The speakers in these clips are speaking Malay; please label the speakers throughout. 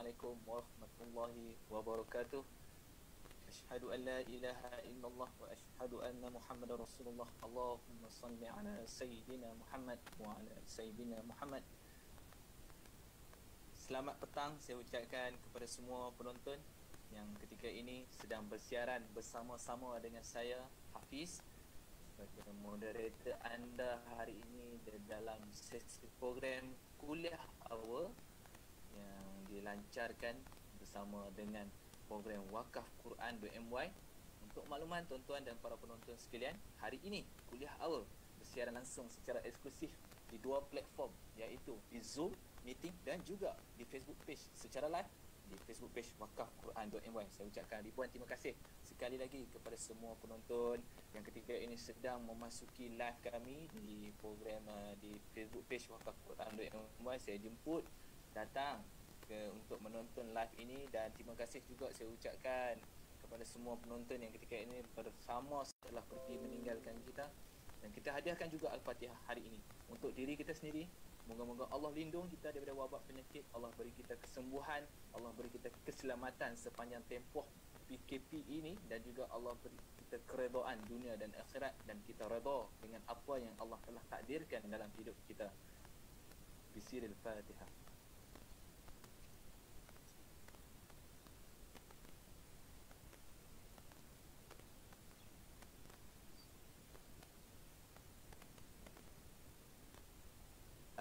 Speaker 1: Assalamualaikum warahmatullahi wabarakatuh. Asyhadu an la ilaha illallah wa asyhadu anna Muhammadar Rasulullah. Allahumma salli ala sayyidina Muhammad wa ala sayyidina Muhammad. Selamat petang saya ucapkan kepada semua penonton yang ketika ini sedang bersiaran bersama-sama dengan saya, Hafiz, sebagai moderator anda hari ini dalam sesi program Kuliah Awal yang dilancarkan bersama dengan program Wakaf Quran.my. Untuk makluman tuan-tuan dan para penonton sekalian, hari ini Kuliah Awal bersiaran langsung secara eksklusif di dua platform, iaitu di Zoom Meeting dan juga di Facebook page secara live di Facebook page Wakaf Quran.my. Saya ucapkan ribuan terima kasih sekali lagi kepada semua penonton yang ketika ini sedang memasuki live kami di program di Facebook page Wakaf Quran.my. Saya jemput datang untuk menonton live ini, dan terima kasih juga saya ucapkan kepada semua penonton yang ketika ini bersama setelah pergi meninggalkan kita, dan kita hadiahkan juga Al-Fatihah hari ini untuk diri kita sendiri. Moga-moga Allah lindung kita daripada wabak penyakit, Allah beri kita kesembuhan, Allah beri kita keselamatan sepanjang tempoh PKP ini, dan juga Allah beri kita keredaan dunia dan akhirat, dan kita redha dengan apa yang Allah telah takdirkan dalam hidup kita. Bisiril Fatihah.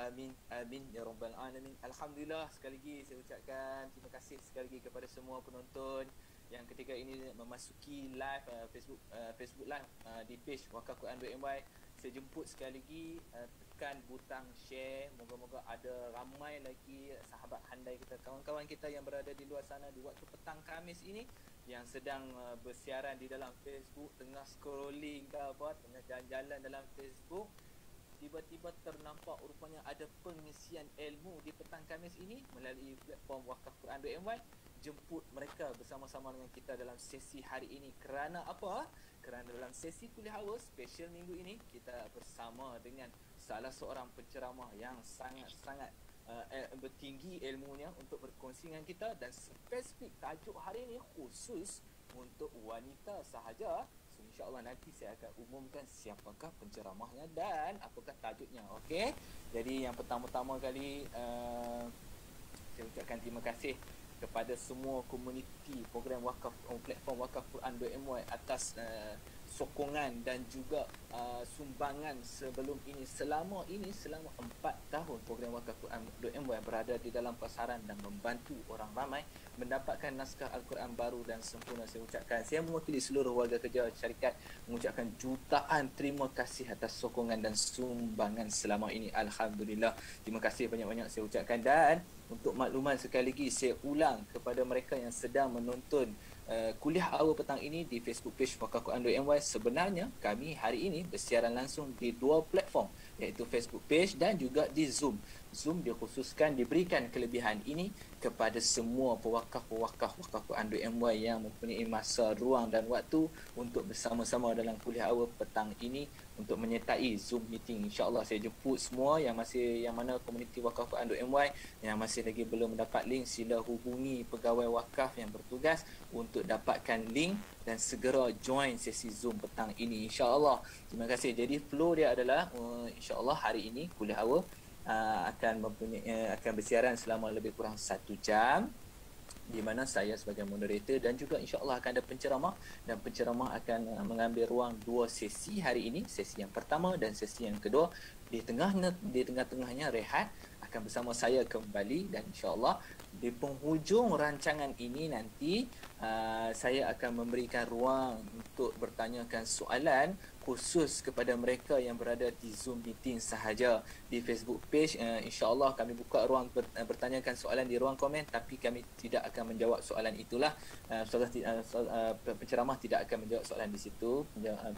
Speaker 1: Amin, amin ya rabbal alamin. Alhamdulillah, sekali lagi saya ucapkan terima kasih sekali lagi kepada semua penonton yang ketika ini memasuki live Facebook live di page Wakaf Quran.my. Saya jemput sekali lagi, tekan butang share. Moga-moga ada ramai lagi sahabat handai kita, kawan-kawan kita yang berada di luar sana di waktu petang Khamis ini, yang sedang bersiaran di dalam Facebook, tengah scrolling ke apa, tengah jalan-jalan dalam Facebook, tiba-tiba ternampak rupanya ada pengisian ilmu di petang Khamis ini melalui platform Wakaf Quran.my. Jemput mereka bersama-sama dengan kita dalam sesi hari ini. Kerana apa? Kerana dalam sesi kuliah awal special minggu ini, kita bersama dengan salah seorang penceramah yang sangat-sangat bertinggi ilmunya untuk berkongsi dengan kita, dan spesifik tajuk hari ini khusus untuk wanita sahaja. InsyaAllah nanti saya akan umumkan siapakah penceramahnya dan apakah tajuknya. Okey. Jadi yang pertama-tama kali saya ucapkan terima kasih kepada semua komuniti program wakaf, platform Wakaf Quran.my atas sokongan dan juga sumbangan sebelum ini. Selama 4 tahun program Wakaf Quran.my berada di dalam pasaran dan membantu orang ramai mendapatkan naskah Al-Quran baru dan sempurna. Saya mewakili seluruh warga kerja syarikat mengucapkan jutaan terima kasih atas sokongan dan sumbangan selama ini. Alhamdulillah, terima kasih banyak-banyak saya ucapkan. Dan untuk makluman sekali lagi, saya ulang kepada mereka yang sedang menonton kuliah awal petang ini di Facebook page Wakaf Quran.my, sebenarnya kami hari ini bersiaran langsung di dua platform, iaitu Facebook page dan juga di Zoom. Zoom dikhususkan, diberikan kelebihan ini kepada semua pewakaf-pewakaf Wakaf Quran.my yang mempunyai masa, ruang dan waktu untuk bersama-sama dalam kuliah awal petang ini untuk menyertai Zoom meeting. InsyaAllah saya jemput semua yang mana komuniti Wakaf Quran.my yang masih lagi belum mendapat link, sila hubungi pegawai wakaf yang bertugas untuk dapatkan link dan segera join sesi Zoom petang ini, insyaAllah. Terima kasih. Jadi flow dia adalah insyaAllah hari ini kuliah awal akan bersiaran selama lebih kurang 1 jam, di mana saya sebagai moderator dan juga insyaAllah akan ada penceramah, dan penceramah akan mengambil ruang 2 sesi hari ini, sesi yang pertama dan sesi yang kedua. Di tengah-tengahnya rehat akan bersama saya kembali, dan insyaAllah di penghujung rancangan ini nanti saya akan memberikan ruang untuk bertanyakan soalan khusus kepada mereka yang berada di Zoom meeting sahaja. Di Facebook page insyaAllah kami buka ruang bertanyakan soalan di ruang komen, tapi kami tidak akan menjawab soalan itulah. Penceramah tidak akan menjawab soalan di situ.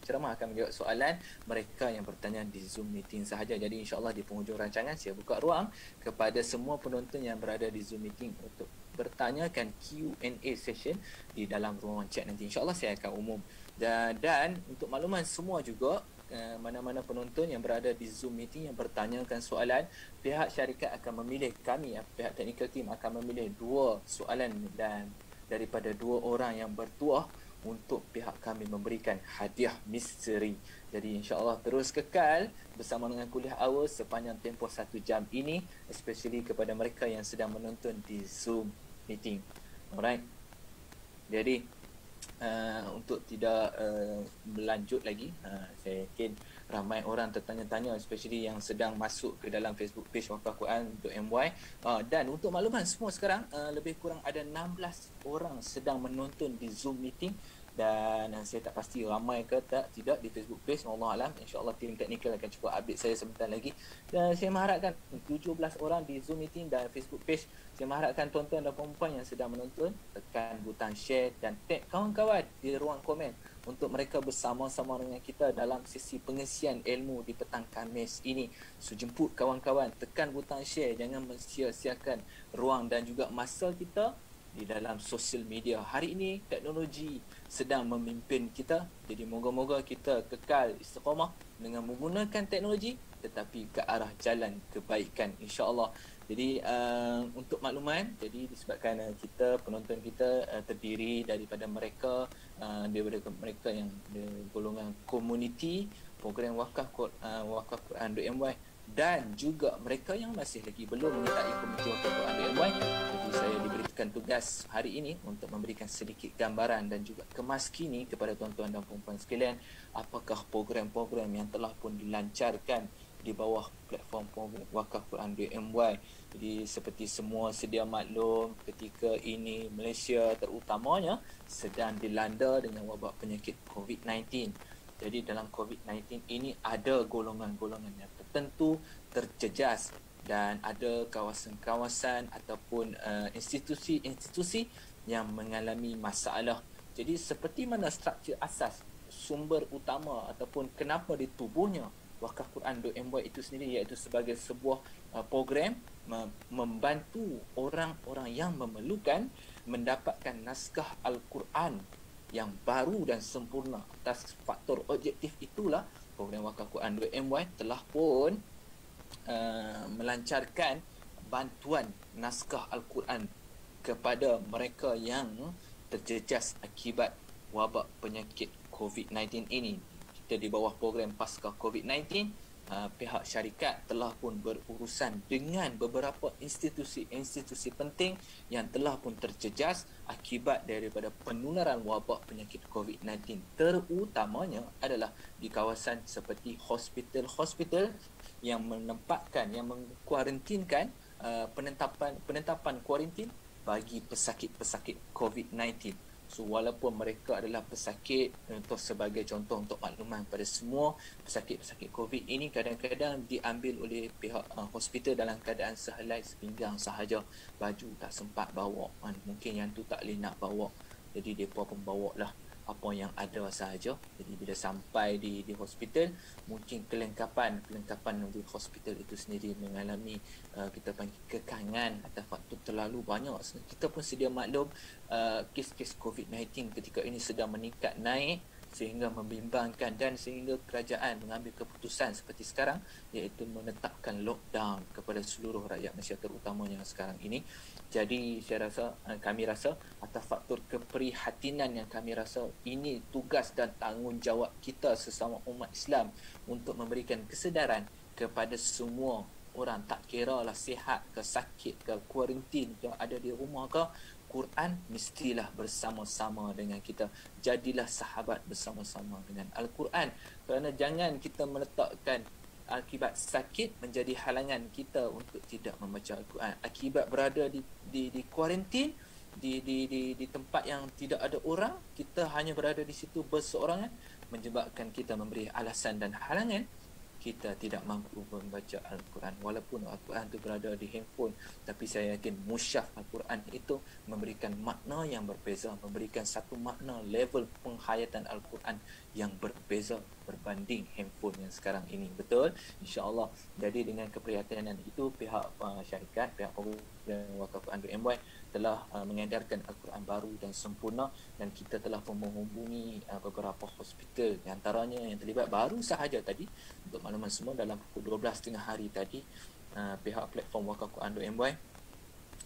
Speaker 1: Penceramah akan menjawab soalan mereka yang bertanya di Zoom meeting sahaja. Jadi insyaAllah di penghujung rancangan saya buka ruang kepada semua penonton yang berada di Zoom meeting untuk bertanyakan Q&A session di dalam ruangan chat nanti. InsyaAllah saya akan umum. Dan untuk makluman semua juga, mana-mana penonton yang berada di Zoom meeting yang bertanyakan soalan, pihak syarikat akan memilih, kami pihak technical team akan memilih 2 soalan dan daripada 2 orang yang bertuah untuk pihak kami memberikan hadiah misteri. Jadi insya-Allah terus kekal bersama dengan Kuliah Hours sepanjang tempoh 1 jam ini, especially kepada mereka yang sedang menonton di Zoom meeting. Alright. Jadi untuk tidak berlanjut lagi, saya yakin ramai orang tertanya-tanya, especially yang sedang masuk ke dalam Facebook page wakafquran.my, dan untuk makluman semua sekarang lebih kurang ada 16 orang sedang menonton di Zoom meeting, dan saya tak pasti ramai ke tidak di Facebook page. Wallahualam, insya-Allah tim teknikal akan cuba update saya sebentar lagi. Dan saya mengharapkan 17 orang di Zoom meeting dan Facebook page. Saya mengharapkan tuan-tuan dan puan-puan yang sedang menonton tekan butang share dan tag kawan-kawan di ruang komen untuk mereka bersama-sama dengan kita dalam sesi pengisian ilmu di petang Khamis ini. So, jemput kawan-kawan, tekan butang share, jangan mensia-siakan ruang dan juga masa kita di dalam sosial media. Hari ini teknologi sedang memimpin kita, jadi moga-moga kita kekal istiqamah dengan menggunakan teknologi tetapi ke arah jalan kebaikan, insya-Allah. Jadi untuk makluman, jadi disebabkan kita, penonton kita terdiri daripada mereka yang golongan komuniti program wakaf Quran.my dan juga mereka yang masih lagi belum menyertai komiti wakaf Quran.my. Jadi saya diberikan tugas hari ini untuk memberikan sedikit gambaran dan juga kemaskini kepada tuan-tuan dan puan-puan sekalian apakah program-program yang telah pun dilancarkan di bawah platform program wakaf Quran.my. Jadi seperti semua sedia maklum, ketika ini Malaysia terutamanya sedang dilanda dengan wabak penyakit COVID-19. Jadi dalam COVID-19 ini ada golongan-golongan yang tertentu terjejas dan ada kawasan-kawasan ataupun institusi-institusi yang mengalami masalah. Jadi seperti mana struktur asas, sumber utama ataupun kenapa ditubuhnya Wakaf Quran.my itu sendiri, iaitu sebagai sebuah program membantu orang-orang yang memerlukan mendapatkan naskah Al-Quran yang baru dan sempurna. Atas faktor objektif itulah program Wakaf Quran.my telah pun melancarkan bantuan naskah Al-Quran kepada mereka yang terjejas akibat wabak penyakit COVID-19 ini. Kita di bawah program Pasca COVID-19, pihak syarikat telah pun berurusan dengan beberapa institusi-institusi penting yang telah pun terjejas akibat daripada penularan wabak penyakit COVID-19. Terutamanya adalah di kawasan seperti hospital-hospital yang menempatkan, yang mengkuarantinkan penetapan kuarantin bagi pesakit-pesakit COVID-19. So walaupun mereka adalah pesakit, untuk sebagai contoh untuk makluman pada semua, pesakit-pesakit COVID ini kadang-kadang diambil oleh pihak hospital dalam keadaan sehelai sepinggang sahaja, baju tak sempat bawa, mungkin yang tu tak boleh nak bawa, jadi mereka pun bawa lah apa yang ada sahaja. Jadi bila sampai di hospital, mungkin kelengkapan di hospital itu sendiri mengalami kita panggil kekangan atau faktor terlalu banyak. Kita pun sedia maklum kes-kes COVID-19 ketika ini sedang meningkat naik sehingga membimbangkan, dan sehingga kerajaan mengambil keputusan seperti sekarang, iaitu menetapkan lockdown kepada seluruh rakyat Malaysia, terutamanya sekarang ini. Jadi kami rasa atas faktor keprihatinan yang kami rasa, ini tugas dan tanggungjawab kita sesama umat Islam untuk memberikan kesedaran kepada semua orang, tak kira lah sihat ke sakit ke kuarantin ke ada di rumah ke, Quran mestilah bersama-sama dengan kita. Jadilah sahabat bersama-sama dengan Al-Quran. Kerana jangan kita meletakkan akibat sakit menjadi halangan kita untuk tidak membaca Al-Quran. Akibat berada di kuarantin, di tempat yang tidak ada orang, kita hanya berada di situ berseorangan, menyebabkan kita memberi alasan dan halangan kita tidak mampu membaca Al-Quran. Walaupun Al-Quran itu berada di handphone, tapi saya yakin musyaf Al-Quran itu memberikan makna yang berbeza, memberikan satu makna level penghayatan Al-Quran yang berbeza berbanding handphone yang sekarang ini. Betul? InsyaAllah. Jadi dengan keprihatinan itu, pihak syarikat, pihak program Wakaf Quran MY telah mengedarkan Al-Quran baru dan sempurna, dan kita telah pun menghubungi beberapa hospital, di antaranya yang terlibat baru sahaja tadi, untuk makluman semua, dalam pukul 12.30 hari tadi, pihak platform Wakaf Quran MY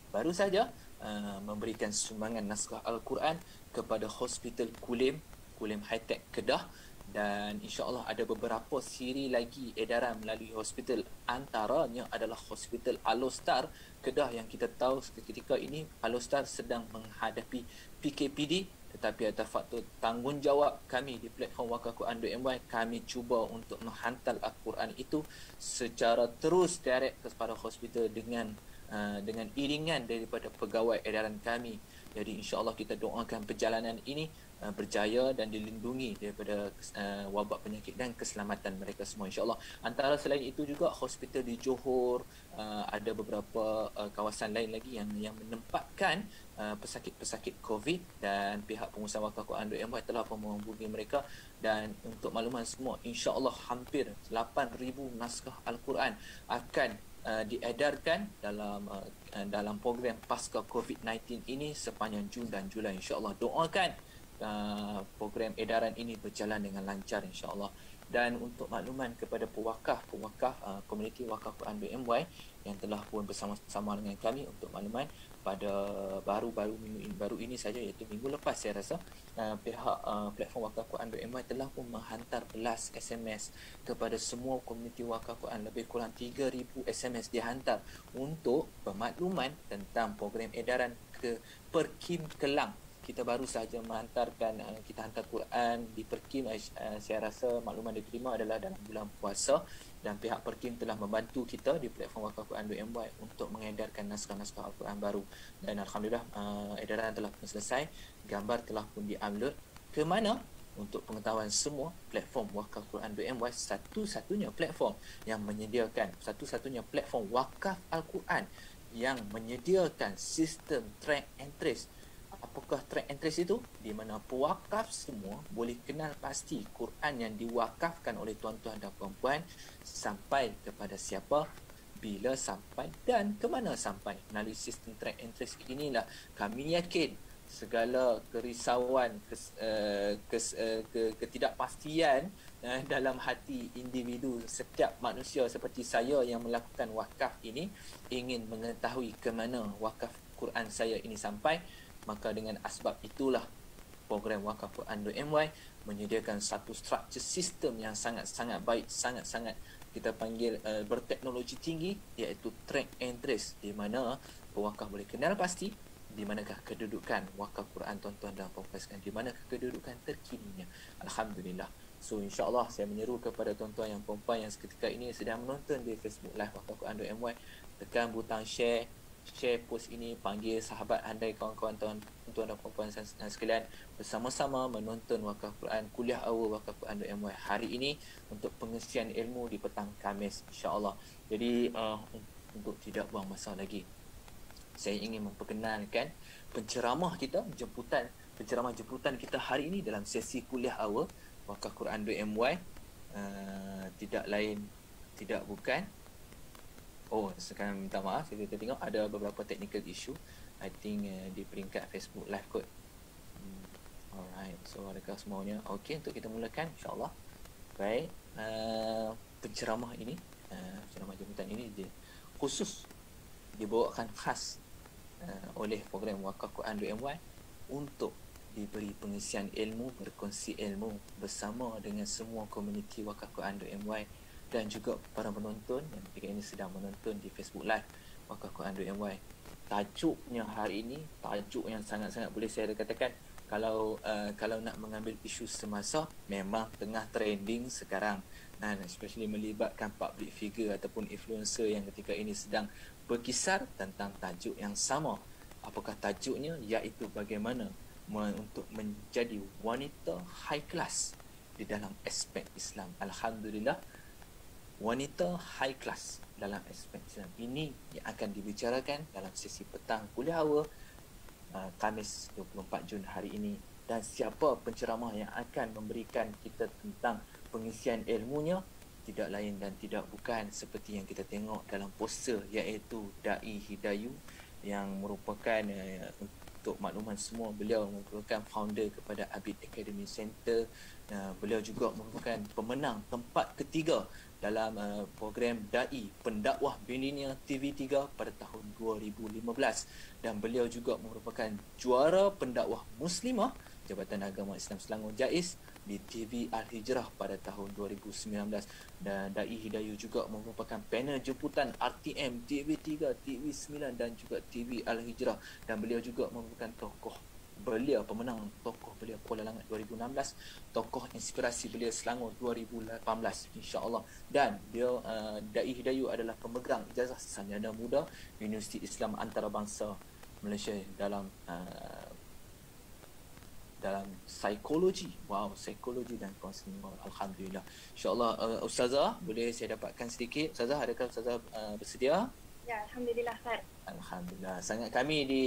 Speaker 1: baru saja memberikan sumbangan naskah Al-Quran kepada Hospital Kulim High Tech Kedah, dan insya-Allah ada beberapa siri lagi edaran melalui hospital, antaranya adalah Hospital Alostar Kedah, yang kita tahu ketika ini Alostar sedang menghadapi PKPD, tetapi atas faktor tanggungjawab kami di platform Wakaf Quran.my, kami cuba untuk menghantar Al-Quran itu secara terus direct kepada hospital dengan iringan daripada pegawai edaran kami. Jadi insya-Allah kita doakan perjalanan ini berjaya dan dilindungi daripada wabak penyakit dan keselamatan mereka semua, insya-Allah. Antara selain itu juga hospital di Johor, ada beberapa kawasan lain lagi yang menempatkan pesakit-pesakit COVID, dan pihak pengusaha Wakaf Quran.my telah menghubungi mereka, dan untuk makluman semua, insya-Allah hampir 8,000 naskah Al-Quran akan diedarkan dalam program pasca COVID-19 ini sepanjang Jun dan Julai, insya-Allah. Doakan program edaran ini berjalan dengan lancar, insya-Allah. Dan untuk makluman kepada pewakaf komuniti Wakaf Quran.my yang telah pun bersama-sama dengan kami, untuk makluman pada baru ini saja, iaitu minggu lepas saya rasa, pihak platform Wakaf Quran.my telah pun menghantar belas SMS kepada semua komuniti Wakaf Quran. Lebih kurang 3,000 SMS dihantar untuk pemakluman tentang program edaran ke Perkim Kelang. Kita baru sahaja menghantarkan, kita hantar Quran di Perkim. Saya rasa makluman diterima adalah dalam bulan puasa, dan pihak Perkim telah membantu kita di platform Wakaf Quran.my untuk mengedarkan naskah-naskah Al-Quran baru, dan alhamdulillah edaran telah pun selesai, gambar telah pun di-upload ke mana. Untuk pengetahuan semua, platform Wakaf Quran.my satu-satunya platform wakaf Al-Quran yang menyediakan sistem track and trace. Apakah track and trace itu? Di mana pewakaf semua boleh kenal pasti Quran yang diwakafkan oleh tuan-tuan dan puan-puan sampai kepada siapa, bila sampai, dan ke mana sampai. Melalui sistem track and trace inilah kami yakin segala kerisauan, ketidakpastian dalam hati individu, setiap manusia seperti saya yang melakukan wakaf ini ingin mengetahui ke mana wakaf Quran saya ini sampai. Maka dengan asbab itulah program Wakaf Quran.my menyediakan satu struktur sistem yang sangat-sangat baik, sangat-sangat kita panggil berteknologi tinggi, iaitu track and trace, di mana pewakaf boleh kenal pasti di manakah kedudukan wakaf Quran tuan-tuan dan puan-puan sekalian, di manakah kedudukan terkininya. Alhamdulillah. So insya-Allah saya menyeru kepada tuan-tuan yang puan-puan yang seketika ini sedang menonton di Facebook Live Wakaf Quran.my, tekan butang share post ini, panggil sahabat anda, kawan-kawan tuan-tuan dan puan-puan sekalian, bersama-sama menonton Wakaf Quran Kuliah Awal Wakaf Quran.my hari ini untuk pengisian ilmu di petang Khamis, insya-Allah. Jadi untuk tidak buang masa lagi, saya ingin memperkenalkan penceramah jemputan kita hari ini dalam sesi Kuliah Awal Wakaf Quran.my. Tidak lain, tidak bukan. Sekarang minta maaf, saya tengok ada beberapa technical issue, I think di peringkat Facebook Live kot. Alright, so adakah semuanya okey untuk kita mulakan, insya-Allah. Baik, penceramah jemputan ini dia khusus dibawakan khas oleh program Wakaf Quran.my untuk diberi pengisian ilmu, berkongsi ilmu bersama dengan semua komuniti Wakaf Quran.my dan juga para penonton yang ketika ini sedang menonton di Facebook Live Wakaf Quran.my. Tajuknya hari ini, tajuk yang sangat-sangat boleh saya katakan, kalau nak mengambil isu semasa, memang tengah trending sekarang, dan especially melibatkan public figure ataupun influencer yang ketika ini sedang berkisar tentang tajuk yang sama. Apakah tajuknya? Iaitu bagaimana untuk menjadi wanita high class di dalam aspek Islam. Alhamdulillah, wanita high class dalam aspek Islam ini yang akan dibicarakan dalam sesi petang kuliah awal Khamis 24 Jun hari ini, dan siapa penceramah yang akan memberikan kita tentang pengisian ilmunya, tidak lain dan tidak bukan seperti yang kita tengok dalam poster, iaitu Dai Hidayu, yang merupakan untuk makluman semua, beliau merupakan founder kepada Abid Academy Center. Beliau juga merupakan pemenang tempat ketiga dalam program Dai Pendakwah Milenial TV3 pada tahun 2015, dan beliau juga merupakan juara pendakwah muslimah Jabatan Agama Islam Selangor JAIS di TV Al-Hijrah pada tahun 2019, dan Dai Hidayu juga merupakan panel jemputan RTM TV3, TV9 dan juga TV Al-Hijrah, dan beliau juga merupakan tokoh belia, pemenang tokoh belia Kuala Langat 2016, tokoh inspirasi belia Selangor 2018 insya-Allah. Dan dia Dai Hidayu adalah pemegang ijazah sarjana muda Universiti Islam Antarabangsa Malaysia dalam psikologi. Wow, psikologi dan kaunseling. Alhamdulillah. InsyaAllah Ustazah, boleh saya dapatkan sedikit? Ustazah, adakah Ustazah bersedia?
Speaker 2: Ya, Alhamdulillah, Khair.
Speaker 1: Alhamdulillah. Sangat kami di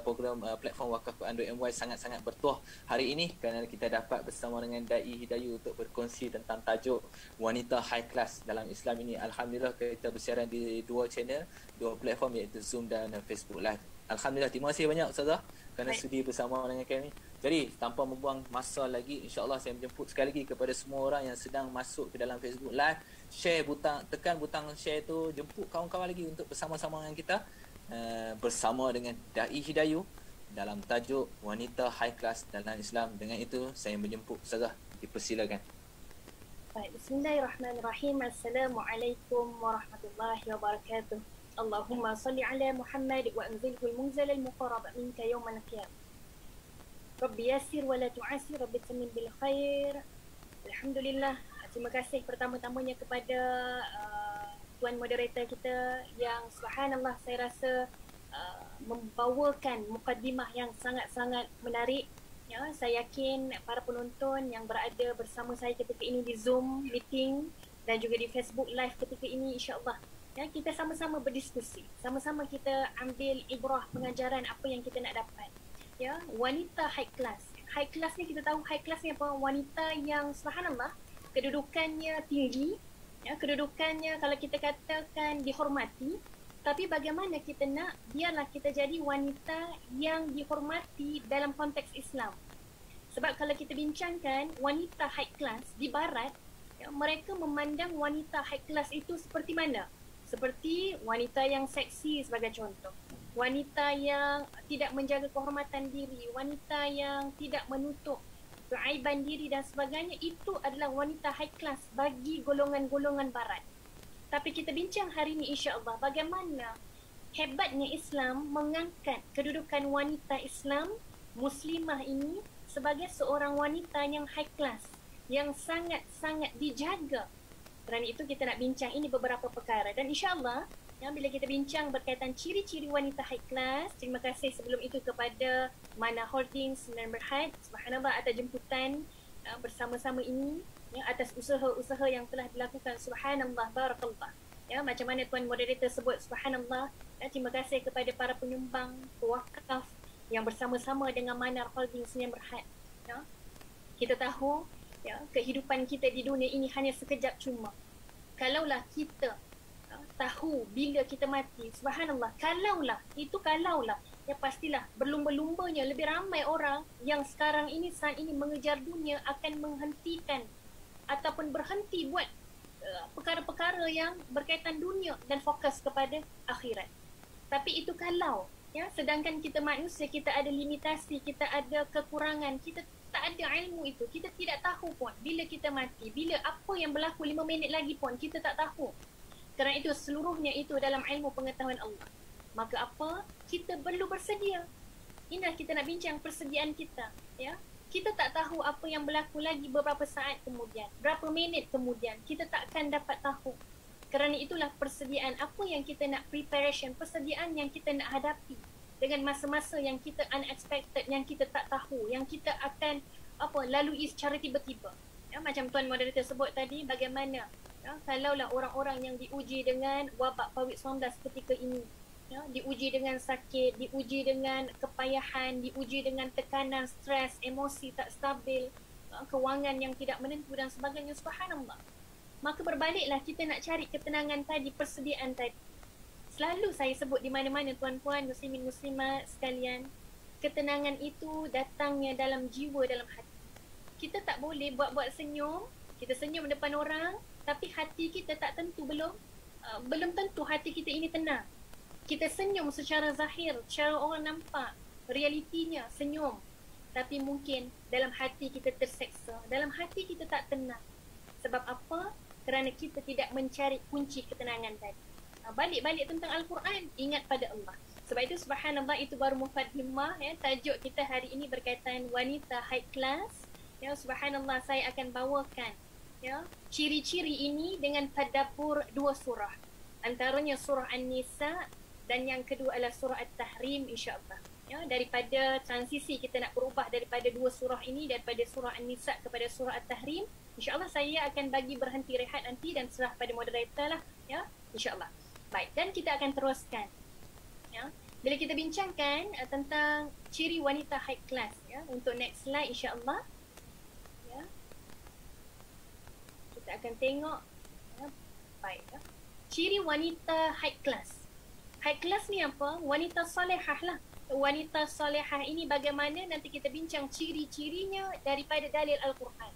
Speaker 1: program platform Wakaf Quran MY sangat-sangat bertuah hari ini kerana kita dapat bersama dengan Dai Hidayu untuk berkongsi tentang tajuk wanita high class dalam Islam ini. Alhamdulillah kita bersiaran di dua channel, dua platform, iaitu Zoom dan Facebook Live. Alhamdulillah, terima kasih banyak Ustazah kerana sudi bersama dengan kami. Jadi tanpa membuang masa lagi, insya-Allah saya menjemput sekali lagi kepada semua orang yang sedang masuk ke dalam Facebook Live, share butang, tekan butang share tu, jemput kawan-kawan lagi untuk bersama-sama dengan kita bersama dengan Dai Hidayu dalam tajuk wanita high class dalam Islam. Dengan itu saya menjemput Ustazah, dipersilakan.
Speaker 2: Baik, bismillahirrahmanirrahim. Assalamualaikum warahmatullahi wabarakatuh. Allahumma salli ala Muhammad wa anzilhu al-munzal al-muqarrab minka yawm al-qiyam. Rabbi yassir wa la tu'assir, Rabbi tamin bil khair. Alhamdulillah. Terima kasih pertama-tamanya kepada tuan moderator kita yang subhanallah saya rasa membawakan mukadimah yang sangat-sangat menarik. Ya, saya yakin para penonton yang berada bersama saya ketika ini di Zoom meeting dan juga di Facebook Live ketika ini, insya-Allah ya, kita sama-sama berdiskusi, sama-sama kita ambil ibrah pengajaran apa yang kita nak dapat. Ya, wanita high class. High class ni kita tahu high class ni apa? Wanita yang subhanallah kedudukannya tinggi, ya, kedudukannya kalau kita katakan dihormati, tapi bagaimana kita nak biarlah kita jadi wanita yang dihormati dalam konteks Islam. Sebab kalau kita bincangkan wanita high class di barat, ya, mereka memandang wanita high class itu seperti mana? Seperti wanita yang seksi sebagai contoh, wanita yang tidak menjaga kehormatan diri, wanita yang tidak menutup keaiban diri dan sebagainya. Itu adalah wanita high class bagi golongan-golongan barat. Tapi kita bincang hari ini insya-Allah bagaimana hebatnya Islam mengangkat kedudukan wanita Islam muslimah ini sebagai seorang wanita yang high class, yang sangat-sangat dijaga. Kerana itu kita nak bincang ini beberapa perkara, dan insya-Allah ya, bila kita bincang berkaitan ciri-ciri wanita high class, terima kasih sebelum itu kepada Mana Holdings dan Berhad, subhanallah, atas jemputan bersama-sama ini, ya, atas usaha-usaha yang telah dilakukan, subhanallah, barakallah. Ya, macam mana tuan moderator sebut, subhanallah, ya, terima kasih kepada para penyumbang, pewakaf yang bersama-sama dengan Mana Holdings dan Berhad. Ya. Kita tahu ya, kehidupan kita di dunia ini hanya sekejap cuma. Kalaulah kita tahu bila kita mati, subhanallah, kalaulah ya, pastilah berlumba-lumbanya lebih ramai orang yang sekarang ini saat ini mengejar dunia akan menghentikan ataupun berhenti buat perkara-perkara yang berkaitan dunia dan fokus kepada akhirat. Tapi itu kalau ya, sedangkan kita manusia, kita ada limitasi, kita ada kekurangan, kita tak ada ilmu itu, kita tidak tahu pun bila kita mati, bila apa yang berlaku 5 minit lagi pun kita tak tahu. Kerana itu seluruhnya itu dalam ilmu pengetahuan Allah. Maka apa? Kita perlu bersedia. Inilah kita nak bincang persediaan kita, ya. Kita tak tahu apa yang berlaku lagi beberapa saat kemudian, berapa minit kemudian, kita tak akan dapat tahu. Kerana itulah persediaan apa yang kita nak preparation, persediaan yang kita nak hadapi dengan masa-masa yang kita unexpected, yang kita tak tahu, yang kita akan lalui secara tiba-tiba. Ya, macam tuan moderator sebut tadi, bagaimana ya, kalaulah orang-orang yang diuji dengan wabak COVID-19 ketika ini, Ya, diuji dengan sakit, diuji dengan kepayahan, diuji dengan tekanan, stres, emosi tak stabil, kewangan yang tidak menentu dan sebagainya. Subhanallah. Maka berbaliklah kita nak cari ketenangan tadi, persediaan tadi. Selalu saya sebut di mana-mana tuan-puan, muslimin muslimat sekalian, ketenangan itu datangnya dalam jiwa, dalam hati. Kita tak boleh buat-buat senyum, kita senyum depan orang, tapi hati kita tak tentu, belum tentu hati kita ini tenang. Kita senyum secara zahir, secara orang nampak, realitinya senyum. Tapi mungkin dalam hati kita terseksa, dalam hati kita tak tenang. Sebab apa? Kerana kita tidak mencari kunci ketenangan tadi. Balik-balik tentang Al-Quran, ingat pada Allah. Sebab itu subhanallah, itu baru mukaddimah, ya. Tajuk kita hari ini berkaitan wanita high class. Ya, subhanallah, saya akan bawakan ya ciri-ciri ini dengan tadabbur dua surah. Antaranya surah An-Nisa dan yang kedua adalah surah At-Tahrim, insya-Allah. Ya, daripada transisi kita nak berubah daripada dua surah ini, daripada surah An-Nisa kepada surah At-Tahrim, insya-Allah saya akan bagi berhenti rehat nanti dan serah pada moderator lah, ya, insya-Allah. Baik, dan kita akan teruskan. Ya, bila kita bincangkan tentang ciri wanita high class, ya, untuk next slide insya-Allah. Ya. Kita akan tengok, ya, baik, ya. Ciri wanita high class. High class ni apa? Wanita salihah lah. Wanita salihah ini bagaimana, nanti kita bincang ciri-cirinya daripada dalil Al-Quran.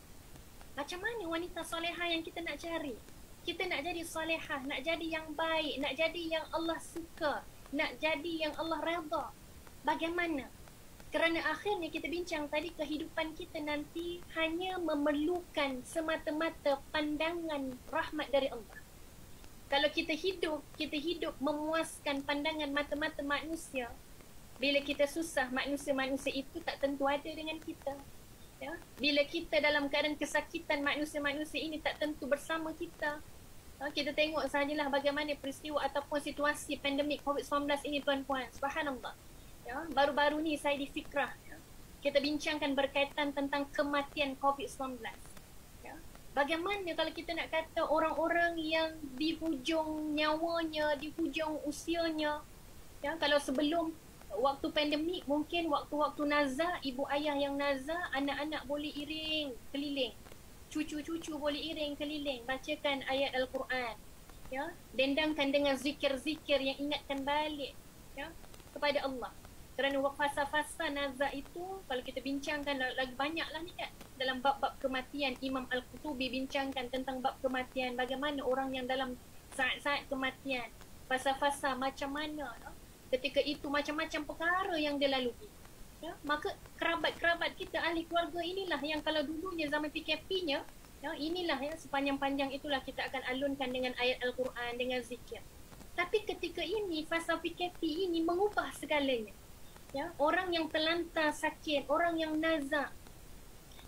Speaker 2: Macam mana wanita salihah yang kita nak cari? Kita nak jadi salihah, nak jadi yang baik, nak jadi yang Allah suka, nak jadi yang Allah redha. Bagaimana? Kerana akhirnya kita bincang tadi, kehidupan kita nanti hanya memerlukan semata-mata pandangan rahmat dari Allah. Kalau kita hidup memuaskan pandangan mata-mata manusia, bila kita susah, manusia-manusia itu tak tentu ada dengan kita. Ya? Bila kita dalam keadaan kesakitan, manusia-manusia ini tak tentu bersama kita. Kita tengok sahajalah bagaimana peristiwa ataupun situasi pandemik COVID-19 ini, tuan-puan. Subhanallah. Ya? Baru-baru ni saya di Fikrah, ya, kita bincangkan berkaitan tentang kematian COVID-19. Bagaimana kalau kita nak kata orang-orang yang di hujung nyawanya, di hujung usianya, ya, kalau sebelum waktu pandemik, mungkin waktu-waktu nazak, ibu ayah yang nazak, anak-anak boleh iring keliling, cucu-cucu boleh iring keliling, bacakan ayat Al-Quran, ya, dendangkan dengan zikir-zikir yang ingatkan balik, ya, kepada Allah. Kerana fasa-fasa nazak itu, kalau kita bincangkan lagi banyaklah ni kan, dalam bab-bab kematian. Imam Al-Qutubi bincangkan tentang bab kematian, bagaimana orang yang dalam saat-saat kematian, fasa-fasa macam mana, ketika itu macam-macam perkara yang dia lalui. Ya, maka kerabat-kerabat kita, ahli keluarga inilah yang kalau dulunya zaman PKP-nya, ya, inilah ya, sepanjang-panjang itulah kita akan alunkan dengan ayat Al-Quran, dengan zikir. Tapi ketika ini, fasa PKP ini mengubah segalanya. Ya, orang yang terlantar sakit, orang yang nazak,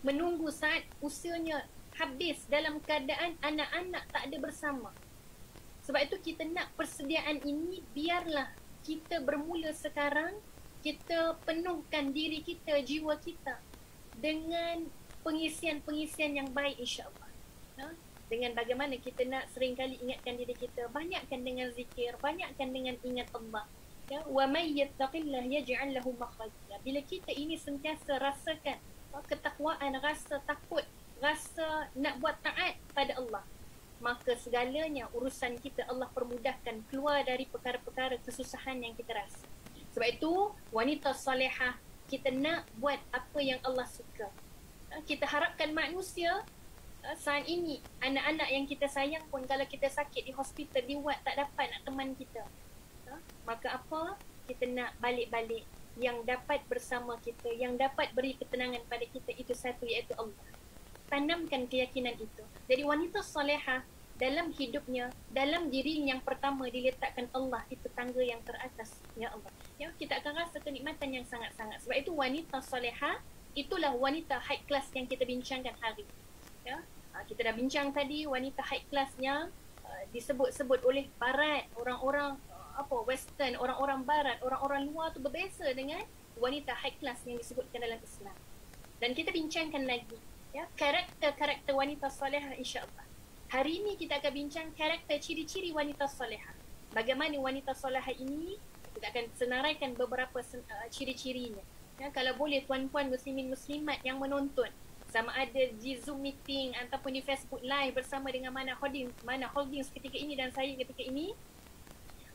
Speaker 2: menunggu saat usianya habis dalam keadaan anak-anak tak ada bersama. Sebab itu kita nak persediaan ini, biarlah kita bermula sekarang, kita penuhkan diri kita, jiwa kita dengan pengisian-pengisian yang baik, insya-Allah. Dengan bagaimana kita nak seringkali ingatkan diri kita, banyakkan dengan zikir, banyakkan dengan ingat Allah. Ya, wa may yattaqillah yaj'al lahu makhraja. Bila kita ini sentiasa rasakan ketakwaan, rasa takut, rasa nak buat taat pada Allah, maka segalanya urusan kita Allah permudahkan, keluar dari perkara-perkara kesusahan yang kita rasa. Sebab itu wanita salihah, kita nak buat apa yang Allah suka. Kita harapkan manusia saat ini, anak-anak yang kita sayang pun kalau kita sakit di hospital, di ward, tak dapat nak teman kita, maka apa? Kita nak balik-balik yang dapat bersama kita, yang dapat beri ketenangan pada kita, itu satu, iaitu Allah. Tanamkan keyakinan itu. Jadi wanita salihah dalam hidupnya, dalam diri yang pertama diletakkan Allah, itu tangga yang teratas, ya Allah. Ya, kita akan rasa kenikmatan yang sangat-sangat. Sebab itu wanita salihah, itulah wanita high class yang kita bincangkan hari. Ya, kita dah bincang tadi wanita high class yang disebut-sebut oleh barat, orang-orang western, orang-orang barat, orang-orang luar tu berbeza dengan wanita high class yang disebutkan dalam Islam. Dan kita bincangkan lagi, ya, karakter wanita salihah, insya-Allah. Hari ini kita akan bincang karakter ciri-ciri wanita salihah. Bagaimana wanita salihah ini Kita akan senaraikan beberapa ciri-cirinya. Ya, kalau boleh tuan-tuan muslimin muslimat yang menonton, sama ada di Zoom meeting ataupun di Facebook Live bersama dengan Mana Holdings ketika ini dan saya ketika ini,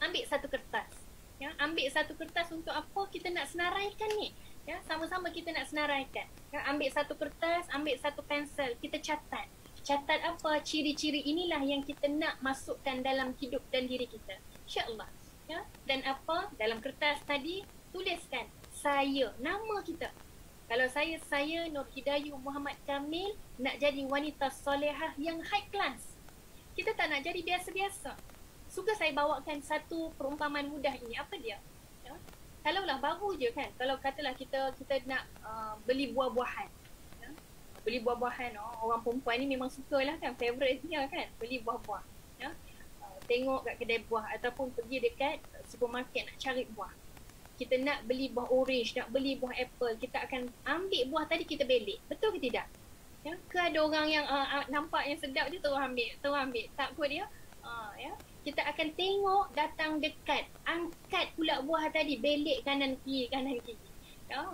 Speaker 2: ambil satu kertas. Ya, ambil satu kertas untuk apa kita nak senaraikan ni? Ya, sama-sama kita nak senaraikan. Ya, ambil satu kertas, ambil satu pensel, kita catat. Catat apa ciri-ciri inilah yang kita nak masukkan dalam hidup dan diri kita. InsyaAllah. Ya, dan apa dalam kertas tadi tuliskan saya, nama kita. Kalau saya Nur Hidayu Muhammad Kamil nak jadi wanita solehah yang high class. Kita tak nak jadi biasa-biasa. Suka saya bawakan satu perumpamaan mudah ini. Apa dia? Ya? Kalaulah baru je kan, kalau katalah kita nak beli buah-buahan. Ya? Beli buah-buahan, orang perempuan ni memang sukalah kan, favourite dia kan, beli buah-buah. Ya? Tengok kat kedai buah ataupun pergi dekat supermarket nak cari buah. Kita nak beli buah orange, nak beli buah apple, kita akan ambil buah tadi kita belik. Betul ke tidak? Ya? Ke ada orang yang nampak yang sedap dia terus ambil. Takut dia. Ya? Kita akan tengok datang dekat, angkat pula buah tadi, belik kanan kiri. Ya?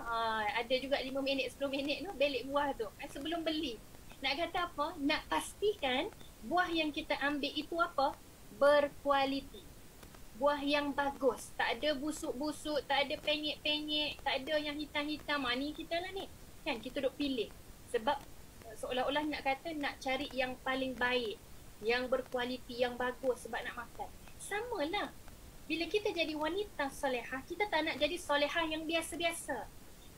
Speaker 2: Ada juga 5 minit, 10 minit tu belik buah tu sebelum beli. Nak kata apa? Nak pastikan buah yang kita ambil itu apa? Berkualiti. Buah yang bagus, tak ada busuk-busuk, tak ada penyek-penyek, tak ada yang hitam-hitam. Ni kita lah ni. Kan kita duk pilih. Sebab seolah-olah nak kata nak cari yang paling baik, yang berkualiti, yang bagus sebab nak makan. Samalah. Bila kita jadi wanita solehah, kita tak nak jadi solehah yang biasa-biasa.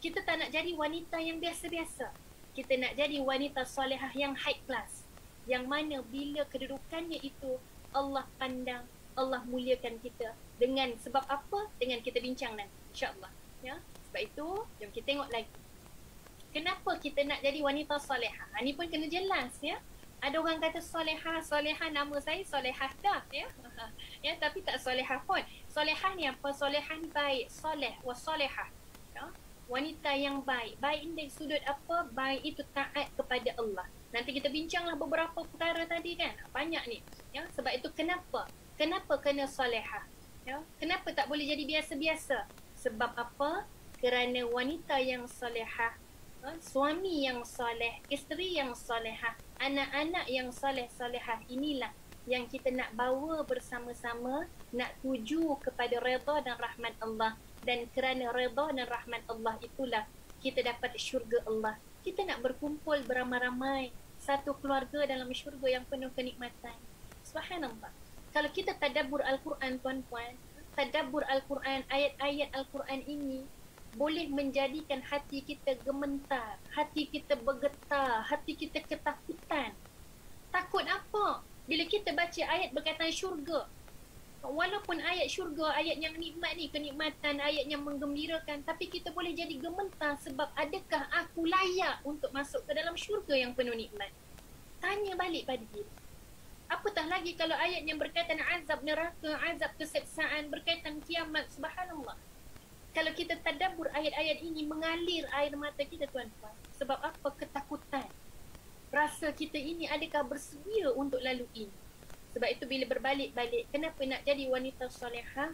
Speaker 2: Kita tak nak jadi wanita yang biasa-biasa. Kita nak jadi wanita solehah yang high class. Yang mana bila kedudukannya itu Allah pandang, Allah muliakan kita. Dengan sebab apa? Dengan kita bincang nanti, insya-Allah. Ya. Sebab itu, jom kita tengok lagi. Kenapa kita nak jadi wanita solehah? Ni pun kena jelas ya. Ada orang kata solehah nama saya solehah dah ya. Ya, tapi tak solehah pun. Solehah ni apa? Solehah ni baik, soleh wa solehah. Ya. Wanita yang baik. Baik dari sudut apa? Baik itu taat kepada Allah. Nanti kita bincanglah beberapa perkara tadi kan. Banyak ni. Ya, sebab itu kenapa? Kenapa kena solehah? Ya, kenapa tak boleh jadi biasa-biasa? Sebab apa? Kerana wanita yang solehah, suami yang soleh, isteri yang solehah, anak-anak yang soleh-solehah, inilah yang kita nak bawa bersama-sama, nak tuju kepada redha dan rahmat Allah. Dan kerana redha dan rahmat Allah itulah kita dapat syurga Allah. Kita nak berkumpul beramai-ramai, satu keluarga dalam syurga yang penuh kenikmatan. Subhanallah. Kalau kita tadabbur Al-Quran tuan-tuan, tadabbur Al-Quran, ayat-ayat Al-Quran ini boleh menjadikan hati kita gementar, hati kita bergetar, hati kita ketakutan. Takut apa? Bila kita baca ayat berkaitan syurga, walaupun ayat syurga, ayat yang nikmat ni, kenikmatan, ayat yang menggembirakan, tapi kita boleh jadi gementar sebab adakah aku layak untuk masuk ke dalam syurga yang penuh nikmat? Tanya balik pada diri. Apatah lagi kalau ayat yang berkaitan azab neraka, azab keseksaan, berkaitan kiamat, subhanallah. Kalau kita tadabbur ayat-ayat ini, mengalir air mata kita tuan-tuan. Sebab apa? Ketakutan. Rasa kita ini adakah bersedia untuk lalui? Sebab itu bila berbalik-balik, kenapa nak jadi wanita solehah?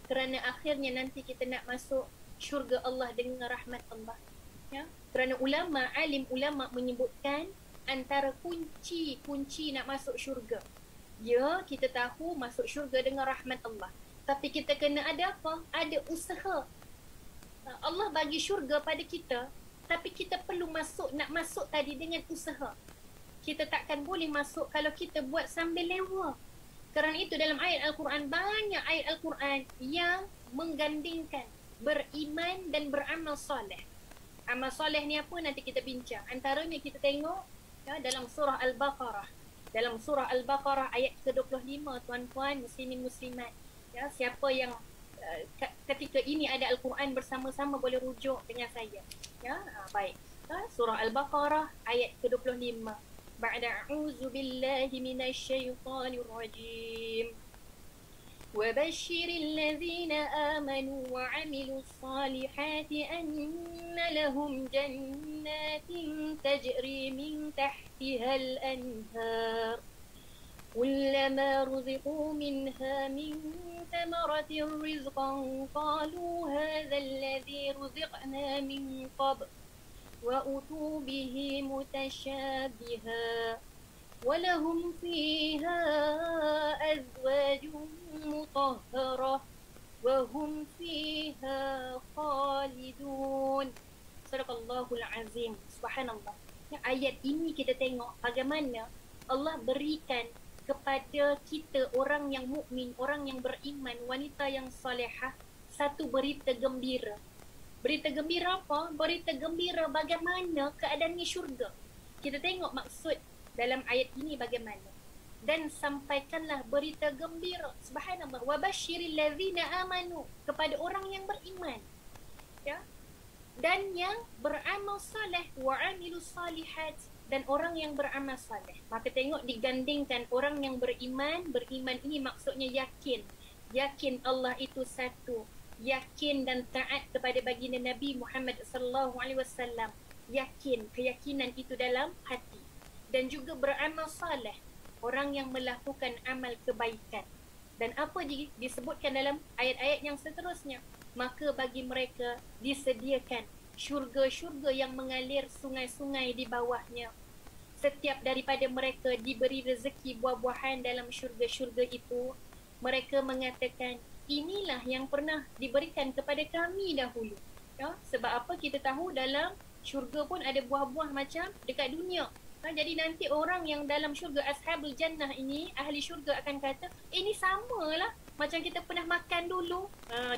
Speaker 2: Kerana akhirnya nanti kita nak masuk syurga Allah dengan rahmat Allah. Ya? Kerana ulama, alim ulama menyebutkan antara kunci nak masuk syurga. Ya, kita tahu masuk syurga dengan rahmat Allah. Tapi kita kena ada apa? Ada usaha. Allah bagi syurga pada kita, tapi kita perlu nak masuk tadi dengan usaha. Kita takkan boleh masuk kalau kita buat sambil lewa. Kerana itu dalam ayat Al-Quran, banyak ayat Al-Quran yang menggandingkan beriman dan beramal soleh. Amal soleh ni apa? Nanti kita bincang. Antaranya kita tengok ya, dalam surah Al-Baqarah. Dalam surah Al-Baqarah ayat ke-25 tuan-tuan muslimin muslimat. Ya, siapa yang ketika ini ada Al-Quran bersama-sama boleh rujuk dengan saya. Ya, baik. Surah Al-Baqarah ayat ke-25. Ba'da a'udzu billahi minasy syaithanir rajim. Wa basyiril ladzina amanu wa 'amilus salihati anna lahum jannatin tajri min tahtihal anhar. كلما رزقوا منها من ثمرة رزقا قالوا هذا الذي رزقنا من قبل وأتوا به متشابها ولهم فيها أزواج مطهرة وهم فيها خالدون. Sadaqallahul Azim. Subhanallah. Ayat ini kita tengok bagaimana Allah berikan kepada kita orang yang mukmin, orang yang beriman, wanita yang salihah satu berita gembira. Berita gembira apa? Berita gembira bagaimana keadaannya syurga. Kita tengok maksud dalam ayat ini bagaimana. Dan sampaikanlah berita gembira. Subhanallah. Wa basyiril ladzina amanu, kepada orang yang beriman. Ya. Dan yang beramal saleh, wa amilus salihat, dan orang yang beramal saleh. Maka tengok digandingkan orang yang beriman. Beriman ini maksudnya yakin. Yakin Allah itu satu. Yakin dan taat kepada baginda Nabi Muhammad sallallahu alaihi wasallam. Yakin, keyakinan itu dalam hati. Dan juga beramal saleh. Orang yang melakukan amal kebaikan. Dan apa disebutkan dalam ayat-ayat yang seterusnya? Maka bagi mereka disediakan syurga-syurga yang mengalir sungai-sungai di bawahnya. Setiap daripada mereka diberi rezeki buah-buahan dalam syurga-syurga itu. Mereka mengatakan, inilah yang pernah diberikan kepada kami dahulu. Ya, sebab apa kita tahu dalam syurga pun ada buah-buah macam dekat dunia. Jadi nanti orang yang dalam syurga Ashabul Jannah ini, ahli syurga akan kata, ini samalah macam kita pernah makan dulu.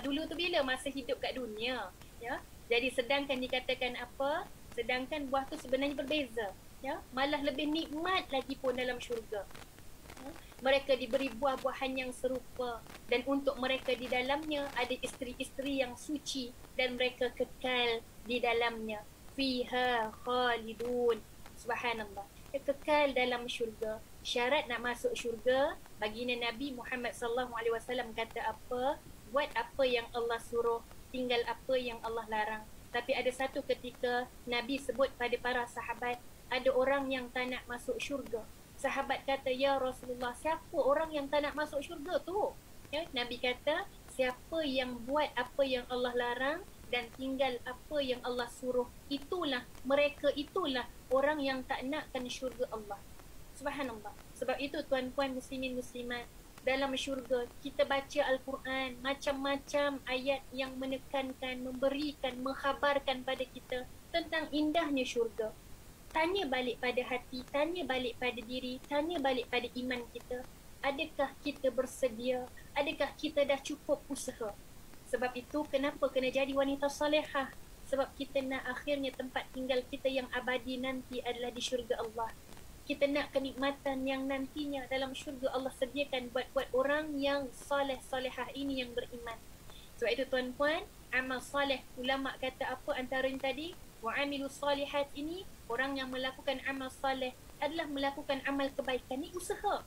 Speaker 2: Dulu tu bila? Masa hidup kat dunia. Ya. Jadi sedangkan dikatakan apa? Sedangkan buah tu sebenarnya berbeza. Ya. Malah lebih nikmat lagi pun dalam syurga. Ya. Mereka diberi buah-buahan yang serupa. Dan untuk mereka di dalamnya ada isteri-isteri yang suci. Dan mereka kekal di dalamnya. Fiha khalidun. Subhanallah. Kekal dalam syurga. Syarat nak masuk syurga, baginda Nabi Muhammad sallallahu alaihi wasallam kata apa? Buat apa yang Allah suruh, tinggal apa yang Allah larang. Tapi ada satu ketika Nabi sebut pada para sahabat, ada orang yang tak nak masuk syurga. Sahabat kata, ya Rasulullah, siapa orang yang tak nak masuk syurga tu? Ya, Nabi kata, siapa yang buat apa yang Allah larang dan tinggal apa yang Allah suruh, mereka itulah orang yang tak nakkan syurga Allah. Subhanallah. Sebab itu tuan-puan muslimin muslimat, dalam syurga kita baca Al-Quran, macam-macam ayat yang menekankan, memberikan, mengkhabarkan pada kita tentang indahnya syurga. Tanya balik pada hati, tanya balik pada diri, tanya balik pada iman kita. Adakah kita bersedia? Adakah kita dah cukup usaha? Sebab itu kenapa kena jadi wanita salihah? Sebab kita nak akhirnya tempat tinggal kita yang abadi nanti adalah di syurga Allah. Kita nak kenikmatan yang nantinya dalam syurga Allah sediakan buat orang yang saleh-salehah ini yang beriman. Sebab itu tuan-puan, amal saleh, ulama kata apa antara yang tadi? Wa amilus salihat ini, orang yang melakukan amal saleh adalah melakukan amal kebaikan. Ini usaha.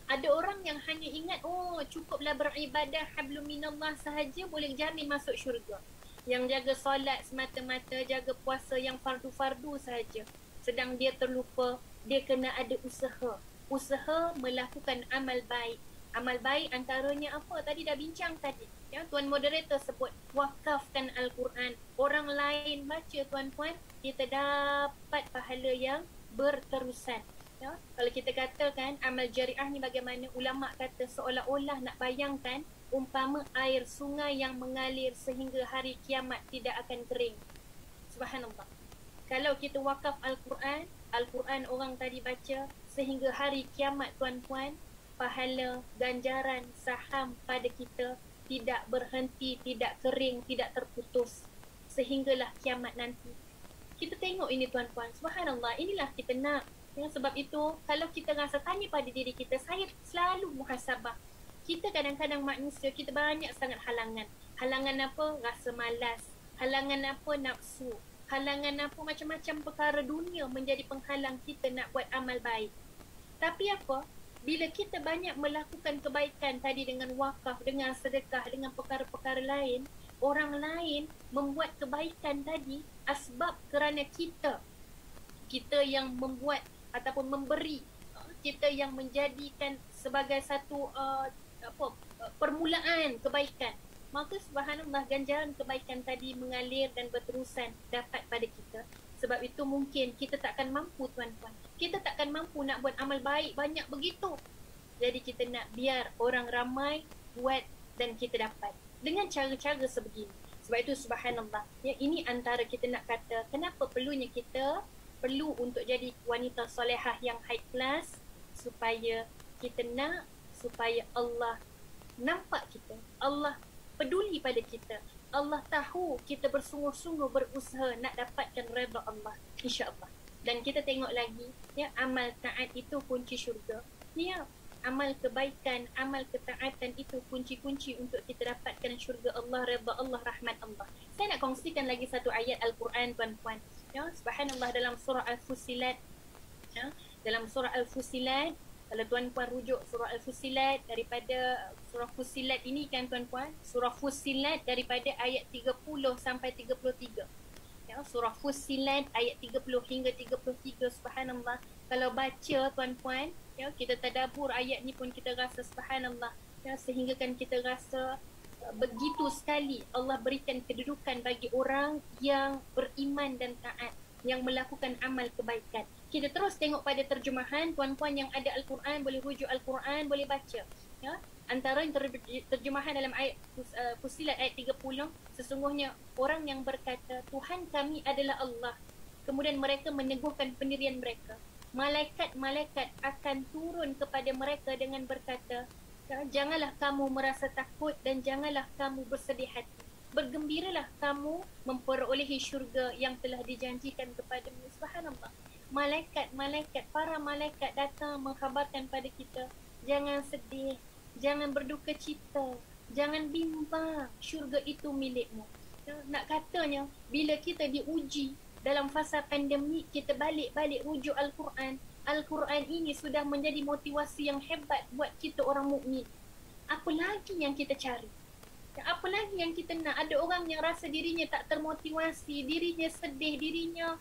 Speaker 2: Ada orang yang hanya ingat, cukuplah beribadah hablum minallah sahaja boleh jamin masuk syurga. Yang jaga solat semata-mata, jaga puasa yang fardu-fardu sahaja. Sedang dia terlupa, dia kena ada usaha. Usaha melakukan amal baik. Amal baik antaranya apa? Tadi dah bincang tadi. Ya, Tuan Moderator sebut, wakafkan Al-Quran. Orang lain baca tuan-puan, kita dapat pahala yang berterusan. Ya, kalau kita katakan amal jariah ni bagaimana, ulama kata seolah-olah nak bayangkan umpama air sungai yang mengalir sehingga hari kiamat tidak akan kering. Subhanallah. Kalau kita wakaf Al-Quran, Al-Quran orang tadi baca sehingga hari kiamat tuan-puan, pahala, ganjaran, saham pada kita tidak berhenti, tidak kering, tidak terputus sehinggalah kiamat nanti. Kita tengok ini tuan-puan, subhanallah, inilah kita nak. Ya, sebab itu, kalau kita rasa tanya pada diri kita, saya selalu muhasabah. Kita kadang-kadang manusia, kita banyak sangat halangan. Halangan apa? Rasa malas. Halangan apa? Nafsu. Halangan apa? Macam-macam perkara dunia menjadi penghalang kita nak buat amal baik. Tapi apa? Bila kita banyak melakukan kebaikan tadi dengan wakaf, dengan sedekah, dengan perkara-perkara lain, orang lain membuat kebaikan tadi asbab kerana kita yang membuat ataupun memberi kita yang menjadikan sebagai satu permulaan kebaikan, maka subhanallah ganjaran kebaikan tadi mengalir dan berterusan dapat pada kita. Sebab itu mungkin kita takkan mampu tuan-tuan, kita takkan mampu nak buat amal baik banyak begitu. Jadi kita nak biar orang ramai buat dan kita dapat dengan cara-cara sebegini. Sebab itu subhanallah, ya, ini antara kita nak kata kenapa perlunya kita perlu untuk jadi wanita solehah yang high class, supaya kita nak, supaya Allah nampak kita, Allah peduli pada kita, Allah tahu kita bersungguh-sungguh berusaha nak dapatkan redha Allah, insya-Allah. Dan kita tengok lagi, ya, amal taat itu kunci syurga. Ya, amal kebaikan, amal ketaatan itu kunci-kunci untuk kita dapatkan syurga Allah, redha Allah, rahmat Allah. Saya nak kongsikan lagi satu ayat Al-Quran tuan-tuan. Ya, subhanallah, dalam surah Al-Fussilat, ya, dalam surah Al-Fussilat, kalau tuan-puan rujuk surah Al-Fussilat daripada surah Fussilat ini kan tuan-puan, surah Fussilat daripada ayat 30 sampai 33. Ya, surah Fussilat ayat 30 hingga 33, subhanallah. Kalau baca tuan-puan, ya, kita tadabbur ayat ni pun kita rasa subhanallah, ya, sehingga kan kita rasa begitu sekali Allah berikan kedudukan bagi orang yang beriman dan taat, yang melakukan amal kebaikan. Kita terus tengok pada terjemahan, tuan-puan yang ada Al-Quran boleh rujuk Al-Quran, boleh baca. Ya, antara terjemahan dalam ayat Fussilat ayat 30, sesungguhnya orang yang berkata Tuhan kami adalah Allah, kemudian mereka meneguhkan pendirian mereka, malaikat-malaikat akan turun kepada mereka dengan berkata, janganlah kamu merasa takut dan janganlah kamu bersedih hati. Bergembiralah kamu memperolehi syurga yang telah dijanjikan kepadamu. Subhanallah. Malaikat-malaikat, para malaikat datang mengkhabarkan pada kita, jangan sedih, jangan berduka cita, jangan bimbang, syurga itu milikmu. Nak katanya, bila kita diuji dalam fasa pandemik, kita balik-balik rujuk Al-Quran. Al-Quran ini sudah menjadi motivasi yang hebat buat kita orang mukmin. Apa lagi yang kita cari? Apa lagi yang kita nak? Ada orang yang rasa dirinya tak termotivasi, dirinya sedih, dirinya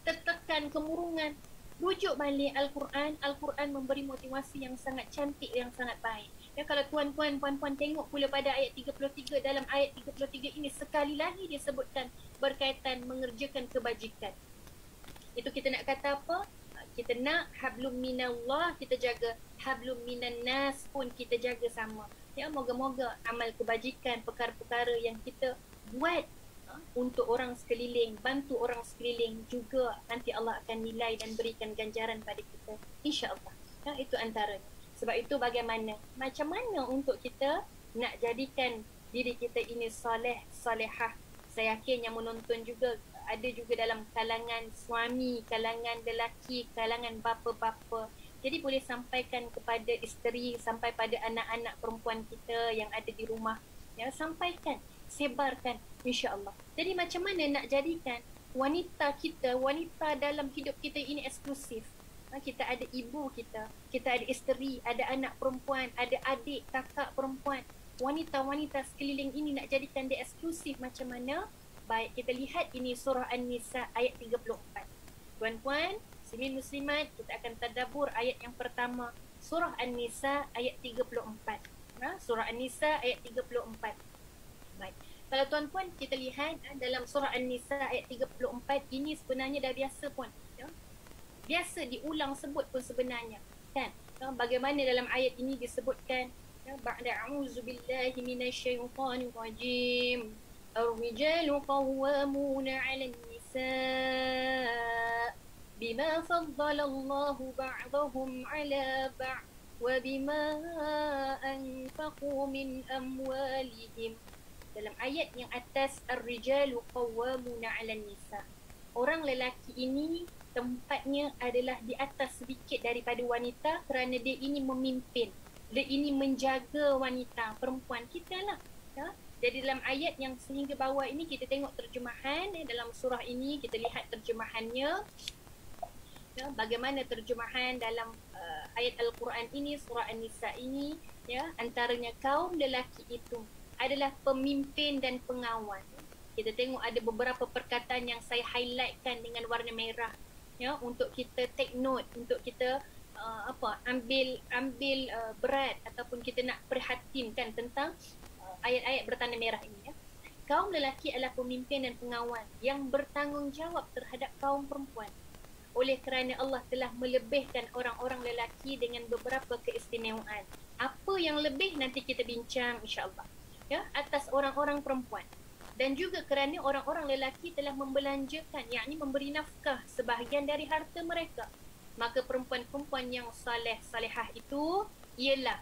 Speaker 2: tertekan, kemurungan. Rujuk balik Al-Quran. Al-Quran memberi motivasi yang sangat cantik, yang sangat baik. Ya, kalau tuan-tuan, puan-puan tengok pula pada ayat 33, dalam ayat 33 ini sekali lagi disebutkan berkaitan mengerjakan kebajikan. Itu kita nak kata apa? Kita nak hablum minallah, kita jaga. Hablum minan nas pun kita jaga sama. Ya, moga-moga amal kebajikan, perkara-perkara yang kita buat untuk orang sekeliling, bantu orang sekeliling juga, nanti Allah akan nilai dan berikan ganjaran pada kita, insya-Allah. Ya, itu antaranya. Sebab itu bagaimana, macam mana untuk kita nak jadikan diri kita ini soleh, solehah. Saya yakin yang menonton juga ada juga dalam kalangan suami, kalangan lelaki, kalangan bapa-bapa. Jadi boleh sampaikan kepada isteri, sampai pada anak-anak perempuan kita yang ada di rumah. Ya, sampaikan, sebarkan, insya-Allah. Jadi macam mana nak jadikan wanita kita, wanita dalam hidup kita ini eksklusif. Kita ada ibu kita ada isteri, ada anak perempuan, ada adik, kakak perempuan. Wanita-wanita sekeliling ini nak jadikan dia eksklusif macam mana? Baik, kita lihat ini surah An-Nisa ayat 34. Tuan-puan, muslimin-muslimat, kita akan tadabbur ayat yang pertama. Surah An-Nisa ayat 34. Surah An-Nisa ayat 34. Baik. Kalau tuan-puan kita lihat dalam surah An-Nisa ayat 34 ini sebenarnya dah biasa pun. Ya? Biasa diulang sebut pun sebenarnya. Kan? Bagaimana dalam ayat ini disebutkan, ba'da a'udzu billahi minasyaitonir rajim. الرجال قوامون على النساء بما فضل الله بعضهم على بعض وبما أنفقوا من أموالهم. Dalam ayat yang atas, الرجال قوامون على النساء, orang lelaki ini tempatnya adalah di atas sedikit daripada wanita kerana dia ini memimpin, dia ini menjaga wanita, perempuan kita lah. Ya? Jadi dalam ayat yang sehingga bawah ini kita tengok terjemahan dalam surah ini, kita lihat terjemahannya. Ya, bagaimana terjemahan dalam ayat Al-Quran ini, surah An-Nisa ini, ya, antaranya kaum lelaki itu adalah pemimpin dan pengawal. Kita tengok ada beberapa perkataan yang saya highlightkan dengan warna merah, ya, untuk kita take note, untuk kita berat ataupun kita nak perhatikan tentang ayat-ayat bertanda merah ini, ya. Kaum lelaki adalah pemimpin dan pengawal yang bertanggungjawab terhadap kaum perempuan. Oleh kerana Allah telah melebihkan orang-orang lelaki dengan beberapa keistimewaan. Apa yang lebih nanti kita bincang insya-Allah, ya, atas orang-orang perempuan. Dan juga kerana orang-orang lelaki telah membelanjakan, yakni memberi nafkah sebahagian dari harta mereka. Maka perempuan-perempuan yang saleh-salehah itu ialah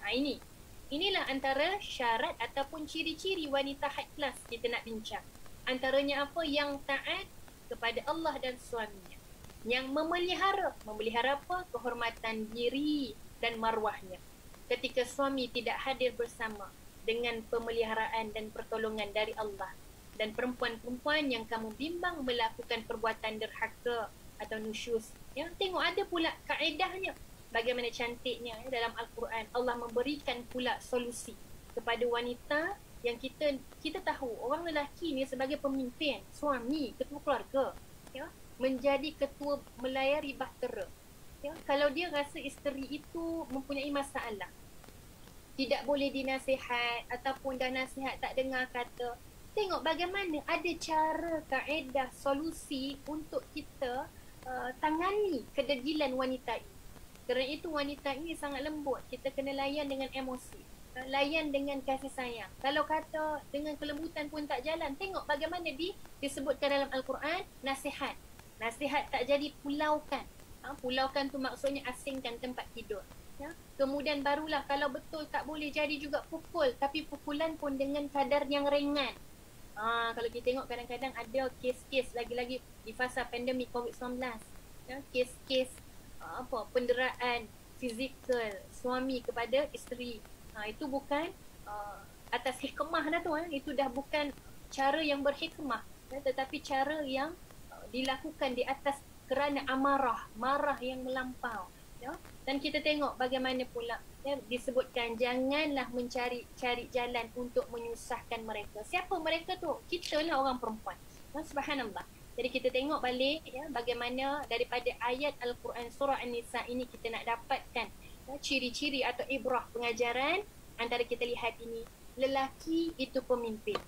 Speaker 2: inilah antara syarat ataupun ciri-ciri wanita high class kita nak bincang. Antaranya apa? Yang taat kepada Allah dan suaminya. Yang memelihara apa? Kehormatan diri dan marwahnya. Ketika suami tidak hadir bersama dengan pemeliharaan dan pertolongan dari Allah. Dan perempuan-perempuan yang kamu bimbang melakukan perbuatan derhaka atau nusyus. Ya, tengok ada pula kaedahnya. Bagaimana cantiknya, ya, dalam Al-Quran Allah memberikan pula solusi kepada wanita yang kita tahu orang lelaki ni sebagai pemimpin, suami, ketua keluarga, ya, menjadi ketua melayari bahtera. Ya, kalau dia rasa isteri itu mempunyai masalah, tidak boleh dinasihat ataupun dah nasihat tak dengar kata, tengok bagaimana ada cara, kaedah, solusi untuk kita tangani kedegilan wanita ini. Kerana itu wanita ini sangat lembut. Kita kena layan dengan emosi, layan dengan kasih sayang. Kalau kata dengan kelembutan pun tak jalan, tengok bagaimana disebutkan dalam Al-Quran, nasihat. Nasihat tak jadi pulaukan. Pulaukan tu maksudnya asingkan tempat tidur. Ya? Kemudian barulah kalau betul tak boleh jadi juga pukul. Tapi pukulan pun dengan kadar yang ringan. Kalau kita tengok kadang-kadang ada kes-kes lagi-lagi di fasa pandemik COVID-19. Ya? Kes-kes penderaan fizikal suami kepada isteri. Itu bukan atas hikmah dah tu. Itu dah bukan cara yang berhikmah. Tetapi cara yang dilakukan di atas kerana marah yang melampau. Ya? Dan kita tengok bagaimana pula, ya, disebutkan janganlah mencari jalan untuk menyusahkan mereka. Siapa mereka tu? Kita lah orang perempuan. Subhanallah. Jadi kita tengok balik, ya, bagaimana daripada ayat Al-Quran surah An-Nisa ini kita nak dapatkan, ya, ciri-ciri atau ibrah pengajaran. Antara kita lihat ini, lelaki itu pemimpin.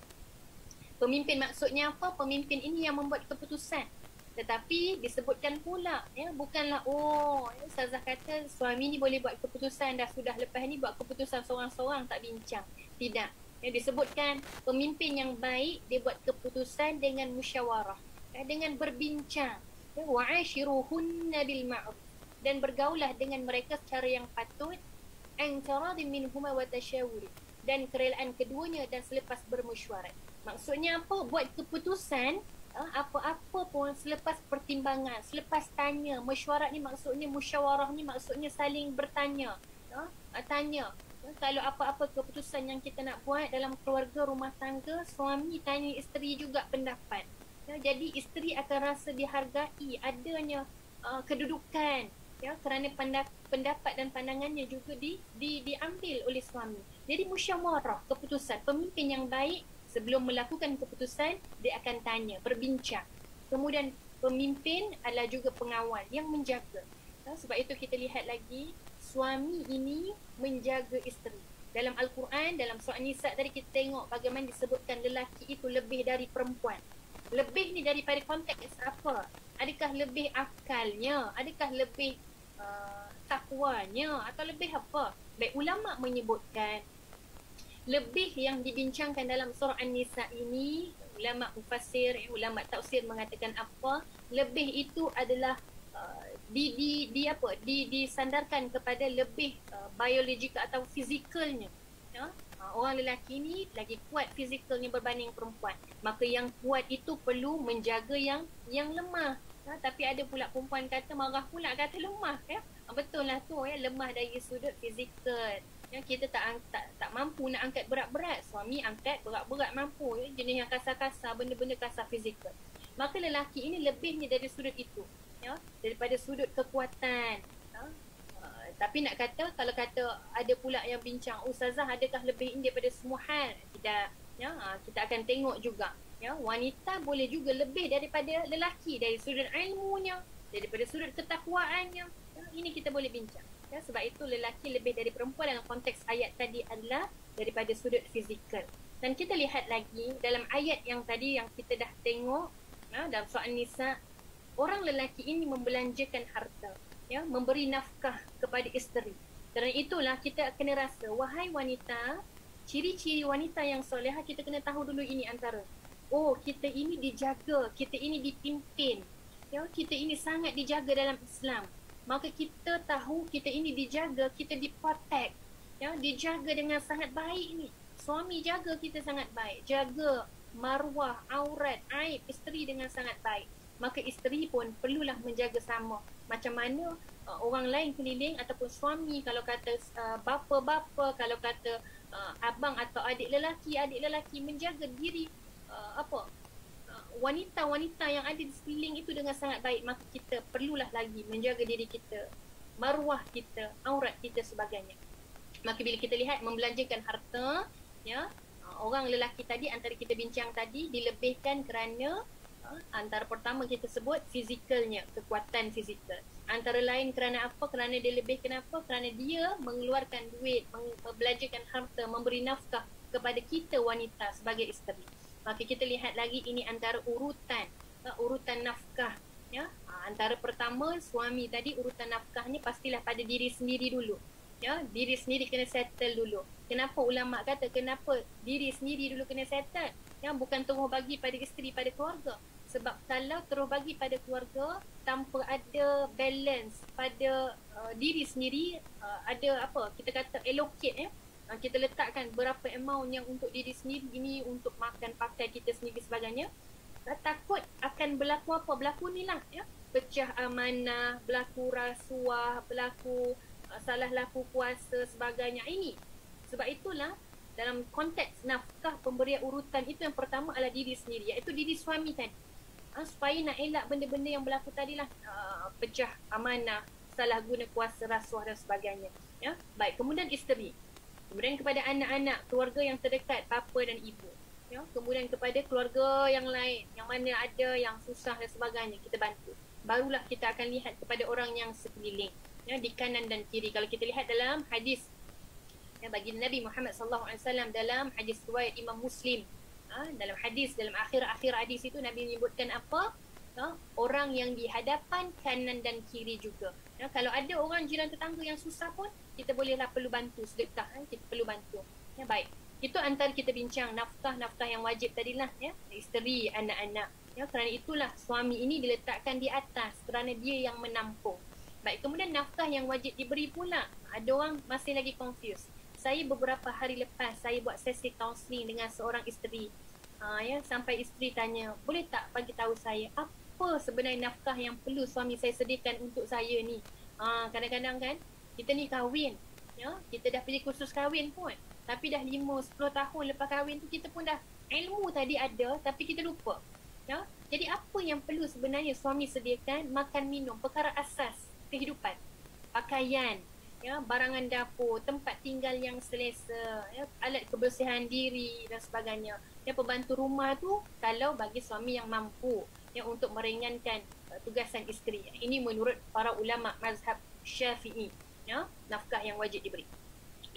Speaker 2: Pemimpin maksudnya apa? Pemimpin ini yang membuat keputusan. Tetapi disebutkan pula, ya, bukanlah Ustazah kata suami ni boleh buat keputusan sudah lepas ni buat keputusan seorang-seorang tak bincang. Tidak. Ya, disebutkan pemimpin yang baik dia buat keputusan dengan musyawarah, ya, dengan berbincang. Ya, wa'ashiruhunna bil ma'ruf, dan bergaulah dengan mereka secara yang patut, antaradin minhuma wa tashawuri, dan kerelaan keduanya dan selepas bermesyuarat. Maksudnya apa? Buat keputusan apa-apa pun selepas pertimbangan, selepas tanya. Mesyuarat ni maksudnya, musyawarah ni maksudnya saling bertanya, tanya. Kalau apa-apa keputusan yang kita nak buat dalam keluarga rumah tangga, suami tanya isteri juga pendapat. Ya, jadi isteri akan rasa dihargai, adanya kedudukan, ya, kerana pendapat dan pandangannya juga diambil oleh suami. Jadi musyawarah keputusan. Pemimpin yang baik sebelum melakukan keputusan, dia akan tanya, berbincang. Kemudian pemimpin adalah juga pengawal yang menjaga. Sebab itu kita lihat lagi, suami ini menjaga isteri. Dalam Al-Quran, dalam surah Nisa tadi kita tengok bagaimana disebutkan lelaki itu lebih dari perempuan. Lebih ni daripada konteks apa? Adakah lebih akalnya? Adakah lebih takwanya? Atau lebih apa? Baik, ulama menyebutkan lebih yang dibincangkan dalam surah An-Nisa ini, ulama mufassir, ulama tafsir mengatakan apa? Lebih itu adalah disandarkan kepada lebih biologikal atau fizikalnya. Ya? Orang lelaki ni lagi kuat fizikalnya berbanding perempuan. Maka yang kuat itu perlu menjaga yang lemah. Ya? Tapi ada pula perempuan kata marah pula kata lemah, ya. Betul lah tu, ya, lemah dari sudut fizikal. Ya, kita tak mampu nak angkat berat-berat, suami angkat berat-berat mampu, ya, jenis yang kasar-kasar, benda-benda kasar fizikal. Maka lelaki ini lebihnya dari sudut itu, ya, daripada sudut kekuatan. Ya. Tapi nak kata, kalau kata ada pula yang bincang, Ustazah adakah lebih ini daripada semua hal? Tidak, ya, kita akan tengok juga, ya, wanita boleh juga lebih daripada lelaki dari sudut ilmunya, daripada sudut ketakwaannya, ini kita boleh bincang. Ya, sebab itu lelaki lebih dari perempuan dalam konteks ayat tadi adalah daripada sudut fizikal. Dan kita lihat lagi dalam ayat yang tadi yang kita dah tengok, dalam surah An-Nisa, orang lelaki ini membelanjakan harta, ya, memberi nafkah kepada isteri. Kerana itulah kita kena rasa, wahai wanita, ciri-ciri wanita yang solehah kita kena tahu dulu ini antara. Oh, kita ini dijaga, kita ini dipimpin, ya, kita ini sangat dijaga dalam Islam. Maka kita tahu kita ini dijaga, kita diprotect, ya, dijaga dengan sangat baik ni. Suami jaga kita sangat baik, jaga maruah, aurat, aib isteri dengan sangat baik. Maka isteri pun perlulah menjaga sama. Macam mana orang lain keliling ataupun suami, kalau kata bapa-bapa, kalau kata abang atau adik lelaki menjaga diri wanita-wanita yang ada di sekeliling itu dengan sangat baik, maka kita perlulah lagi menjaga diri kita, maruah kita, aurat kita sebagainya. Maka bila kita lihat membelanjakan harta, ya, orang lelaki tadi antara kita bincang tadi dilebihkan kerana antara pertama kita sebut fizikalnya, kekuatan fizikal. Antara lain kerana apa? Kerana dia lebih kenapa? Kerana dia mengeluarkan duit, membelanjakan harta, memberi nafkah kepada kita wanita sebagai isteri. Maka kita lihat lagi ini antara urutan nafkah, ya. Antara pertama suami tadi, urutan nafkahnya pastilah pada diri sendiri dulu, ya. Diri sendiri kena settle dulu. Kenapa ulama kata kenapa diri sendiri dulu kena settle, ya, bukan terus bagi pada isteri, pada keluarga. Sebab kalau terus bagi pada keluarga tanpa ada balance pada diri sendiri, ada apa kita kata allocate, ya, kita letakkan berapa amount yang untuk diri sendiri, ini untuk makan pakai kita sendiri sebagainya, takut akan berlaku apa? Berlaku ni lah, ya, pecah amanah, berlaku rasuah, berlaku salah laku puasa sebagainya. Ini sebab itulah dalam konteks nafkah pemberian urutan itu yang pertama adalah diri sendiri, iaitu diri suami tadi, supaya nak elak benda-benda yang berlaku tadilah, pecah amanah, salah guna kuasa, rasuah dan sebagainya, ya. Baik, kemudian isteri, kemudian kepada anak-anak, keluarga yang terdekat, bapa dan ibu, ya. Kemudian kepada keluarga yang lain, yang mana ada yang susah dan sebagainya, kita bantu. Barulah kita akan lihat kepada orang yang sekeliling, ya, di kanan dan kiri. Kalau kita lihat dalam hadis, ya, bagi Nabi Muhammad SAW dalam hadis riwayat Imam Muslim, dalam akhir-akhir hadis itu Nabi menyebutkan apa? Orang yang di hadapan, kanan dan kiri juga. Ya, kalau ada orang jiran tetangga yang susah pun, kita bolehlah perlu bantu sedekah, kita perlu bantu. Ya, baik. Itu antara kita bincang nafkah yang wajib tadilah, ya, isteri, anak-anak. Ya, kerana itulah suami ini diletakkan di atas kerana dia yang menampung. Baik, kemudian nafkah yang wajib diberi pula. Ada orang masih lagi confused. Saya beberapa hari lepas saya buat sesi counselling dengan seorang isteri. Ya, sampai isteri tanya, boleh tak bagi tahu saya apa sebenarnya nafkah yang perlu suami saya sediakan untuk saya ni? Kadang-kadang kan kita ni kahwin, ya, kita dah pergi kursus kahwin pun, tapi dah 5-10 tahun lepas kahwin tu kita pun dah ilmu tadi ada tapi kita lupa, ya. Jadi apa yang perlu sebenarnya suami sediakan? Makan, minum, perkara asas kehidupan, pakaian, ya, barangan dapur, tempat tinggal yang selesa, ya, alat kebersihan diri dan sebagainya. Ya, pembantu rumah tu kalau bagi suami yang mampu, ya, untuk meringankan tugasan isteri. Ini menurut para ulama mazhab Syafi'i, ya, nafkah yang wajib diberi.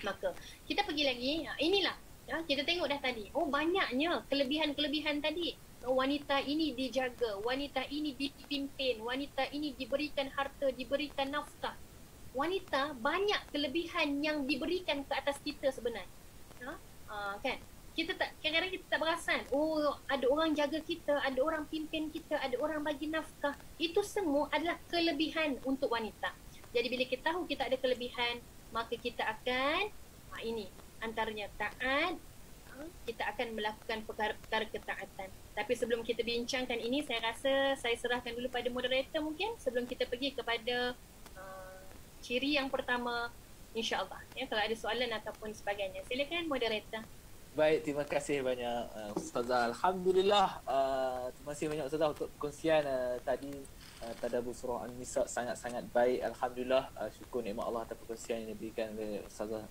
Speaker 2: Maka kita pergi lagi, inilah, ya, kita tengok dah tadi. Oh, banyaknya kelebihan-kelebihan tadi. Wanita ini dijaga, wanita ini dipimpin, wanita ini diberikan harta, diberikan nafkah. Wanita banyak kelebihan yang diberikan ke atas kita sebenarnya, kan? Kita tak, kadang-kadang kita tak perasan, oh, ada orang jaga kita, ada orang pimpin kita, ada orang bagi nafkah. Itu semua adalah kelebihan untuk wanita. Jadi bila kita tahu kita ada kelebihan, maka kita akan ini antaranya taat, kita akan melakukan perkara-perkara ketaatan. Tapi sebelum kita bincangkan ini, saya rasa saya serahkan dulu pada moderator mungkin sebelum kita pergi kepada ciri yang pertama, insya-Allah. Ya, kalau ada soalan ataupun sebagainya, silakan moderator.
Speaker 1: Baik, terima kasih banyak Ustazah. Alhamdulillah, terima kasih banyak Ustazah untuk perkongsian tadi. Tadabbur surah An-Nisa sangat-sangat baik. Alhamdulillah, syukur nikmat Allah atas perkongsian yang diberikan oleh Ustazah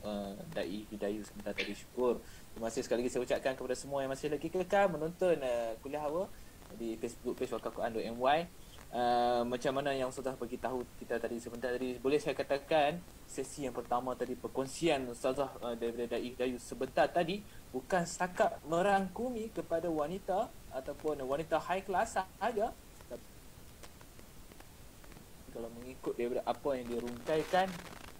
Speaker 1: Dai Hidayu sebentar tadi. Syukur. Terima kasih sekali lagi saya ucapkan kepada semua yang masih lagi kekal menonton kuliah awal di Facebook page Wakaf Quran.my. macam mana yang Ustazah bagi tahu kita tadi sebentar tadi, boleh saya katakan sesi yang pertama tadi, perkongsian Ustazah daripada Dayu sebentar tadi bukan setakat merangkumi kepada wanita ataupun wanita high class sahaja. Kalau mengikut daripada apa yang dia rungkaikan,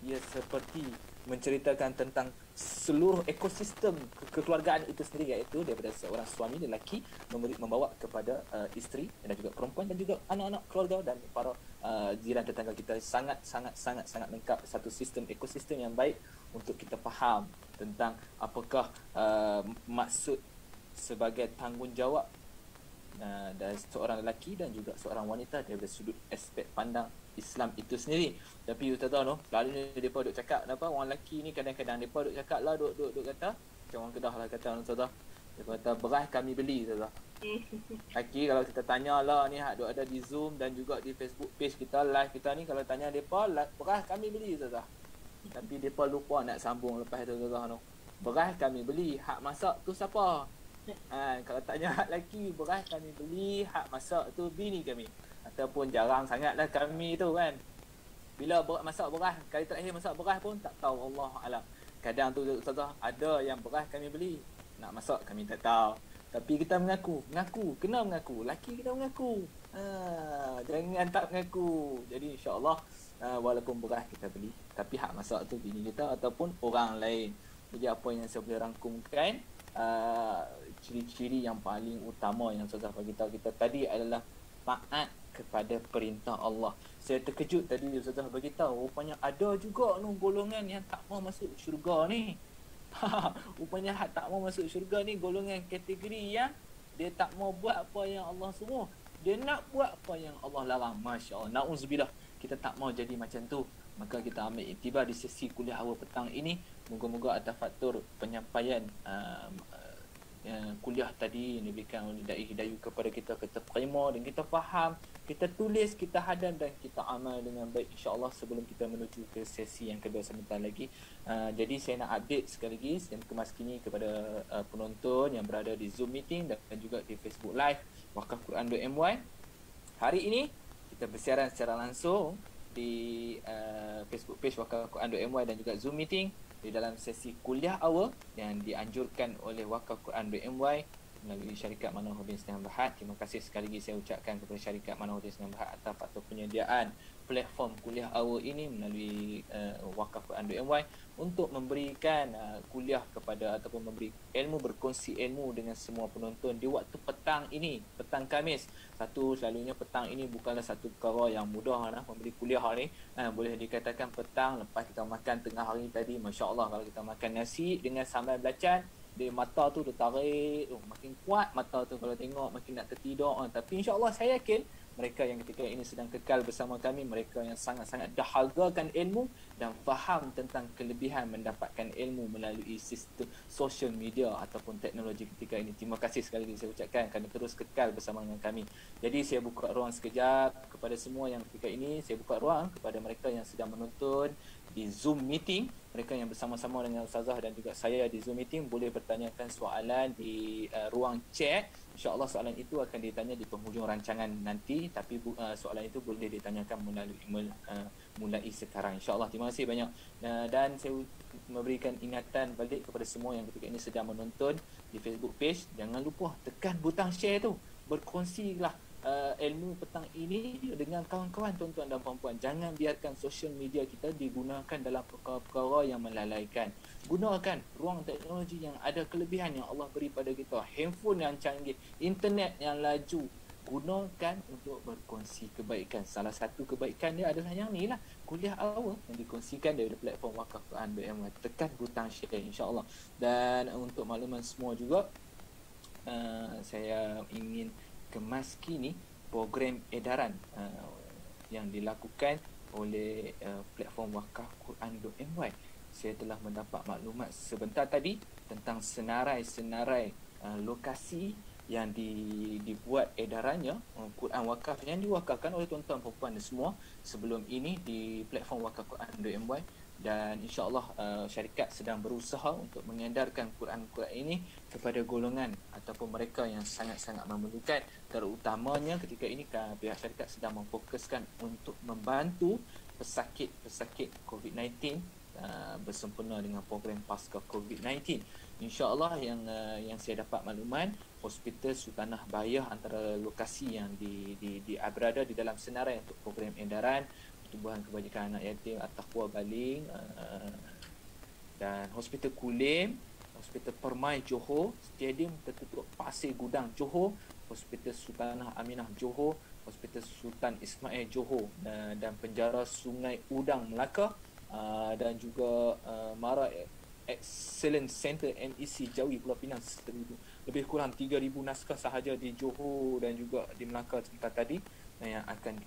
Speaker 1: ia seperti menceritakan tentang seluruh ekosistem kekeluargaan itu sendiri, iaitu daripada seorang suami lelaki membawa kepada isteri dan juga perempuan dan juga anak-anak keluarga dan para jiran tetangga kita. Sangat lengkap, satu sistem ekosistem yang baik untuk kita faham tentang apakah maksud sebagai tanggungjawab dari seorang lelaki dan juga seorang wanita daripada sudut aspek pandang Islam itu sendiri. Tapi you tahu no, selalunya mereka duk cakap, kenapa orang lelaki ni kadang-kadang mereka duk cakap lah, duk kata macam orang Kedah lah kata, Ustazah, dia kata beras kami beli, Ustazah. Lelaki kalau kita tanya lah ni, duk ada di Zoom dan juga di Facebook page kita, live kita ni, kalau tanya mereka, beras kami beli, Ustazah. Tapi mereka lupa nak sambung lepas tu, Ustazah no. Beras kami beli, hak masak tu siapa? Kalau tanya hak lelaki, beras kami beli, hak masak tu bini kami. Ataupun jarang sangatlah kami tu kan, bila masak beras, kali terakhir masak beras pun tak tahu, Allah alam. Kadang tu Ustazah, ada yang beras kami beli, nak masak kami tak tahu, tapi kita mengaku, kena mengaku, laki kita mengaku, jangan tak mengaku. Jadi insyaAllah walaupun beras kita beli, tapi hak masak tu bini kita ataupun orang lain. Jadi apa yang saya boleh rangkumkan, ciri-ciri yang paling utama yang Ustazah bagi tahu kita tadi adalah taat kepada perintah Allah. Saya terkejut tadi Ustazah bagi tahu, rupanya ada juga golongan yang tak mau masuk syurga ni. Rupanya tak mau masuk syurga ni golongan kategori yang dia tak mau buat apa yang Allah suruh, dia nak buat apa yang Allah larang. Masya-Allah, nauzubillah, kita tak mau jadi macam tu. Maka kita ambil iktibar di sesi kuliah awal petang ini. Moga-moga atas faktor penyampaian kuliah tadi yang diberikan oleh Dai Hidayu kepada kita terima dan kita faham, kita tulis, kita hadam dan kita amal dengan baik insya-Allah sebelum kita menuju ke sesi yang kedua sebentar lagi. Jadi saya nak update sekali lagi dan kemas kini kepada penonton yang berada di Zoom meeting dan juga di Facebook Live Wakaf Quran.my. Hari ini kita bersiaran secara langsung di Facebook page Wakaf Quran.my dan juga Zoom meeting di dalam sesi kuliah awal yang dianjurkan oleh Wakaf Quran.my melalui syarikat Manahuddin Sdn Bhd. Terima kasih sekali lagi saya ucapkan kepada syarikat Manahuddin Sdn Bhd atas faktor penyediaan platform kuliah awal ini melalui Wakaf Quran.my untuk memberikan kuliah kepada ataupun memberi ilmu, berkongsi ilmu dengan semua penonton di waktu petang ini, petang Khamis. Selalunya petang ini bukanlah satu perkara yang mudah memberi kuliah ni. Boleh dikatakan petang lepas kita makan tengah hari tadi, masya-Allah, kalau kita makan nasi dengan sambal belacan, dia mata tu tertarik, makin kuat mata tu kalau tengok, makin nak tertidur. Tapi insya-Allah saya yakin mereka yang ketika ini sedang kekal bersama kami, mereka yang sangat-sangat dahargakan ilmu dan faham tentang kelebihan mendapatkan ilmu melalui sistem social media ataupun teknologi ketika ini. Terima kasih sekali lagi saya ucapkan kerana terus kekal bersama dengan kami. Jadi saya buka ruang sekejap kepada semua yang ketika ini, saya buka ruang kepada mereka yang sedang menonton di Zoom meeting, mereka yang bersama-sama dengan Ustazah dan juga saya di Zoom meeting boleh bertanyakan soalan di ruang chat. InsyaAllah soalan itu akan ditanya di penghujung rancangan nanti, tapi soalan itu boleh ditanyakan mulai sekarang insyaAllah. Terima kasih banyak. Dan saya memberikan ingatan balik kepada semua yang ketika ini sedang menonton di Facebook page, jangan lupa tekan butang share tu, berkongsilah ilmu petang ini dengan kawan-kawan, tuan-tuan dan puan-puan. Jangan biarkan social media kita digunakan dalam perkara-perkara yang melalaikan. Gunakan ruang teknologi yang ada kelebihan yang Allah beri pada kita, handphone yang canggih, internet yang laju, gunakan untuk berkongsi kebaikan. Salah satu kebaikan dia adalah yang ni lah, kuliah awal yang dikongsikan dari platform Wakaf Quran.my. Tekan butang share insya-Allah. Dan untuk makluman semua juga, saya ingin kemas kini program edaran yang dilakukan oleh platform Wakaf Quran.my. Saya telah mendapat maklumat sebentar tadi tentang senarai-senarai lokasi yang dibuat edarannya, Quran wakaf yang diwakafkan oleh tuan-tuan, puan-puan dan semua sebelum ini di platform Wakaf Quran.my. dan insya-Allah syarikat sedang berusaha untuk mengedarkan Quran-Quran ini kepada golongan ataupun mereka yang sangat-sangat memerlukan, terutamanya ketika ini pihak syarikat sedang memfokuskan untuk membantu pesakit-pesakit COVID-19 bersempena dengan program pasca COVID-19. InsyaAllah yang saya dapat makluman, Hospital Sultanah Bayah antara lokasi yang berada di dalam senarai untuk program edaran Pertubuhan Kebajikan Anak Yatim At-Taqwa Baling, dan Hospital Kulim, Hospital Permai Johor, Stadium Tertutup Pasir Gudang Johor, Hospital Sultanah Aminah Johor, Hospital Sultan Ismail Johor, dan Penjara Sungai Udang Melaka, dan juga Mara Excellence Center MEC Jawi Pulau Pinang. Lebih kurang 3,000 naskah sahaja di Johor dan juga di Melaka sebentar tadi yang akan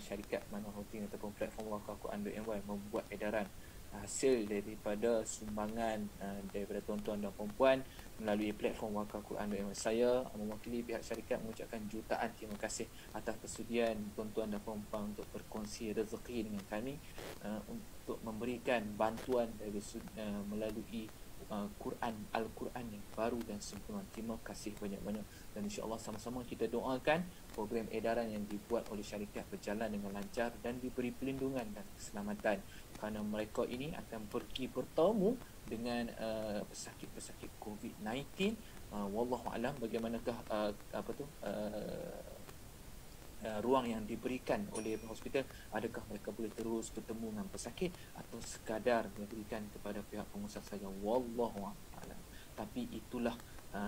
Speaker 1: syarikat Manor Houting ataupun platform Wakaf Quran.my membuat edaran hasil daripada sumbangan daripada tuan-tuan dan puan-puan melalui platform Wakaf Quran.my. Saya mewakili pihak syarikat mengucapkan jutaan terima kasih atas persediaan tuan-tuan dan puan-puan untuk berkongsi rezeki dengan kami untuk memberikan bantuan melalui Al-Quran yang baru dan sempurna. Terima kasih banyak-banyak, dan insya-Allah sama-sama kita doakan program edaran yang dibuat oleh syarikat berjalan dengan lancar dan diberi perlindungan dan keselamatan, kerana mereka ini akan pergi bertemu dengan pesakit-pesakit COVID-19. Wallahu alam bagaimanakah ruang yang diberikan oleh hospital, adakah mereka boleh terus bertemu dengan pesakit atau sekadar diberikan kepada pihak pengusaha saja, wallahu a'lam. Tapi itulah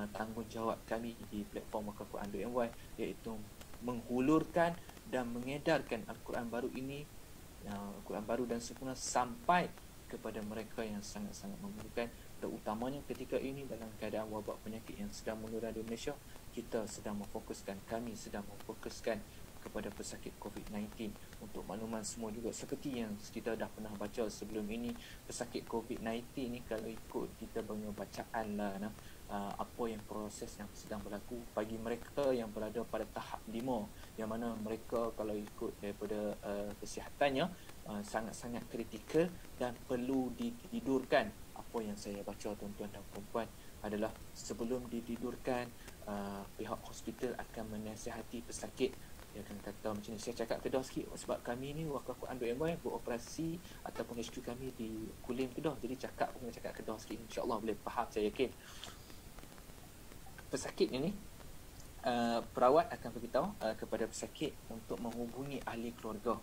Speaker 1: tanggungjawab kami di platform Wakaf Quran.my, iaitu menghulurkan dan mengedarkan Al-Quran baru ini, Al-Quran baru dan sempurna sampai kepada mereka yang sangat-sangat memerlukan, terutamanya ketika ini dalam keadaan wabak penyakit yang sedang menular di Malaysia. Kami sedang memfokuskan kepada pesakit COVID-19. Untuk makluman semua juga, seperti yang kita dah pernah baca sebelum ini, pesakit COVID-19 ni kalau ikut kita punya bacaan lah, apa yang proses yang sedang berlaku bagi mereka yang berada pada tahap 5, yang mana mereka kalau ikut daripada kesihatannya sangat-sangat kritikal dan perlu ditidurkan. Apa yang saya baca tuan-tuan dan puan-puan adalah sebelum ditidurkan, pihak hospital akan menasihati pesakit. Dia akan kata macam ni, saya cakap Kedah sikit sebab kami ni Wakaf Quran.my beroperasi ataupun HQ kami di Kulim Kedah, jadi cakap Kedah sikit, insya-Allah boleh faham, saya yakin. Pesakit ini perawat akan beritahu kepada pesakit untuk menghubungi ahli keluarga.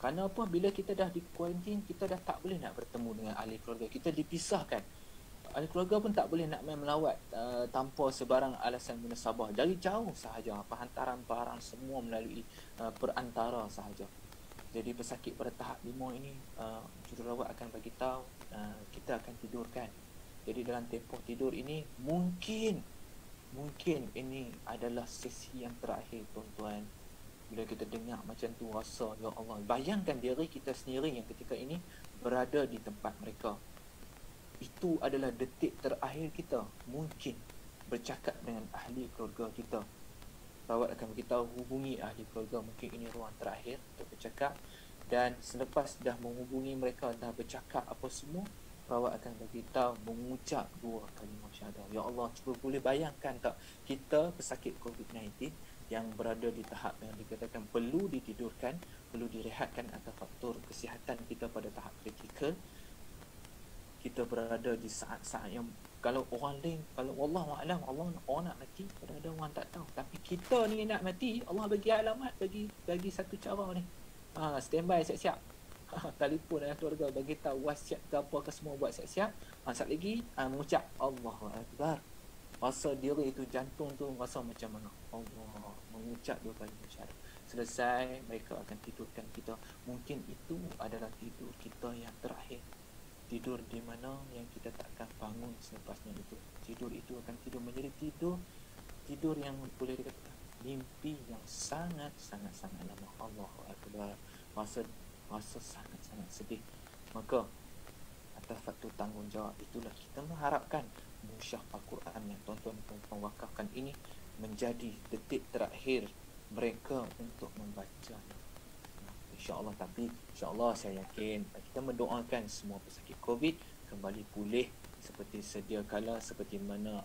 Speaker 1: Kerana apa? Bila kita dah di kuarantin, kita dah tak boleh nak bertemu dengan ahli keluarga, kita dipisahkan. Ahli keluarga pun tak boleh nak main melawat tanpa sebarang alasan munasabah. Dari jauh sahaja, hantaran barang semua melalui perantara sahaja. Jadi pesakit pada tahap 5 ini, jururawat akan bagi tahu kita akan tidurkan. Jadi dalam tempoh tidur ini mungkin ini adalah sesi yang terakhir, tuan-tuan. Bila kita dengar macam tu, rasa ya Allah, bayangkan diri kita sendiri yang ketika ini berada di tempat mereka. Itu adalah detik terakhir kita mungkin bercakap dengan ahli keluarga kita. Perawat akan beritahu hubungi ahli keluarga, mungkin ini ruang terakhir untuk bercakap. Dan selepas dah menghubungi mereka, dah bercakap apa semua, perawat akan beritahu mengucap 2 kalimah syahadah. Ya Allah, cuba boleh bayangkan tak, kita pesakit COVID-19 yang berada di tahap yang dikatakan perlu ditidurkan, perlu direhatkan atas faktor kesihatan kita pada tahap kritikal. Kita berada di saat-saat yang kalau orang lain, kalau wallahu a'lam, orang nak mati, ada orang tak tahu, tapi kita ni nak mati, Allah bagi alamat, bagi satu cara ni. Standby siap-siap. Telefon dengan keluarga bagi tahu wasiat ke apa ke semua, buat siap-siap. Sat lagi mengucap Allahu Akbar. Rasa diri itu, jantung tu rasa macam mana? Allah, mengucap 2 kali syahadat. Selesai, mereka akan tidurkan kita. Mungkin itu adalah tidur kita yang terakhir. Tidur di mana yang kita tak akan bangun selepasnya itu. Tidur itu akan tidur menjadi tidur yang boleh dikatakan mimpi yang sangat lama. Allahu Akbar. Rasa sangat sedih. Maka atas faktor tanggungjawab itulah kita mengharapkan musyaf Al-Quran yang tuan-tuan dan puan wakafkan ini menjadi detik terakhir mereka untuk membaca. InsyaAllah. Tapi insyaAllah saya yakin kita mendoakan semua pesakit COVID kembali pulih seperti sedia kala, seperti mana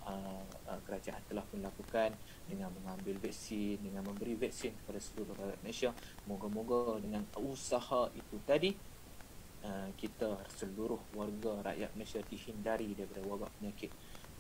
Speaker 1: kerajaan telah pun lakukan dengan mengambil vaksin, dengan memberi vaksin kepada seluruh rakyat Malaysia. Moga-moga dengan usaha itu tadi, kita seluruh warga rakyat Malaysia dihindari daripada wabak penyakit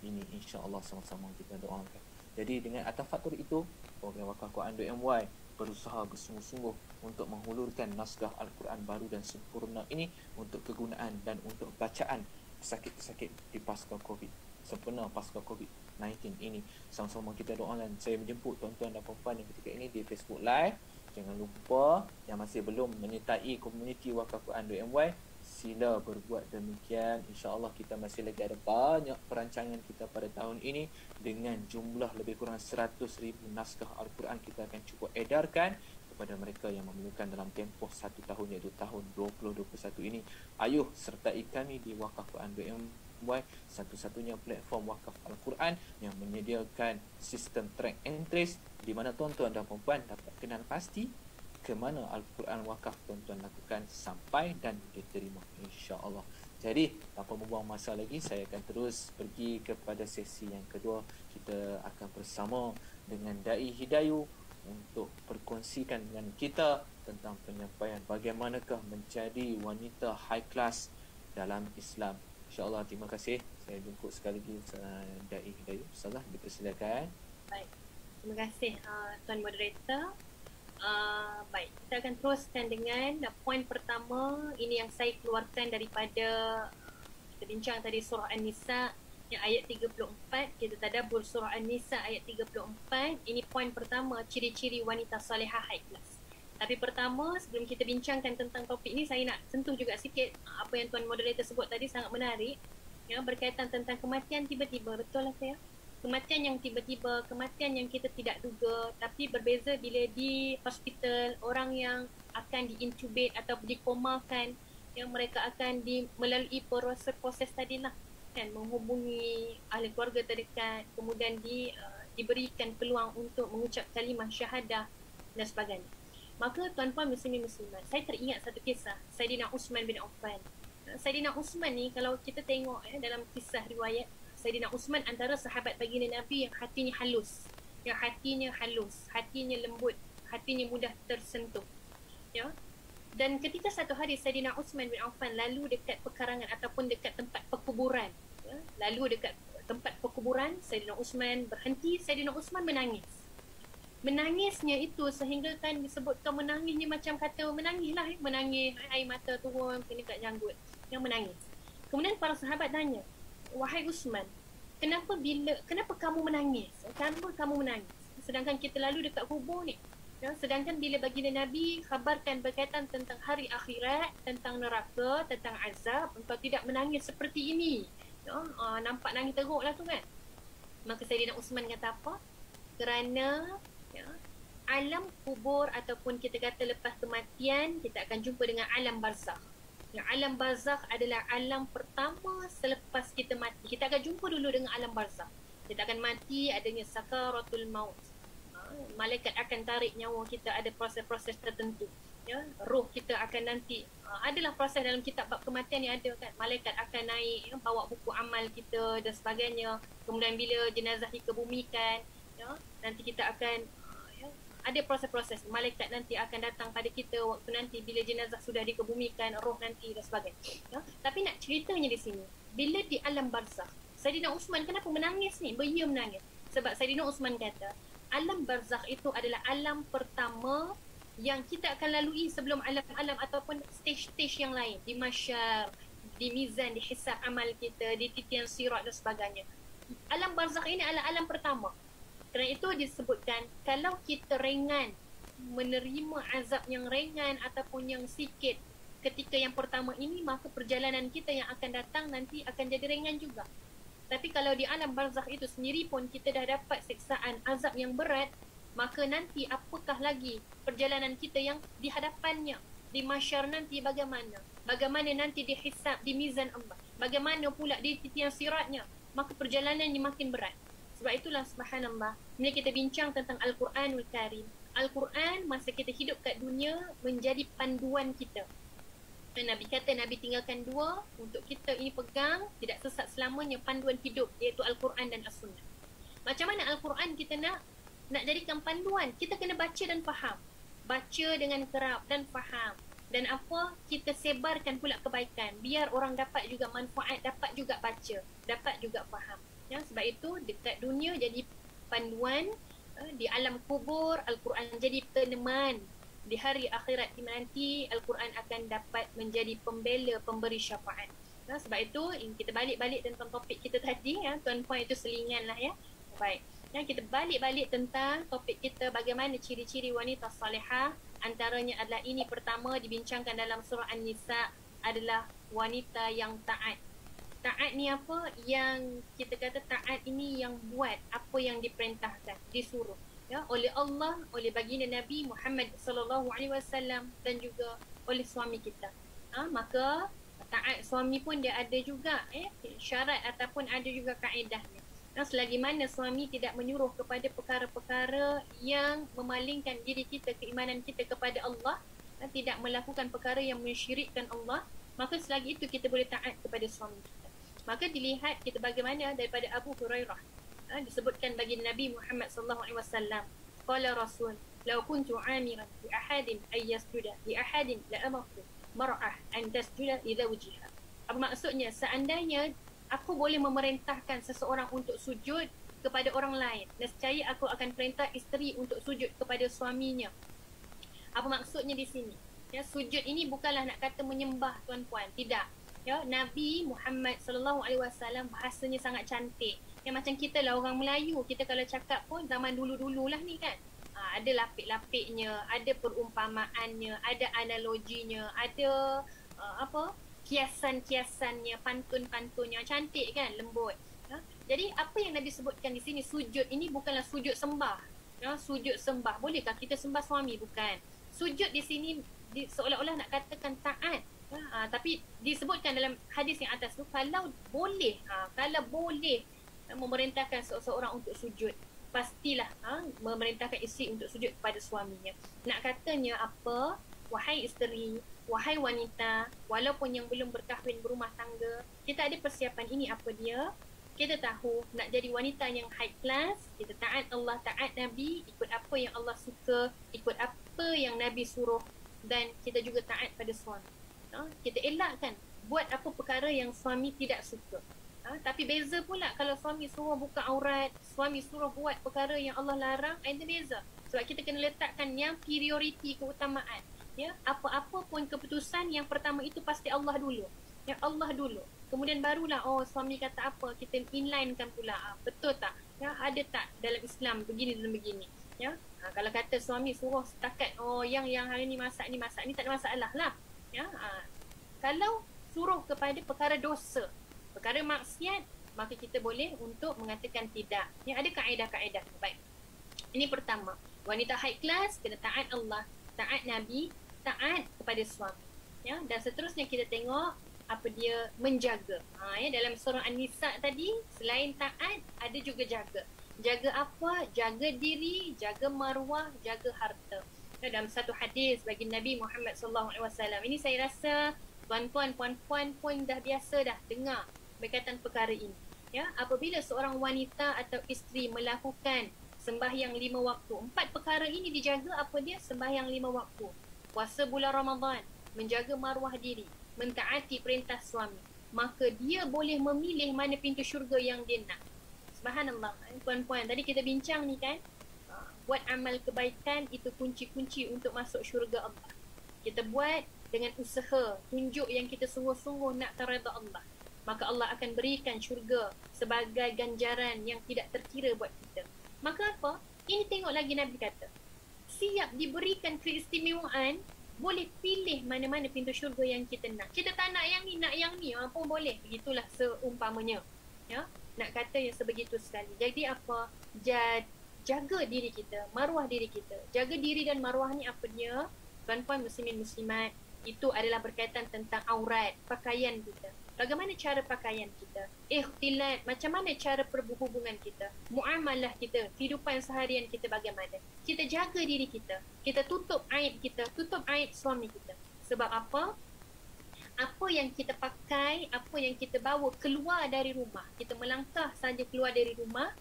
Speaker 1: ini, insya-Allah sama-sama kita doakan. Jadi dengan atas faktor itu, program Wakaf Quran.my berusaha bersungguh-sungguh untuk menghulurkan naskah Al-Quran baru dan sempurna ini untuk kegunaan dan untuk bacaan pesakit-pesakit di pasca COVID, sempena pasca COVID-19 ini. Sama-sama kita doakan. Saya menjemput tuan-tuan dan puan-puan yang ketika ini di Facebook Live. Jangan lupa yang masih belum menyertai komuniti Wakaf Quran.my, sila berbuat demikian. InsyaAllah kita masih lagi ada banyak perancangan kita pada tahun ini dengan jumlah lebih kurang 100,000 naskah Al-Quran kita akan cuba edarkan kepada mereka yang memerlukan dalam tempoh 1 tahun, iaitu tahun 2021 ini. Ayuh sertai kami di Wakaf Quran.my, satu-satunya platform wakaf Al-Quran yang menyediakan sistem track and trace di mana tuan-tuan dan puan-puan dapat kenal pasti ke mana Al-Quran wakaf tuan-tuan lakukan sampai dan diterima, insya-Allah. Jadi tanpa membuang masa lagi, saya akan terus pergi kepada sesi yang kedua. Kita akan bersama dengan Dai Hidayu untuk berkongsikan dengan kita tentang penyampaian bagaimanakah menjadi wanita high class dalam Islam. InsyaAllah. Terima kasih. Saya jemput sekali lagi Dai Hidayu. Ustazah, dipersilakan.
Speaker 2: Baik. Terima kasih Tuan Moderator. Baik, kita akan teruskan dengan poin pertama. Ini yang saya keluarkan daripada kita bincang tadi surah An-Nisa yang ayat 34. Kita tadabbur surah An-Nisa ayat 34. Ini poin pertama, ciri-ciri wanita salihah high class. Tapi pertama, sebelum kita bincangkan tentang topik ini, saya nak sentuh juga sikit apa yang Tuan Moderator sebut tadi, sangat menarik, ya, berkaitan tentang kematian tiba-tiba. Betul lah saya? Kematian yang tiba-tiba, kematian yang kita tidak duga. Tapi berbeza bila di hospital, orang yang akan diintubate atau dikomakan, yang mereka akan melalui proses tadilah, kan, menghubungi ahli keluarga terdekat, kemudian diberikan peluang untuk mengucap kalimah syahadah dan sebagainya. Maka tuan-puan muslimin muslimat, saya teringat satu kisah Saidina Uthman bin Affan. Saidina Uthman ni kalau kita tengok dalam kisah riwayat, Saidina Uthman antara sahabat baginda Nabi yang hatinya halus, hatinya lembut, hatinya mudah tersentuh, ya. Dan ketika satu hari Saidina Uthman bin Affan lalu dekat pekarangan ataupun dekat tempat perkuburan, ya, Saidina Uthman berhenti. Saidina Uthman menangis. Menangisnya itu sehingga kan disebutkan menangisnya macam kata menangis, air mata turun kena kat janggut, yang menangis. Kemudian para sahabat tanya, wahai Uthman, kenapa kamu menangis? Kenapa kamu menangis? Sedangkan kita lalu dekat kubur ni. Ya, sedangkan bila baginda Nabi khabarkan berkaitan tentang hari akhirat, tentang neraka, tentang azab, engkau tidak menangis seperti ini. Ya, nampak nangis teruk lah tu kan. Maka Saidina Uthman kata apa? Kerana alam kubur ataupun kita kata lepas kematian, kita akan jumpa dengan alam barzakh. Yang alam barzakh adalah alam pertama selepas kita mati. Kita akan jumpa dulu dengan alam barzakh. Kita akan mati, adanya sakaratul maut. Malaikat akan tarik nyawa kita, ada proses-proses tertentu. Ya, roh kita akan nanti adalah proses dalam kitab bab kematian ni ada kan. Malaikat akan naik, bawa buku amal kita dan sebagainya. Kemudian bila jenazah dikebumikan, ya, nanti kita akan ada proses-proses. Malaikat nanti akan datang pada kita waktu nanti bila jenazah sudah dikebumikan, roh nanti dan sebagainya. Ya? Tapi nak ceritanya di sini, bila di alam barzakh, Saidina Uthman kenapa menangis ni? Beria menangis. Sebab Saidina Uthman kata, alam barzakh itu adalah alam pertama yang kita akan lalui sebelum alam-alam ataupun stage-stage yang lain. Di mahsyar, di mizan, di hisab amal kita, di titian sirat dan sebagainya. Alam barzakh ini adalah alam pertama. Kerana itu disebutkan, kalau kita ringan, menerima azab yang ringan ataupun yang sikit ketika yang pertama ini, maka perjalanan kita yang akan datang nanti akan jadi ringan juga. Tapi kalau di alam barzakh itu sendiri pun kita dah dapat siksaan azab yang berat, maka nanti apakah lagi perjalanan kita yang di hadapannya, di mahsyar nanti bagaimana? Bagaimana nanti dihisab di mizan Allah? Bagaimana pula di titian siratnya? Maka perjalanannya makin berat. Sebab itulah subhanallah, bila kita bincang tentang Al-Quranul Karim, Al-Quran masa kita hidup kat dunia menjadi panduan kita. Dan Nabi kata Nabi tinggalkan dua untuk kita ini pegang, tidak sesat selamanya, panduan hidup, iaitu Al-Quran dan As-Sunnah. Macam mana Al-Quran kita nak jadikan panduan? Kita kena baca dan faham. Baca dengan kerap dan faham. Dan apa? Kita sebarkan pula kebaikan. Biar orang dapat juga manfaat, dapat juga baca, dapat juga faham. Ya, sebab itu dekat dunia jadi panduan, di alam kubur Al-Quran jadi peneman. Di hari akhirat nanti Al-Quran akan dapat menjadi pembela, pemberi syafaat. Nah, sebab itu kita balik-balik tentang topik kita tadi, ya, tuan-puan, itu selingan lah, ya. Baik. Ya, kita balik-balik tentang topik kita, bagaimana ciri-ciri wanita salihah. Antaranya adalah ini, pertama dibincangkan dalam surah An-Nisa adalah wanita yang taat. Taat ni apa? Yang kita kata taat ini yang buat apa yang diperintahkan, disuruh, ya, oleh Allah, oleh baginda Nabi Muhammad sallallahu alaihi wasallam dan juga oleh suami kita. Maka taat suami pun dia ada juga syarat ataupun ada juga kaedahnya. Selagi mana suami tidak menyuruh kepada perkara-perkara yang memalingkan diri kita, keimanan kita kepada Allah, tidak melakukan perkara yang mensyirikkan Allah, maka selagi itu kita boleh taat kepada suami kita. Maka dilihat kita bagaimana daripada Abu Hurairah, disebutkan bagi Nabi Muhammad sallallahu alaihi wasallam, qala Rasul, law kuntu amiran bi ahadin ay yasjuda li ahadin la amartu mar'ah an tasjuda li zawjiha. Apa maksudnya? Seandainya aku boleh memerintahkan seseorang untuk sujud kepada orang lain, nescaya aku akan perintah isteri untuk sujud kepada suaminya. Apa maksudnya di sini? Ya, sujud ini bukanlah nak kata menyembah, tuan-puan, tidak. Ya, Nabi Muhammad sallallahu alaihi wasallam bahasanya sangat cantik. Yang macam kita lah orang Melayu, kita kalau cakap pun zaman dulu-dululah ni kan, ada lapik-lapiknya, ada perumpamaannya, ada analoginya, ada kiasan-kiasannya, pantun-pantunnya, cantik kan, lembut. Jadi apa yang Nabi sebutkan di sini, sujud ini bukanlah sujud sembah. Ya, sujud sembah, bolehkah kita sembah suami? Bukan. Sujud di sini seolah-olah nak katakan taat. Tapi disebutkan dalam hadis yang atas tu, kalau boleh memerintahkan seseorang untuk sujud, pastilah memerintahkan isteri untuk sujud kepada suaminya. Nak katanya apa? Wahai isteri, wahai wanita, walaupun yang belum berkahwin, berumah tangga, kita ada persiapan ini. Apa dia? Kita tahu nak jadi wanita yang high class, kita taat Allah, taat Nabi, ikut apa yang Allah suka, ikut apa yang Nabi suruh, dan kita juga taat pada suami. Kita elakkan buat apa perkara yang suami tidak suka. Tapi beza pula kalau suami suruh buka aurat, suami suruh buat perkara yang Allah larang, itu beza. Sebab kita kena letakkan yang prioriti, keutamaan. Ya, apa-apa pun keputusan, yang pertama itu pasti Allah dulu. Ya, Allah dulu. Kemudian barulah suami kata apa, kita inlinekan pula. Betul tak? Ya, ada tak dalam Islam begini dan begini? Ya, kalau kata suami suruh setakat yang hari ni masak ni tak ada masalah lah. Ya, kalau suruh kepada perkara dosa, perkara maksiat, maka kita boleh untuk mengatakan tidak. Ya, ada kaedah-kaedah. Baik. Ini pertama. Wanita high class kena taat Allah, taat Nabi, taat kepada suami. Ya, dan seterusnya kita tengok apa dia menjaga. Ya, dalam surah An-Nisa tadi, selain taat ada juga jaga. Jaga apa? Jaga diri, jaga maruah, jaga harta. Dalam satu hadis bagi Nabi Muhammad sallallahu alaihi wasallam, ini saya rasa tuan-tuan, puan-puan pun dah biasa dah dengar berkaitan perkara ini. Ya, apabila seorang wanita atau isteri melakukan sembahyang 5 waktu, 4 perkara ini dijaga. Apa dia? Sembahyang 5 waktu, puasa bulan Ramadan, menjaga maruah diri, mentaati perintah suami, maka dia boleh memilih mana pintu syurga yang dia nak. Subhanallah. Puan-puan, tadi kita bincang ni kan, buat amal kebaikan itu kunci-kunci untuk masuk syurga Allah. Kita buat dengan usaha, tunjuk yang kita sungguh-sungguh nak redha Allah, maka Allah akan berikan syurga sebagai ganjaran yang tidak terkira buat kita. Maka apa? Ini tengok lagi Nabi kata, siap diberikan keistimewaan, boleh pilih mana-mana pintu syurga yang kita nak. Kita tak nak yang ni, pun boleh. Begitulah seumpamanya. Ya, nak kata yang sebegitu sekali. Jadi apa? Jaga diri kita, maruah diri kita. Jaga diri dan maruah ni apa dia? Tuan-puan muslimin muslimat, itu adalah berkaitan tentang aurat, pakaian kita. bagaimana cara pakaian kita, ikhtilat, macam mana cara perhubungan kita, muamalah kita, kehidupan seharian kita bagaimana. Kita jaga diri kita, kita tutup aib suami kita. Sebab apa? Apa yang kita pakai, apa yang kita bawa keluar dari rumah, kita melangkah saja keluar dari rumah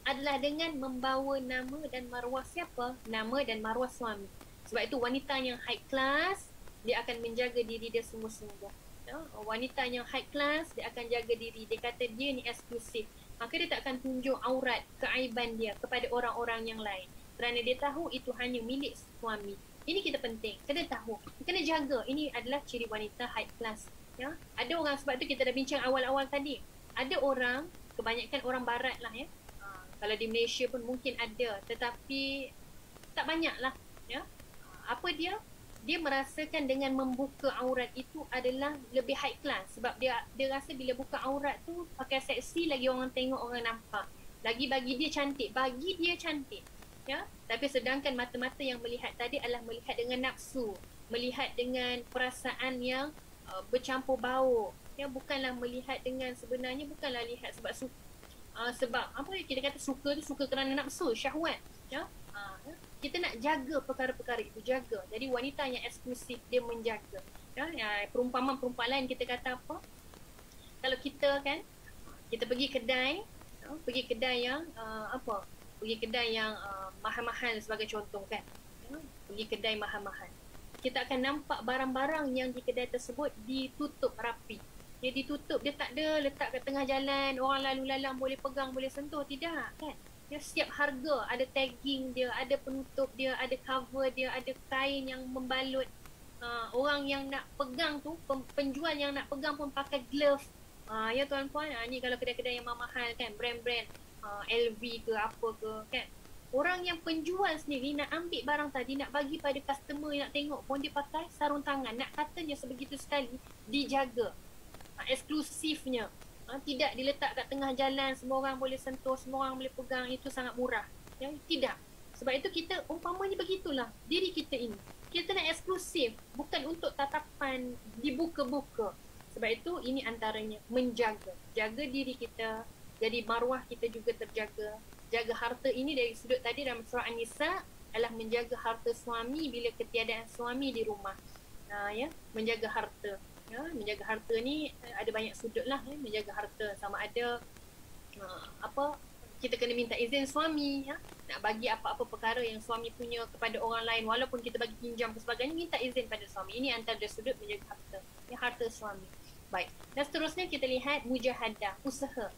Speaker 2: adalah dengan membawa nama dan maruah siapa? Nama dan maruah suami. Sebab itu wanita yang high class, dia akan menjaga diri dia sungguh-sungguh. Wanita yang high class, dia akan jaga diri. Dia kata dia ni eksklusif, maka dia tak akan tunjuk aurat, keaiban dia kepada orang-orang yang lain, kerana dia tahu itu hanya milik suami. Ini kita penting, kena tahu, kena jaga. Ini adalah ciri wanita high class. Ada orang, sebab tu kita dah bincang awal-awal tadi, ada orang, kebanyakan orang barat lah kalau di Malaysia pun mungkin ada, tetapi tak banyak lah. Apa dia merasakan dengan membuka aurat itu adalah lebih high class. Sebab dia rasa bila buka aurat tu pakai seksi, lagi orang tengok, orang nampak. Lagi bagi dia cantik. Tapi sedangkan mata-mata yang melihat tadi adalah melihat dengan nafsu, melihat dengan perasaan yang bercampur bau. Bukanlah melihat dengan, sebenarnya bukanlah lihat sebab sebab apa kita kata suka tu, suka kerana nafsu, syahwat. Kita nak jaga perkara-perkara itu, jaga. Jadi wanita yang eksklusif dia menjaga. Perumpamaan lain kita kata apa? Kalau kita kan, kita pergi kedai yang pergi kedai yang mahal-mahal sebagai contoh kan. Pergi kedai mahal-mahal. Kita akan nampak barang-barang yang di kedai tersebut ditutup rapi. Dia ditutup, dia tak ada letak kat tengah jalan, orang lalu lalang boleh pegang, boleh sentuh, tidak kan. Dia setiap harga ada tagging dia, ada penutup dia, ada cover dia, ada kain yang membalut. Orang yang nak pegang tu, penjual yang nak pegang pun pakai glove. Ya tuan-puan, ni kalau kedai-kedai yang mahal kan, brand-brand LV ke apa ke kan. Orang yang penjual sendiri nak ambil barang tadi, nak bagi pada customer yang nak tengok pun, dia pakai sarung tangan. Nak katanya sebegitu sekali dijaga eksklusifnya. Tidak diletak kat tengah jalan, semua orang boleh sentuh, semua orang boleh pegang, itu sangat murah. Tidak. Sebab itu kita umpamanya begitulah diri kita ini. Kita nak eksklusif, bukan untuk tatapan dibuka-buka. Sebab itu ini antaranya menjaga. Jaga diri kita, jadi maruah kita juga terjaga. Jaga harta ini dari sudut tadi dalam surah An-Nisa adalah menjaga harta suami bila ketiadaan suami di rumah. Menjaga harta. Menjaga harta ni ada banyak sudut lah. Menjaga harta sama ada kita kena minta izin suami, nak bagi apa-apa perkara yang suami punya kepada orang lain, walaupun kita bagi pinjam dan sebagainya, minta izin pada suami. Ini antara sudut menjaga harta, harta suami. Baik, dan seterusnya kita lihat mujahadah, usaha.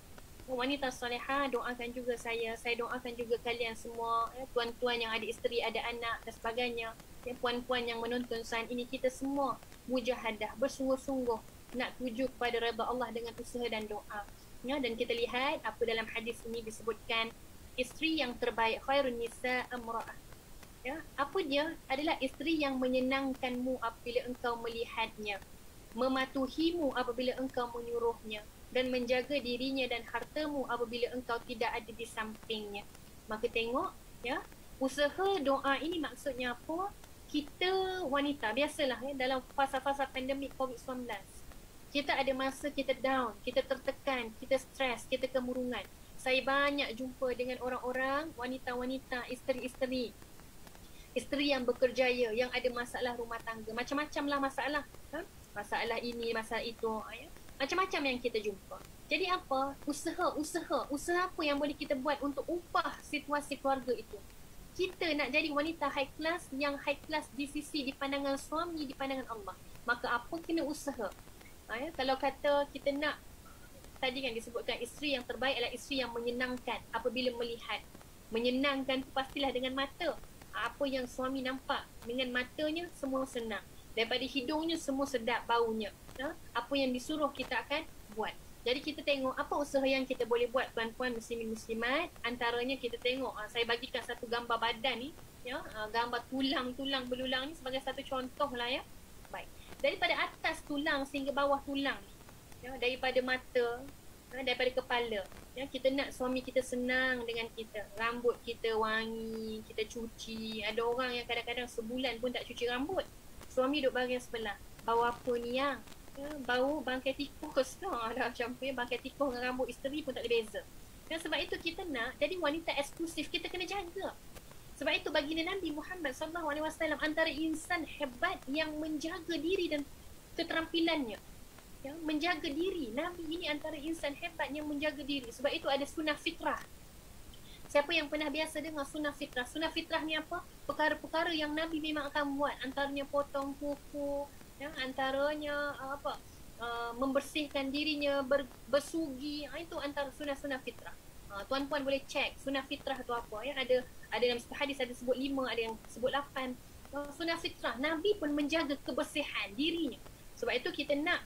Speaker 2: Wanita salihah, doakan juga saya doakan juga kalian semua, tuan-tuan yang ada isteri, ada anak dan sebagainya, puan-puan yang menonton saat ini, kita semua mujahadah, bersungguh-sungguh nak tuju kepada redha Allah dengan usaha dan doa. Dan kita lihat apa dalam hadis ini disebutkan, isteri yang terbaik, khairun nisa amra'ah. Apa dia? Adalah isteri yang menyenangkanmu apabila engkau melihatnya, mematuhimu apabila engkau menyuruhnya, dan menjaga dirinya dan hartamu apabila engkau tidak ada di sampingnya. Maka tengok, usaha doa ini maksudnya apa? Kita wanita, biasalah dalam fasa-fasa pandemik COVID-19, kita ada masa kita down, kita tertekan, kita stres, kita kemurungan. Saya banyak jumpa dengan orang-orang, wanita-wanita, isteri-isteri yang bekerjaya, yang ada masalah rumah tangga, macam-macam lah masalah. Masalah ini, masalah itu, macam-macam yang kita jumpa. Jadi apa? Usaha apa yang boleh kita buat untuk ubah situasi keluarga itu? Kita nak jadi wanita high class, yang high class di sisi, di pandangan suami, di pandangan Allah. Maka apa? Kena usaha. Kalau kata kita nak, tadi kan disebutkan isteri yang terbaik adalah isteri yang menyenangkan apabila melihat. Menyenangkan tu pastilah dengan mata. Apa yang suami nampak dengan matanya semua senang. Daripada hidungnya semua sedap baunya. Apa yang disuruh kita akan buat. Jadi kita tengok apa usaha yang kita boleh buat, tuan-puan muslimin muslimat. Antaranya kita tengok, saya bagikan satu gambar badan ni, gambar tulang-tulang belulang ni sebagai satu contoh lah ya. Baik. Daripada atas tulang sehingga bawah tulang ni, daripada mata, daripada kepala, kita nak suami kita senang dengan kita, rambut kita wangi, kita cuci. Ada orang yang kadang-kadang sebulan pun tak cuci rambut, suami duduk bahagian sebelah, bau apa ni yang bau bangkai tikus dah campur bangkai tikus dengan rambut isteri pun tak ada beza. Dan sebab itu kita nak jadi wanita eksklusif, kita kena jaga. Sebab itu baginda Nabi Muhammad SAW antara insan hebat yang menjaga diri dan keterampilannya. Ya, menjaga diri. Nabi ini antara insan hebat yang menjaga diri. Sebab itu ada sunnah fitrah. Siapa yang pernah biasa dengar sunnah fitrah? Sunnah fitrah ni apa? Perkara-perkara yang Nabi memang akan buat. Antaranya potong kuku, ya, antaranya membersihkan dirinya, bersugi. Itu antara sunnah-sunnah fitrah. Tuan-puan boleh cek sunnah fitrah tu apa. Ya, ada dalam satu hadis ada sebut 5, ada yang sebut 8. Sunnah fitrah. Nabi pun menjaga kebersihan dirinya. Sebab itu kita nak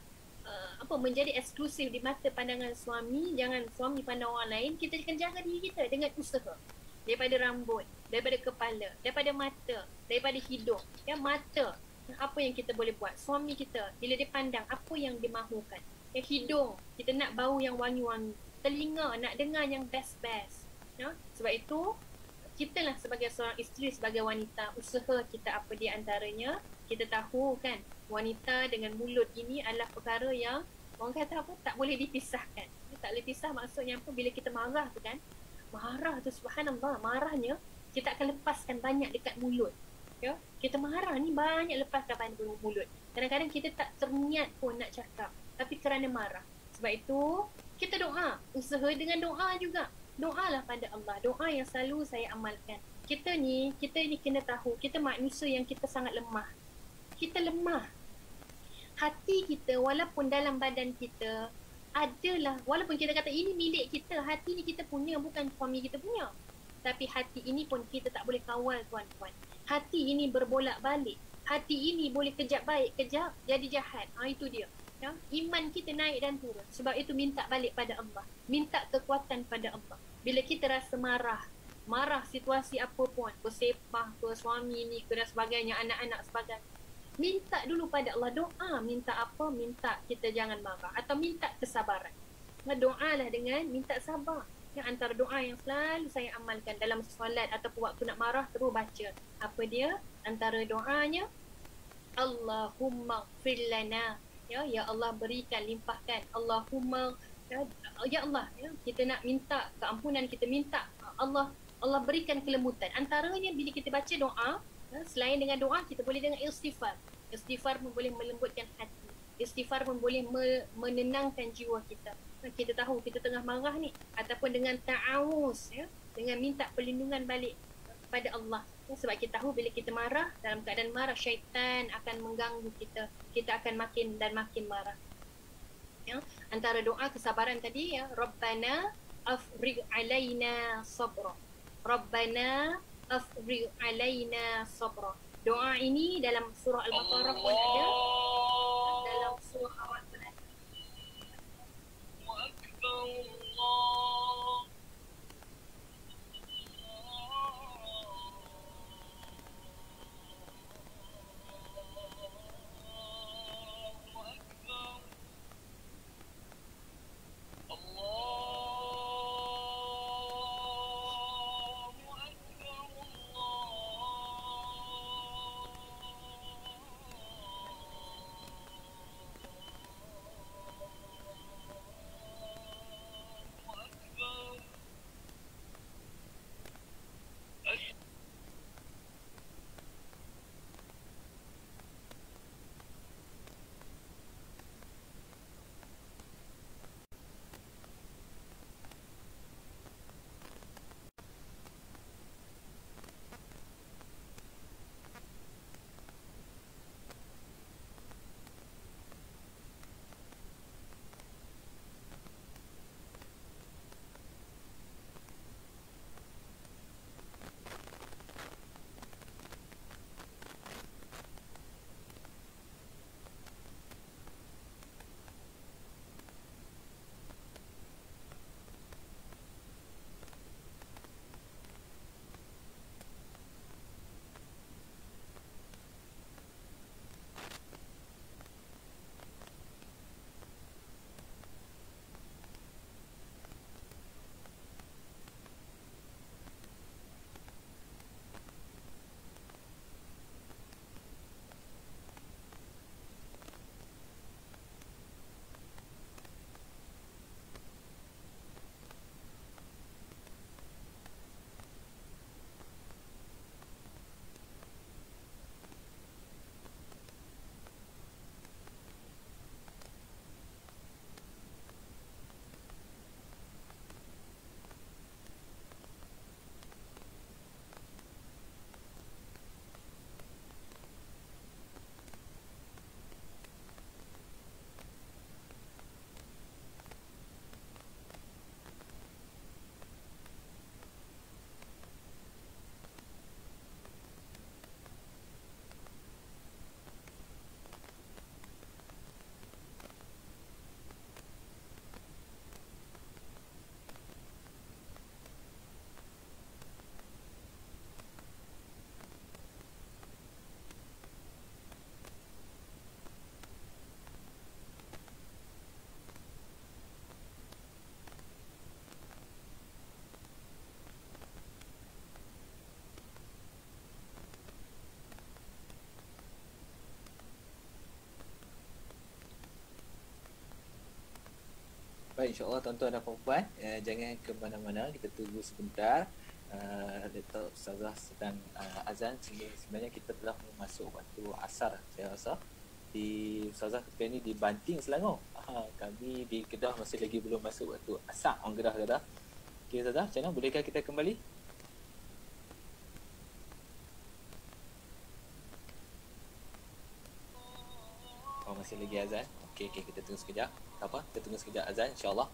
Speaker 2: menjadi eksklusif di mata pandangan suami. Jangan suami pandang orang lain. Kita akan jaga diri kita dengan usaha. Daripada rambut, daripada kepala, daripada mata, daripada hidung. Ya, mata, apa yang kita boleh buat. Suami kita, bila dia pandang, apa yang dia mahukan. Ya, hidung, kita nak bau yang wangi-wangi. Telinga, nak dengar yang best-best. Ya, sebab itu, kita lah sebagai seorang isteri, sebagai wanita, usaha kita apa di antaranya. Kita tahu kan, wanita dengan mulut ini adalah perkara yang orang kata apa, tak boleh dipisahkan. Tak boleh pisah maksudnya apa, bila kita marah tu kan, marah tu subhanallah, marahnya kita akan lepaskan banyak dekat mulut. Ya, kita marah ni banyak lepaskan pada mulut. Kadang-kadang kita tak terniat pun nak cakap, tapi kerana marah. Sebab itu kita doa, usaha dengan doa juga. Doalah pada Allah, doa yang selalu saya amalkan. Kita ni kena tahu, kita manusia yang kita sangat lemah. Kita lemah. Hati kita walaupun dalam badan kita adalah, walaupun kita kata ini milik kita, hati ni kita punya, bukan suami kita punya. Tapi hati ini pun kita tak boleh kawal tuan-tuan. Hati ini berbolak-balik. Hati ini boleh kejap baik, kejap jadi jahat. Itu dia. Ya? Iman kita naik dan turun. Sebab itu minta balik pada Allah. Minta kekuatan pada Allah. Bila kita rasa marah situasi apa pun, bersepah ke suami ni ke dan sebagainya, anak-anak sebagainya, minta dulu pada Allah. Doa, minta apa? Minta kita jangan marah. Atau minta kesabaran. Doalah dengan minta sabar. Yang antara doa yang selalu saya amalkan dalam solat ataupun waktu nak marah, terus baca. Apa dia? Antara doanya, Allahumma gfir lana. Ya Allah, berikan, limpahkan. Allahumma, ya Allah, ya, kita nak minta keampunan, kita minta Allah berikan kelembutan. Antaranya bila kita baca doa, selain dengan doa, kita boleh dengan istighfar. Istighfar pun boleh melembutkan hati. Istighfar pun boleh menenangkan jiwa kita. Kita tahu kita tengah marah ni, ataupun dengan ta'awuz, ya, dengan minta perlindungan balik pada Allah. Ya, sebab kita tahu bila kita marah, dalam keadaan marah, syaitan akan mengganggu kita. Kita akan makin dan makin marah. Ya, antara doa kesabaran tadi, ya, Rabbana afrigh alaina sabra. Rabbana afrigh alaina sabra. Doa ini dalam surah Al-Baqarah pun ada, dalam surah Al-Baqarah pun ada.
Speaker 1: Baik, insyaAllah tuan-tuan dan puan-puan, jangan ke mana-mana, kita tunggu sebentar. Datuk Ustazah sedang azan, sehingga sebenarnya kita telah masuk waktu asar, saya rasa. Di Ustazah ketika ini di Banting, Selangor. Kami di Kedah masih lagi belum masuk waktu asar, orang Kedah kata. Okey Ustazah, macam mana? Bolehkah kita kembali? Oh, masih lagi azan. Okey, kita tunggu sekejap. Tak apa, kita tunggu sekejap azan, insyaAllah.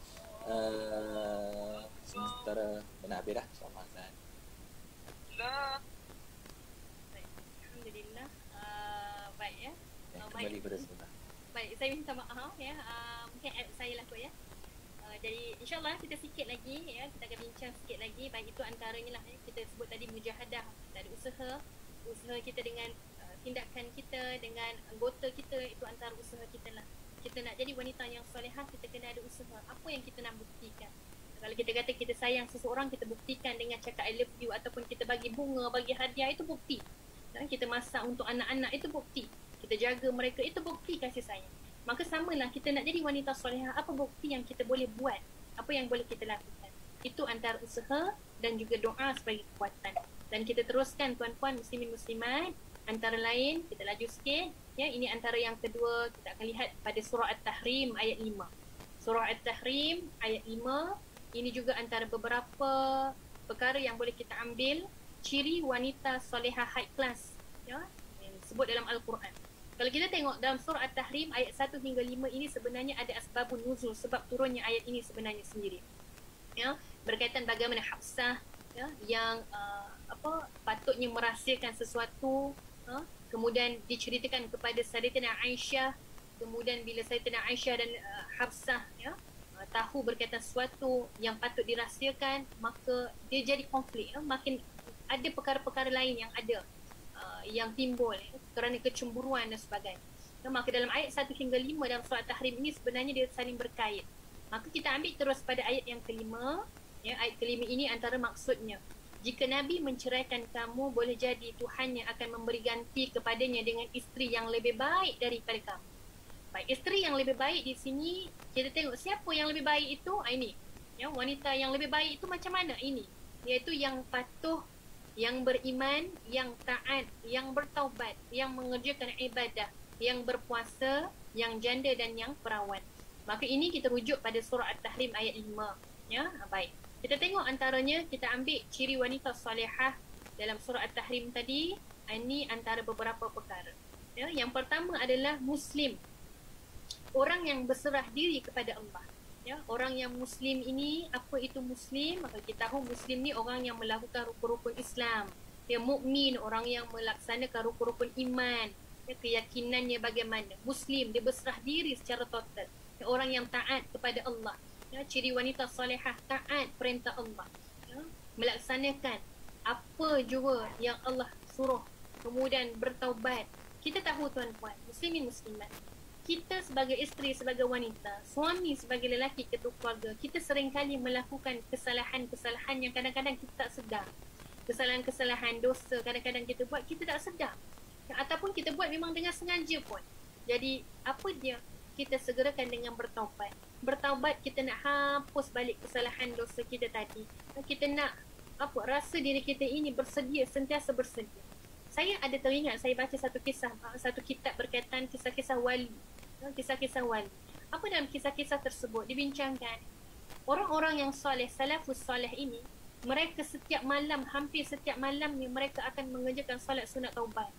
Speaker 1: Sementara menakbir dah, insyaAllah azan.
Speaker 2: Alhamdulillah. Baik ya.
Speaker 1: Kembali pada sebentar.
Speaker 2: Baik, saya minta maaf ya. Mungkin saya lah kot ya. Jadi insyaAllah kita sikit lagi ya, kita akan bincang sikit lagi. Baik, itu antaranya lah ya, kita sebut tadi mujahadah. Kita ada usaha kita dengan tindakan kita, dengan anggota kita, itu antara usaha kita lah. Kita nak jadi wanita yang solehah, kita kena ada usaha. Apa yang kita nak buktikan? Kalau kita kata kita sayang seseorang, kita buktikan dengan cakap I love you, ataupun kita bagi bunga, bagi hadiah, itu bukti. Dan kita masak untuk anak-anak, itu bukti. Kita jaga mereka, itu bukti kasih sayang. Maka samalah, kita nak jadi wanita solehah, apa bukti yang kita boleh buat? Apa yang boleh kita lakukan? Itu antara usaha dan juga doa sebagai kekuatan. Dan kita teruskan tuan-puan muslimin muslimat, antara lain, kita laju sikit ya, ini antara yang kedua, kita akan lihat pada surah At-Tahrim ayat 5. Surah At-Tahrim ayat 5, ini juga antara beberapa perkara yang boleh kita ambil ciri wanita solehah high class ya, yang disebut dalam Al-Quran. Kalau kita tengok dalam surah At-Tahrim ayat 1 hingga 5 ini sebenarnya ada asbabun nuzul, sebab turunnya ayat ini sebenarnya sendiri. Ya, berkaitan bagaimana Hafsah ya, yang patutnya merahsiakan sesuatu, kemudian diceritakan kepada Sayyidatina Aisyah. Kemudian bila Sayyidatina Aisyah dan Hafsah ya, tahu berkaitan sesuatu yang patut dirahsiakan, maka dia jadi konflik ya. Makin ada perkara-perkara lain yang ada yang timbul ya, kerana kecemburuan dan sebagainya. Maka dalam ayat 1 hingga 5 dalam surah Tahrim ini sebenarnya dia saling berkait. Maka kita ambil terus pada ayat yang kelima ya, ayat kelima ini antara maksudnya, jika Nabi menceraikan kamu, boleh jadi Tuhan yang akan memberi ganti kepadanya dengan isteri yang lebih baik daripada kamu. Baik, isteri yang lebih baik di sini, kita tengok siapa yang lebih baik itu. Ini ya, wanita yang lebih baik itu macam mana ini? Iaitu yang patuh, yang beriman, yang taat, yang bertaubat, yang mengerjakan ibadah, yang berpuasa, yang janda dan yang perawan. Maka ini kita rujuk pada surah At-Tahrim ayat 5 ya. Baik, kita tengok antaranya, kita ambil ciri wanita solehah dalam surah At-Tahrim tadi. Ini antara beberapa perkara ya. Yang pertama adalah Muslim, orang yang berserah diri kepada Allah ya. Orang yang Muslim ini, apa itu Muslim? Maka kita tahu Muslim ni orang yang melakukan rukun-rukun Islam ya. Mukmin, orang yang melaksanakan rukun-rukun iman ya, keyakinannya bagaimana. Muslim, dia berserah diri secara total ya. Orang yang taat kepada Allah ya, ciri wanita solehah, taat perintah Allah ya, melaksanakan apa jua yang Allah suruh, kemudian bertaubat. Kita tahu tuan-puan, muslimin muslimat, kita sebagai isteri, sebagai wanita, suami sebagai lelaki ketua keluarga, kita seringkali melakukan kesalahan-kesalahan yang kadang-kadang kita tak sedar. Kesalahan-kesalahan, dosa kadang-kadang kita buat, kita tak sedar ya, ataupun kita buat memang dengan sengaja pun. Jadi apa dia? Kita segerakan dengan bertaubat. Bertaubat, kita nak hapus balik kesalahan dosa kita tadi. Kita nak rasa diri kita ini bersedia, sentiasa bersedia. Saya ada teringat, saya baca satu kisah, satu kitab berkaitan kisah-kisah wali. Kisah-kisah wali. Apa dalam kisah-kisah tersebut dibincangkan? Orang-orang yang soleh, salafus soleh ini, mereka setiap malam, hampir setiap malam ni mereka akan mengerjakan solat sunat taubat.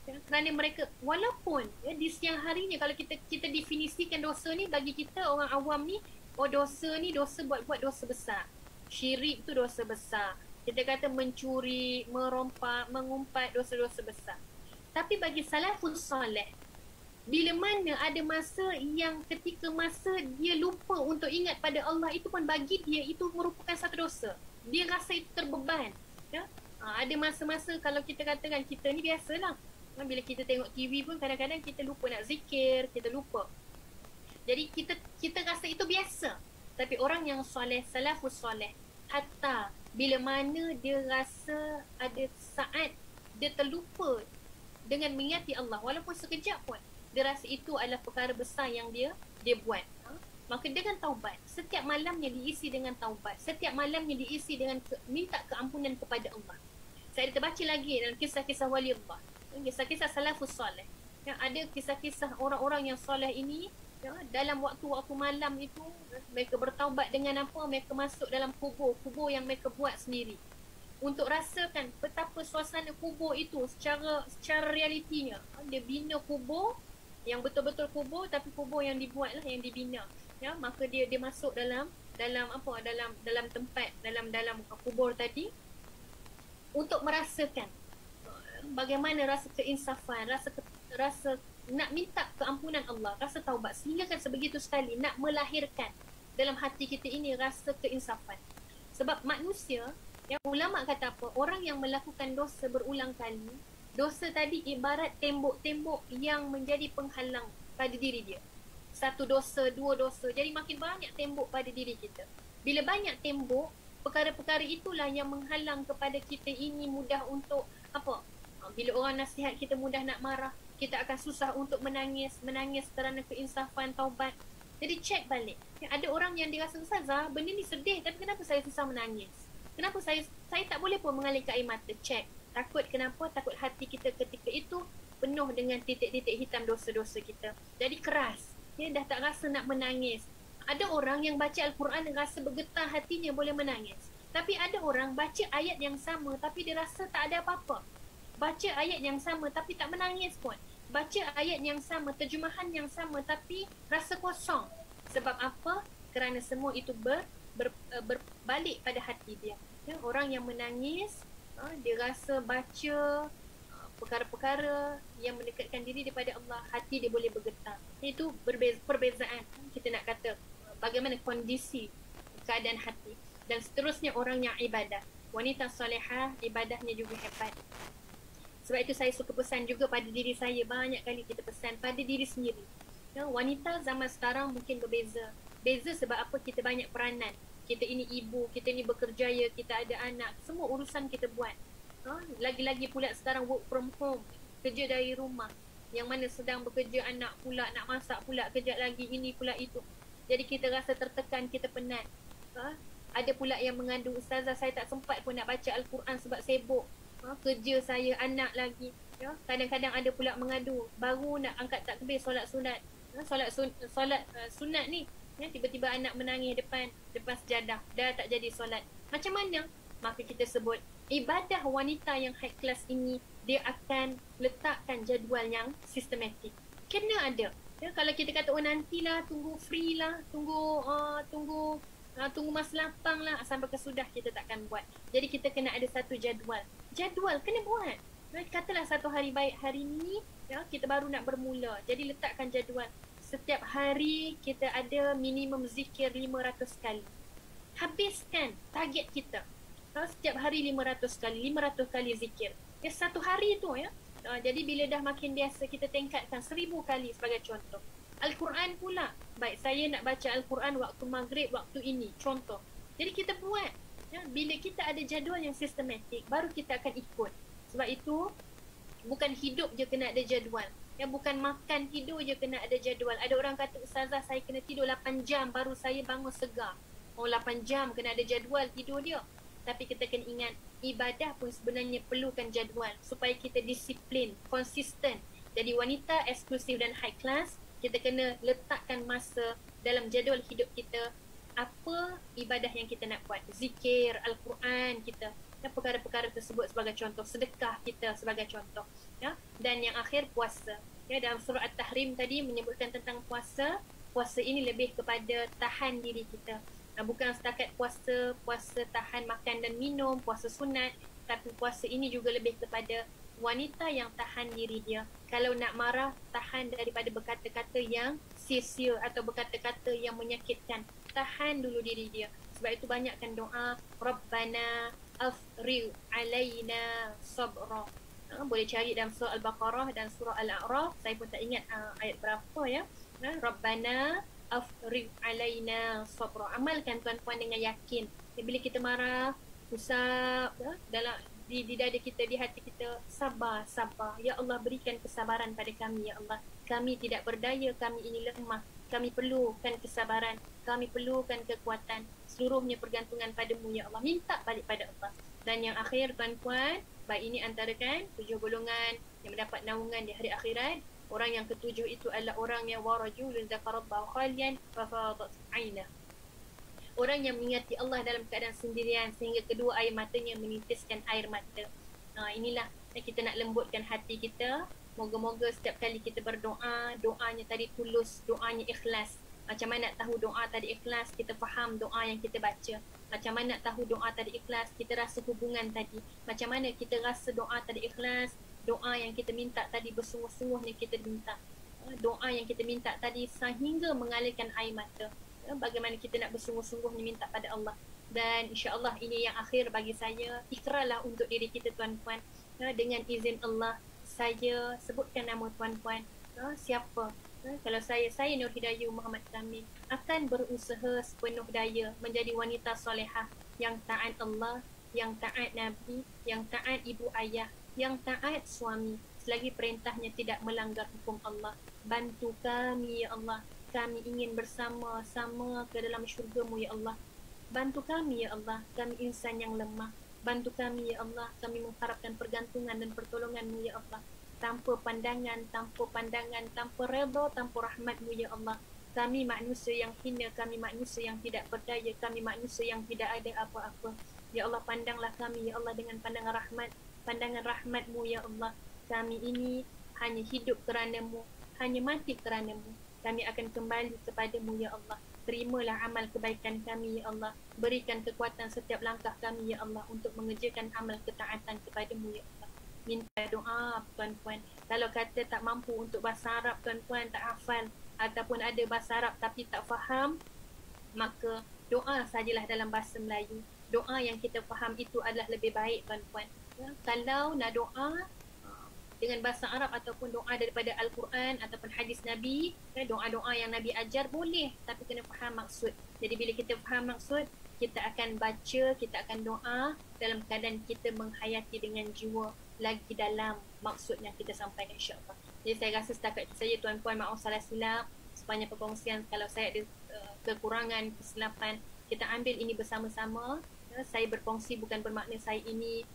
Speaker 2: Kerana mereka, walaupun ya, di siang harinya, kalau kita definisikan dosa ni bagi kita orang awam ni, dosa ni dosa buat dosa besar. Syirik tu dosa besar. Kita kata mencuri, merompak, mengumpat, dosa-dosa besar. Tapi bagi salafus soleh, bila mana ada masa yang ketika masa dia lupa untuk ingat pada Allah, itu pun bagi dia itu merupakan satu dosa. Dia rasa itu terbeban ya? Ada masa-masa kalau kita katakan kita ni biasalah, bila kita tengok TV pun kadang-kadang kita lupa nak zikir, kita lupa. Jadi kita rasa itu biasa. Tapi orang yang soleh, salafus soleh, hatta bila mana dia rasa ada saat dia terlupa dengan mengingati Allah, walaupun sekejap pun, dia rasa itu adalah perkara besar yang dia buat. Maka dengan taubat, setiap malamnya diisi dengan taubat, setiap malamnya diisi dengan minta keampunan kepada Allah. Saya terbaca lagi dalam kisah-kisah wali Allah, kisah-kisah salafus salih. Yang ada kisah-kisah orang-orang yang soleh ini, ya, dalam waktu-waktu malam itu mereka bertaubat dengan apa? Mereka masuk dalam kubur yang mereka buat sendiri, untuk rasakan betapa suasana kubur itu secara realitinya. Dia bina kubur yang betul-betul kubur, tapi kubur yang dibuat lah, yang dibina. Ya, maka dia masuk dalam tempat dalam kubur tadi untuk merasakan bagaimana rasa keinsafan, rasa nak minta keampunan Allah, rasa taubat, sehingga kan sebegitu sekali nak melahirkan dalam hati kita ini rasa keinsafan. Sebab manusia, yang ulama kata apa, orang yang melakukan dosa berulang kali, dosa tadi ibarat tembok-tembok yang menjadi penghalang pada diri dia. Satu dosa, dua dosa, jadi makin banyak tembok pada diri kita. Bila banyak tembok, perkara-perkara itulah yang menghalang kepada kita ini mudah untuk apa? Bila orang nasihat kita mudah nak marah, kita akan susah untuk menangis kerana keinsafan, taubat. Jadi cek balik. Ada orang yang dirasa, Ustazah, benda ni sedih, tapi kenapa saya susah menangis? Kenapa saya tak boleh pun mengalirkan air mata? Cek. Takut kenapa? Takut hati kita ketika itu penuh dengan titik-titik hitam dosa-dosa kita. Jadi keras. Dia dah tak rasa nak menangis. Ada orang yang baca Al-Quran dan rasa bergetar hatinya boleh menangis. Tapi ada orang baca ayat yang sama tapi dia rasa tak ada apa-apa. Baca ayat yang sama tapi tak menangis pun. Baca ayat yang sama, terjemahan yang sama tapi rasa kosong. Sebab apa? Kerana semua itu berbalik pada hati dia. Ya, orang yang menangis, dia rasa baca perkara-perkara yang mendekatkan diri daripada Allah, hati dia boleh bergetar. Itu perbezaan. Kita nak kata bagaimana kondisi keadaan hati. Dan seterusnya orang yang ibadah. Wanita solehah, ibadahnya juga hebat. Sebab itu saya suka pesan juga pada diri saya. Banyak kali kita pesan pada diri sendiri. Ya, wanita zaman sekarang mungkin berbeza. Beza sebab apa? Kita banyak peranan. Kita ini ibu, kita ini bekerjaya, kita ada anak. Semua urusan kita buat. Lagi-lagi pula sekarang work from home, kerja dari rumah. Yang mana sedang bekerja anak pula, nak masak pula, kejap lagi ini pula itu. Jadi kita rasa tertekan, kita penat. Ada pula yang mengadu, Ustazah saya tak sempat pun nak baca Al-Quran sebab sibuk. Kerja saya, anak lagi. Ya, kadang-kadang ada pula mengadu, baru nak angkat takbir solat sunat. Solat sunat ni, ya, tiba-tiba anak menangis depan sejadah, dah tak jadi solat. Macam mana? Maka kita sebut ibadah wanita yang high class ini, dia akan letakkan jadual yang sistematik. Kena ada. Ya, kalau kita kata nantilah, tunggu free lah, tunggu masa lapang lah, sampai kesudah kita takkan buat. Jadi kita kena ada satu jadual. Jadual kena buat. Katalah satu hari baik hari ni, ya, kita baru nak bermula. Jadi letakkan jadual. Setiap hari kita ada minimum zikir 500 kali. Habiskan target kita. Setiap hari 500 kali zikir. Ya, satu hari tu, ya. Jadi bila dah makin biasa, kita tingkatkan 1000 kali sebagai contoh. Al-Quran pula. Baik, saya nak baca Al-Quran waktu maghrib, waktu ini. Contoh. Jadi kita buat. Ya, bila kita ada jadual yang sistematik, baru kita akan ikut. Sebab itu, bukan hidup je kena ada jadual. Ya, bukan makan, tidur je kena ada jadual. Ada orang kata, Ustazah saya kena tidur 8 jam baru saya bangun segar. 8 jam kena ada jadual tidur dia. Tapi kita kena ingat, ibadah pun sebenarnya perlukan jadual supaya kita disiplin, konsisten. Jadi wanita eksklusif dan high class, kita kena letakkan masa dalam jadual hidup kita, apa ibadah yang kita nak buat. Zikir, Al-Quran kita, dan perkara-perkara tersebut sebagai contoh. Sedekah kita sebagai contoh. Ya? Dan yang akhir, puasa. Ya, dalam surah At-Tahrim tadi menyebutkan tentang puasa. Puasa ini lebih kepada tahan diri kita. Bukan setakat puasa tahan makan dan minum, puasa sunat, tapi puasa ini juga lebih kepada wanita yang tahan diri dia. Kalau nak marah, tahan daripada berkata-kata yang sia-sia atau berkata-kata yang menyakitkan. Tahan dulu diri dia. Sebab itu banyakkan doa, Rabbana afrigh alaina sabra. Boleh cari dalam surah Al-Baqarah dan surah Al-A'raf. Saya pun tak ingat ayat berapa, ya. Rabbana afrigh alaina sabra. Amalkan tuan-puan dengan yakin. Bila kita marah, usap, dalam di dada kita, di hati kita, sabar. Ya Allah, berikan kesabaran pada kami, ya Allah. Kami tidak berdaya, kami ini lemah. Kami perlukan kesabaran, kami perlukan kekuatan. Seluruhnya pergantungan padamu ya Allah. Minta balik pada Allah. Dan yang akhir tuan-puan, baik ini antara kan 7 golongan yang mendapat naungan di hari akhirat. Orang yang ketujuh itu adalah orang yang warajulun zakarallahu khalian fafadat ainah. Orang yang mengingati Allah dalam keadaan sendirian sehingga kedua air matanya menitiskan air mata. Inilah yang kita nak lembutkan hati kita. Moga-moga setiap kali kita berdoa, doanya tadi tulus, doanya ikhlas. Macam mana nak tahu doa tadi ikhlas? Kita faham doa yang kita baca. Macam mana nak tahu doa tadi ikhlas? Kita rasa hubungan tadi. Macam mana kita rasa doa tadi ikhlas? Doa yang kita minta tadi bersungguh-sungguhnya kita minta. Doa yang kita minta tadi sehingga mengalirkan air mata. Bagaimana kita nak bersungguh-sungguhnya minta pada Allah. Dan insya-Allah ini yang akhir bagi saya. Ikrarlah untuk diri kita tuan-puan. Dengan izin Allah, saya sebutkan nama tuan-puan. Siapa? Kalau saya Nur Hidayah Muhammad Kamil akan berusaha sepenuh daya menjadi wanita solehah yang taat Allah, yang taat Nabi, yang taat ibu ayah, yang taat suami selagi perintahnya tidak melanggar hukum Allah. Bantu kami ya Allah. Kami ingin bersama-sama ke dalam syurga-Mu ya Allah. Bantu kami ya Allah. Kami insan yang lemah. Bantu kami ya Allah. Kami mengharapkan pergantungan dan pertolongan-Mu ya Allah. Tanpa pandangan, tanpa redha, tanpa rahmat-Mu ya Allah. Kami manusia yang hina, kami manusia yang tidak berdaya, kami manusia yang tidak ada apa-apa. Ya Allah, pandanglah kami ya Allah dengan pandangan rahmat-Mu ya Allah. Kami ini hanya hidup kerana-Mu, hanya mati kerana-Mu. Kami akan kembali kepada-Mu ya Allah. Terimalah amal kebaikan kami ya Allah. Berikan kekuatan setiap langkah kami ya Allah untuk mengerjakan amal ketaatan kepada-Mu ya Allah. Minta doa tuan-puan. Kalau kata tak mampu untuk bahasa Arab tuan-puan, tak hafal ataupun ada bahasa Arab tapi tak faham, maka doa sajalah dalam bahasa Melayu. Doa yang kita faham itu adalah lebih baik tuan-puan. Kalau nak doa dengan bahasa Arab ataupun doa daripada Al-Quran ataupun hadis Nabi, doa-doa yang Nabi ajar boleh, tapi kena faham maksud. Jadi bila kita faham maksud, kita akan baca, kita akan doa dalam keadaan kita menghayati dengan jiwa lagi dalam maksud yang kita sampaikan insya-Allah. Jadi saya rasa setakat itu saja tuan-puan, maaf salah silap sepanjang perkongsian. Kalau saya ada kekurangan, kesilapan, kita ambil ini bersama-sama. Saya berkongsi bukan bermakna saya ini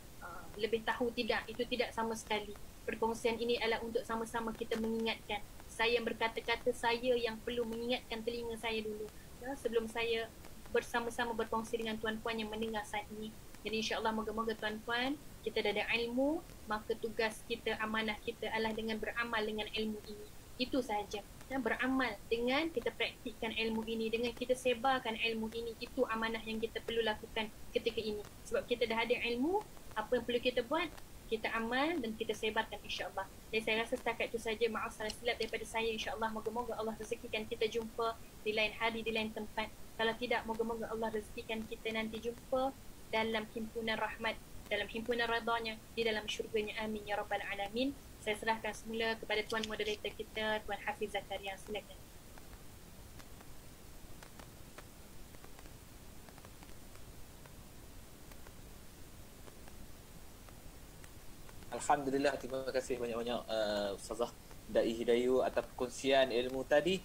Speaker 2: lebih tahu, tidak, itu tidak sama sekali. Perkongsian ini adalah untuk sama-sama kita mengingatkan. Saya yang berkata-kata, saya yang perlu mengingatkan telinga saya dulu sebelum saya bersama-sama berkongsi dengan tuan-puan yang mendengar saat ini. Jadi insya-Allah moga-moga tuan-puan kita dah ada ilmu, maka tugas kita, amanah kita adalah dengan beramal dengan ilmu ini. Itu sahaja. Beramal dengan kita praktikkan ilmu ini, dengan kita sebarkan ilmu ini. Itu amanah yang kita perlu lakukan ketika ini. Sebab kita dah ada ilmu, apa yang perlu kita buat? Kita amal dan kita sebarkan insya-Allah. Jadi saya rasa setakat itu saja. Maaf salah silap daripada saya insya-Allah. Moga-moga Allah rezekikan kita jumpa di lain hari, di lain tempat. Kalau tidak, moga-moga Allah rezekikan kita nanti jumpa dalam himpunan rahmat, dalam himpunan redha-Nya, di dalam syurga-Nya. Amin ya rabbal alamin. Saya serahkan semula kepada tuan moderator kita, Tuan Hafiz Zakaria. Silakan.
Speaker 1: Alhamdulillah, terima kasih banyak-banyak Ustazah Dai Hidayu atas perkongsian ilmu tadi.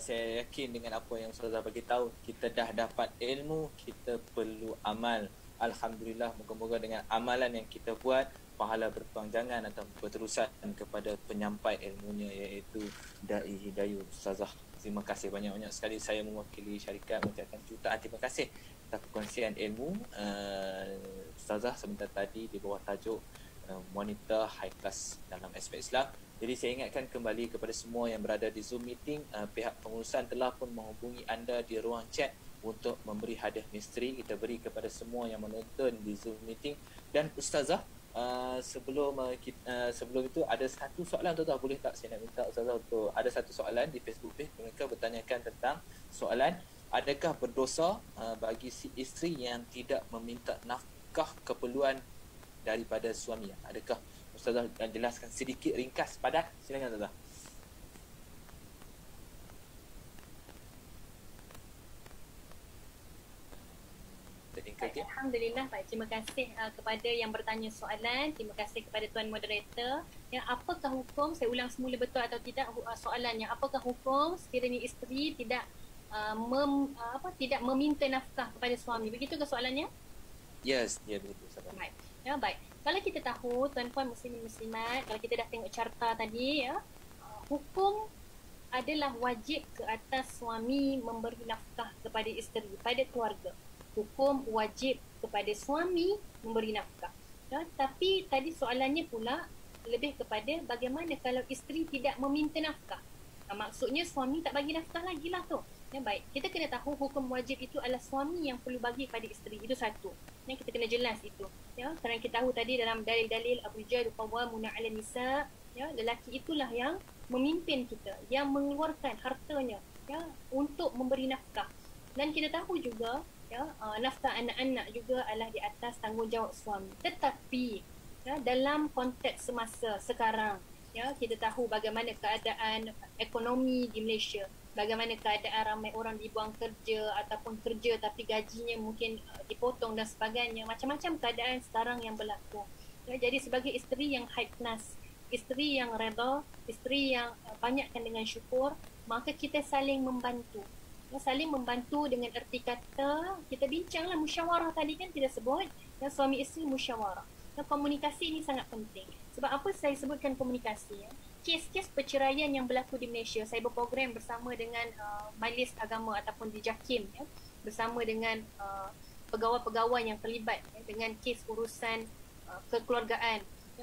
Speaker 1: Saya yakin dengan apa yang Ustazah bagi tahu, kita dah dapat ilmu, kita perlu amal. Alhamdulillah, moga-moga dengan amalan yang kita buat, pahala berpanjangan atau berterusan kepada penyampai ilmunya, iaitu Dai Hidayu Ustazah. Terima kasih banyak-banyak sekali. Saya mewakili syarikat mengucapkan jutaan terima kasih atas perkongsian ilmu Ustazah sebentar tadi di bawah tajuk wanita high class dalam aspek Islam. Jadi saya ingatkan kembali kepada semua yang berada di Zoom meeting, pihak pengurusan telah pun menghubungi anda di ruang chat untuk memberi hadiah misteri. Kita beri kepada semua yang menonton di Zoom meeting. Dan Ustazah, sebelum itu ada satu soalan, Ustazah, boleh tak saya nak minta Ustazah untuk, ada satu soalan di Facebook page, mereka bertanyakan tentang soalan, adakah berdosa bagi si isteri yang tidak meminta nafkah keperluan daripada suami? Adakah Ustazah jelaskan sedikit ringkas padat? Silakan Ustazah.
Speaker 2: Alhamdulillah, baik. Terima kasih kepada yang bertanya soalan. Terima kasih kepada tuan moderator. Ya, apakah hukum, saya ulang semula betul atau tidak soalannya, apakah hukum sekiranya isteri tidak tidak meminta nafkah kepada suami? Begitu ke soalannya?
Speaker 1: Yes, ya begitu Ustazah.
Speaker 2: Baik. Ya, baik. Kalau kita tahu tuan-puan muslimin muslimat, kalau kita dah tengok carta tadi ya, hukum adalah wajib ke atas suami memberi nafkah kepada isteri, pada keluarga. Hukum wajib kepada suami memberi nafkah. Ya, tapi tadi soalannya pula lebih kepada bagaimana kalau isteri tidak meminta nafkah. Maksudnya suami tak bagi nafkah lagi lah tu. Ya, baik. Kita kena tahu hukum wajib itu adalah suami yang perlu bagi pada isteri. Itu satu. Ya, kita kena jelas itu. Ya, kerana kita tahu tadi dalam dalil-dalil ar-rijalu qawwamuna 'ala nisa, ya, lelaki itulah yang memimpin kita, yang mengeluarkan hartanya ya untuk memberi nafkah. Dan kita tahu juga ya nafkah anak-anak juga adalah di atas tanggungjawab suami. Tetapi ya, dalam konteks semasa sekarang ya, kita tahu bagaimana keadaan ekonomi di Malaysia, bagaimana keadaan ramai orang dibuang kerja ataupun kerja tapi gajinya mungkin dipotong dan sebagainya. Macam-macam keadaan sekarang yang berlaku. Ya, jadi sebagai isteri yang high class, isteri yang redha, isteri yang banyakkan dengan syukur, maka kita saling membantu. Ya, saling membantu dengan erti kata, kita bincanglah musyawarah tadi kan kita sebut, ya, suami isteri musyawarah. Ya, komunikasi ini sangat penting. Sebab apa saya sebutkan komunikasi? Ya? Kes-kes perceraian yang berlaku di Malaysia, saya berprogram bersama dengan Majlis Agama ataupun di JAKIM, ya, bersama dengan pegawai-pegawai yang terlibat ya, dengan kes urusan kekeluargaan,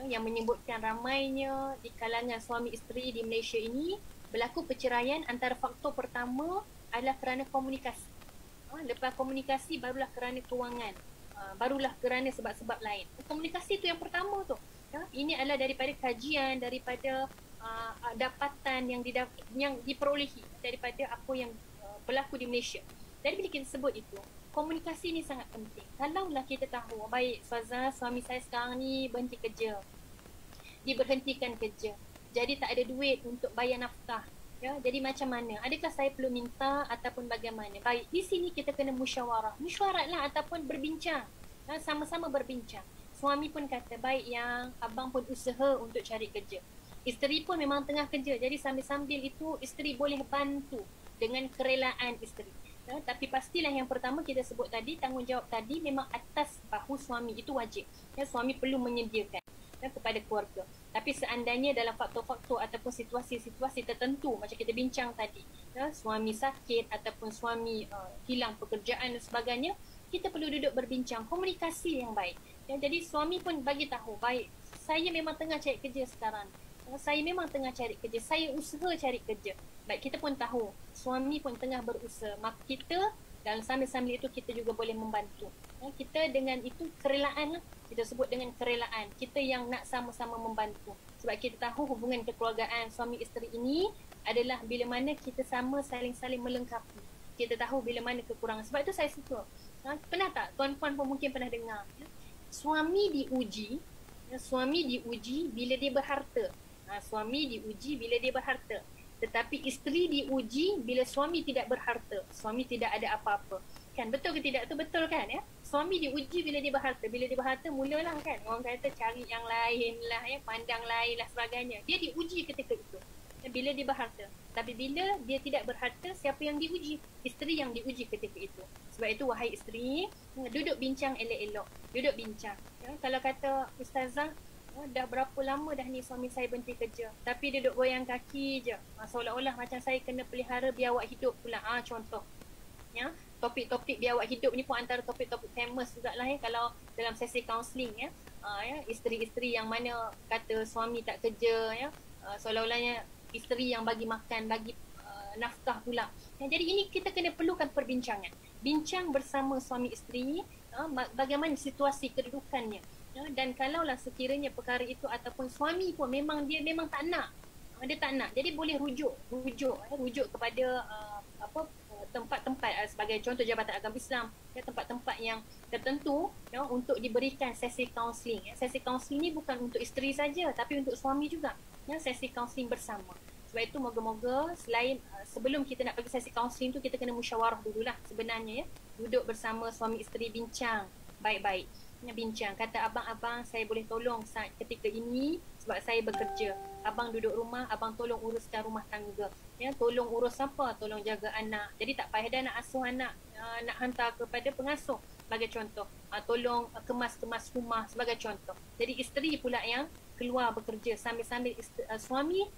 Speaker 2: yang menyebutkan ramainya di kalangan suami isteri di Malaysia ini berlaku perceraian antara faktor pertama adalah kerana komunikasi. Lepas komunikasi barulah kerana kewangan, barulah kerana sebab-sebab lain. Komunikasi itu yang pertama tu. Ya, ini adalah daripada kajian, daripada dapatan yang diperolehi daripada apa yang berlaku di Malaysia. Jadi bila kita sebut itu, komunikasi ni sangat penting. Kalaulah kita tahu, baik Suazah, suami saya sekarang ni berhenti kerja, diberhentikan kerja, jadi tak ada duit untuk bayar nafkah. Ya, jadi macam mana? Adakah saya perlu minta ataupun bagaimana? Baik, di sini kita kena musyawarah. Mesyuaratlah ataupun berbincang. Ya, sama-sama berbincang. Suami pun kata, baik yang abang pun usaha untuk cari kerja. Isteri pun memang tengah kerja. Jadi sambil-sambil itu isteri boleh bantu dengan kerelaan isteri. Ya, tapi pastilah yang pertama kita sebut tadi, tanggungjawab tadi memang atas bahu suami, itu wajib. Ya, suami perlu menyediakan ya, kepada keluarga. Tapi seandainya dalam faktor-faktor ataupun situasi-situasi tertentu macam kita bincang tadi, ya, suami sakit ataupun suami hilang pekerjaan dan sebagainya, kita perlu duduk berbincang, komunikasi yang baik. Ya, jadi suami pun bagi tahu, baik, saya memang tengah cari kerja sekarang. Saya memang tengah cari kerja, saya usaha cari kerja. Baik, kita pun tahu suami pun tengah berusaha, maka kita dalam sambil-sambil itu kita juga boleh membantu. Kita dengan itu kerelaan lah, kita sebut dengan kerelaan, kita yang nak sama-sama membantu. Sebab kita tahu hubungan kekeluargaan suami isteri ini adalah bila mana kita sama saling-saling melengkapi. Kita tahu bila mana kekurangan. Sebab itu saya suka. Pernah tak tuan-puan pun mungkin pernah dengar, suami diuji bila dia berharta. Suami diuji bila dia berharta. Tetapi isteri diuji bila suami tidak berharta, suami tidak ada apa-apa. Kan betul ke tidak tu? Betul kan ya? Suami diuji bila dia berharta. Bila dia berharta mulalah kan orang kata cari yang lain lah ya, pandang lain lah sebagainya. Dia diuji ketika itu. Bila dia berharta. Tapi bila dia tidak berharta, siapa yang diuji? Isteri yang diuji ketika itu. Sebab itu wahai isteri, duduk bincang elok-elok. Duduk bincang. Ya, kalau kata Ustazah, dah berapa lama dah ni suami saya berhenti kerja, tapi duduk goyang kaki je, seolah-olah macam saya kena pelihara biawak hidup pula. Contoh ya, topik-topik biawak hidup ni pun antara topik-topik famous jugalah ya, kalau dalam sesi kaunseling ya. Ya, isteri-isteri yang mana kata suami tak kerja ya, seolah-olahnya isteri yang bagi makan, bagi nafkah pula ya. Jadi ini kita kena perlukan perbincangan, bincang bersama suami isteri bagaimana situasi kedudukannya. Ya, dan kalaulah sekiranya perkara itu ataupun suami pun memang tak nak, dia tak nak, jadi boleh rujuk kepada tempat-tempat sebagai contoh Jabatan Agama Islam ya, tempat-tempat yang tertentu ya, untuk diberikan sesi kaunseling ya. Sesi kaunseling ni bukan untuk isteri saja tapi untuk suami juga ya, sesi kaunseling bersama. Sebab itu moga-moga selain sebelum kita nak pergi sesi kaunseling tu, kita kena musyawarah dululah sebenarnya ya, duduk bersama suami isteri, bincang baik-baik, bincang, kata abang-abang saya boleh tolong saat ketika ini sebab saya bekerja. Abang duduk rumah, abang tolong uruskan rumah tangga. Ya, tolong urus apa? Tolong jaga anak. Jadi tak payah dah nak asuh anak, nak hantar kepada pengasuh sebagai contoh. Tolong kemas-kemas rumah sebagai contoh. Jadi isteri pula yang keluar bekerja sambil-sambil suami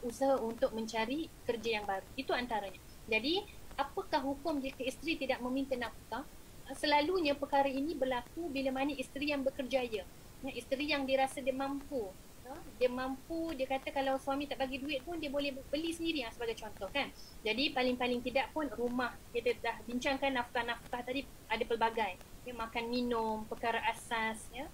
Speaker 2: usaha untuk mencari kerja yang baru. Itu antaranya. Jadi, apakah hukum jika isteri tidak meminta nafkah? Selalunya perkara ini berlaku bila mana isteri yang berkerjaya. Ya, isteri yang dirasa dia mampu. Dia mampu, dia kata kalau suami tak bagi duit pun dia boleh beli sendiri sebagai contoh kan. Jadi paling-paling tidak pun rumah, kita dah bincangkan nafkah-nafkah tadi ada pelbagai. Ya, makan minum, perkara asas, ya,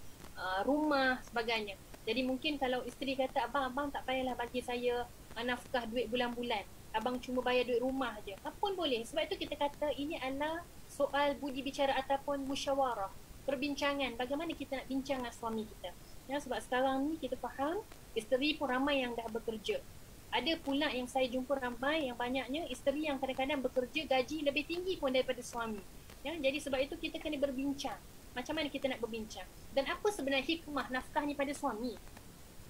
Speaker 2: rumah sebagainya. Jadi mungkin kalau isteri kata abang tak payahlah bagi saya nafkah duit bulan-bulan. Abang cuma bayar duit rumah je. Apa pun boleh. Sebab itu kita kata ini adalah soal budi bicara ataupun musyawarah. Perbincangan. Bagaimana kita nak bincang dengan suami kita. Ya, sebab sekarang ni kita faham isteri pun ramai yang dah bekerja. Ada pula yang saya jumpa ramai yang banyaknya isteri yang kadang-kadang bekerja gaji lebih tinggi pun daripada suami. Ya, jadi sebab itu kita kena berbincang. Macam mana kita nak berbincang? Dan apa sebenarnya hikmah nafkah ni pada suami?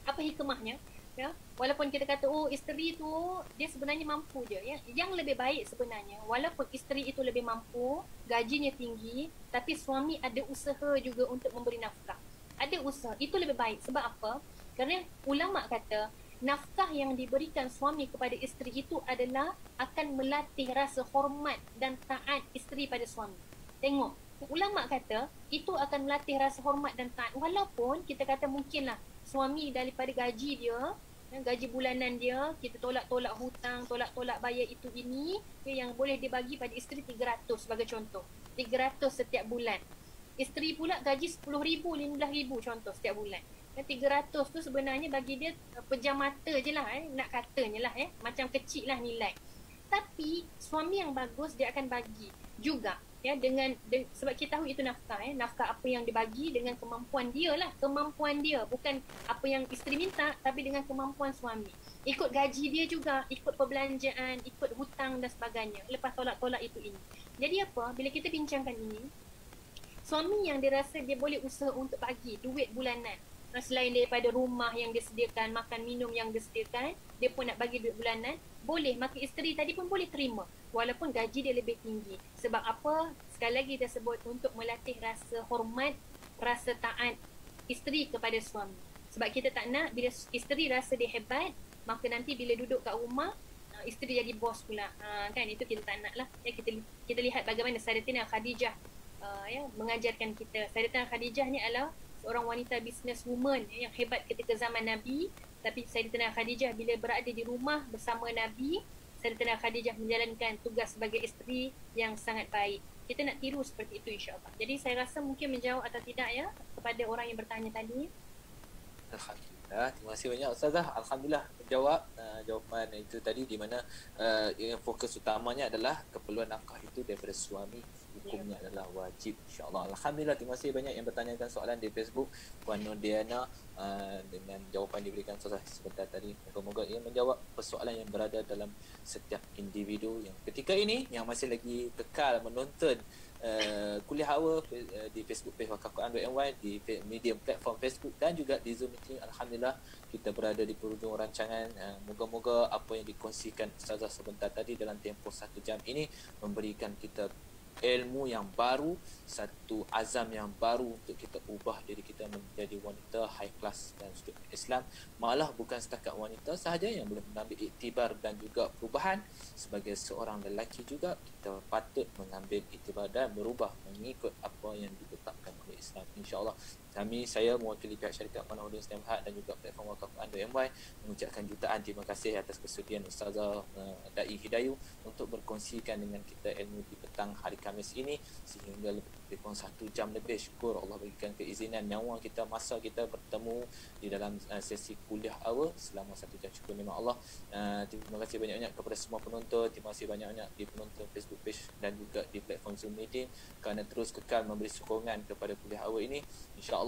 Speaker 2: Apa hikmahnya? Ya, walaupun kita kata isteri tu dia sebenarnya mampu je, ya. Yang lebih baik sebenarnya walaupun isteri itu lebih mampu, gajinya tinggi, tapi suami ada usaha juga untuk memberi nafkah. Ada usaha, itu lebih baik. Sebab apa? Kerana ulama kata nafkah yang diberikan suami kepada isteri itu adalah akan melatih rasa hormat dan taat isteri pada suami. Tengok, ulama kata itu akan melatih rasa hormat dan taat. Walaupun kita kata mungkinlah suami daripada gaji dia, gaji bulanan dia, kita tolak-tolak hutang, tolak-tolak bayar itu ini, yang boleh dibagi pada isteri 300 sebagai contoh. 300 setiap bulan. Isteri pula gaji 10,000, 15,000 contoh setiap bulan. 300 tu sebenarnya bagi dia pejam mata je lah, nak katanya lah, macam kecil lah nilai. Tapi suami yang bagus dia akan bagi juga, ya, sebab kita tahu itu nafkah, nafkah apa yang dibagi dengan kemampuan dia lah, kemampuan dia, bukan apa yang isteri minta, tapi dengan kemampuan suami. Ikut gaji dia juga, ikut perbelanjaan, ikut hutang dan sebagainya, lepas tolak-tolak itu ini. Jadi apa, bila kita bincangkan ini, suami yang dirasa dia boleh usaha untuk bagi duit bulanan, selain daripada rumah yang dia sediakan, makan minum yang dia sediakan, dia pun nak bagi duit bulanan, boleh, maka isteri tadi pun boleh terima walaupun gaji dia lebih tinggi. Sebab apa? Sekali lagi kita sebut untuk melatih rasa hormat, rasa taat isteri kepada suami. Sebab kita tak nak bila isteri rasa dia hebat, maka nanti bila duduk kat rumah isteri jadi bos pula, kan, itu kita tak nak lah. Ya, kita lihat bagaimana Sayyidatina Khadijah mengajarkan kita. Sayyidatina Khadijah ni adalah seorang wanita business woman yang hebat ketika zaman Nabi. Tapi Sayyidatina Khadijah bila berada di rumah bersama Nabi, Sayyidatina Khadijah menjalankan tugas sebagai isteri yang sangat baik. Kita nak tiru seperti itu insya-Allah. Jadi saya rasa mungkin menjawab atau tidak ya kepada orang yang bertanya tadi.
Speaker 1: Alhamdulillah, terima kasih banyak Ustazah. Alhamdulillah menjawab jawapan itu tadi, di mana yang fokus utamanya adalah keperluan nafkah itu daripada suami, hukumnya adalah wajib insya-Allah. Alhamdulillah, terima kasih banyak yang bertanyakan soalan di Facebook. Puan Nurdiana dengan jawapan diberikan Ustazah sebentar tadi, moga-moga ia menjawab persoalan yang berada dalam setiap individu yang ketika ini yang masih lagi kekal menonton kuliah awal di Facebook page Wakaf Quran.my, di medium platform Facebook dan juga di Zoom meeting. Alhamdulillah kita berada di penghujung rancangan. Moga-moga apa yang dikongsikan Ustazah sebentar tadi dalam tempoh 1 jam ini memberikan kita ilmu yang baru, satu azam yang baru untuk kita ubah diri kita menjadi wanita high class dan sudut Islam. Malah bukan setakat wanita sahaja yang boleh mengambil iktibar dan juga perubahan, sebagai seorang lelaki juga kita patut mengambil iktibar dan berubah mengikut apa yang ditetapkan oleh Islam. InsyaAllah saya mewakili pihak syarikat Panahuddin Islamhat dan juga platform Wakaf Quran.my mengucapkan jutaan terima kasih atas kesudian Ustazah Dai Hidayu untuk berkongsikan dengan kita ilmu di petang hari Khamis ini sehingga lebih kurang 1 jam lebih. Syukur Allah berikan keizinan nyawa kita, masa kita bertemu di dalam sesi kuliah awal selama 1 jam. Syukur nikmat Allah. Terima kasih banyak-banyak kepada semua penonton. Terima kasih banyak-banyak di penonton Facebook page dan juga di platform Zoom meeting kerana terus kekal memberi sokongan kepada kuliah awal ini. InsyaAllah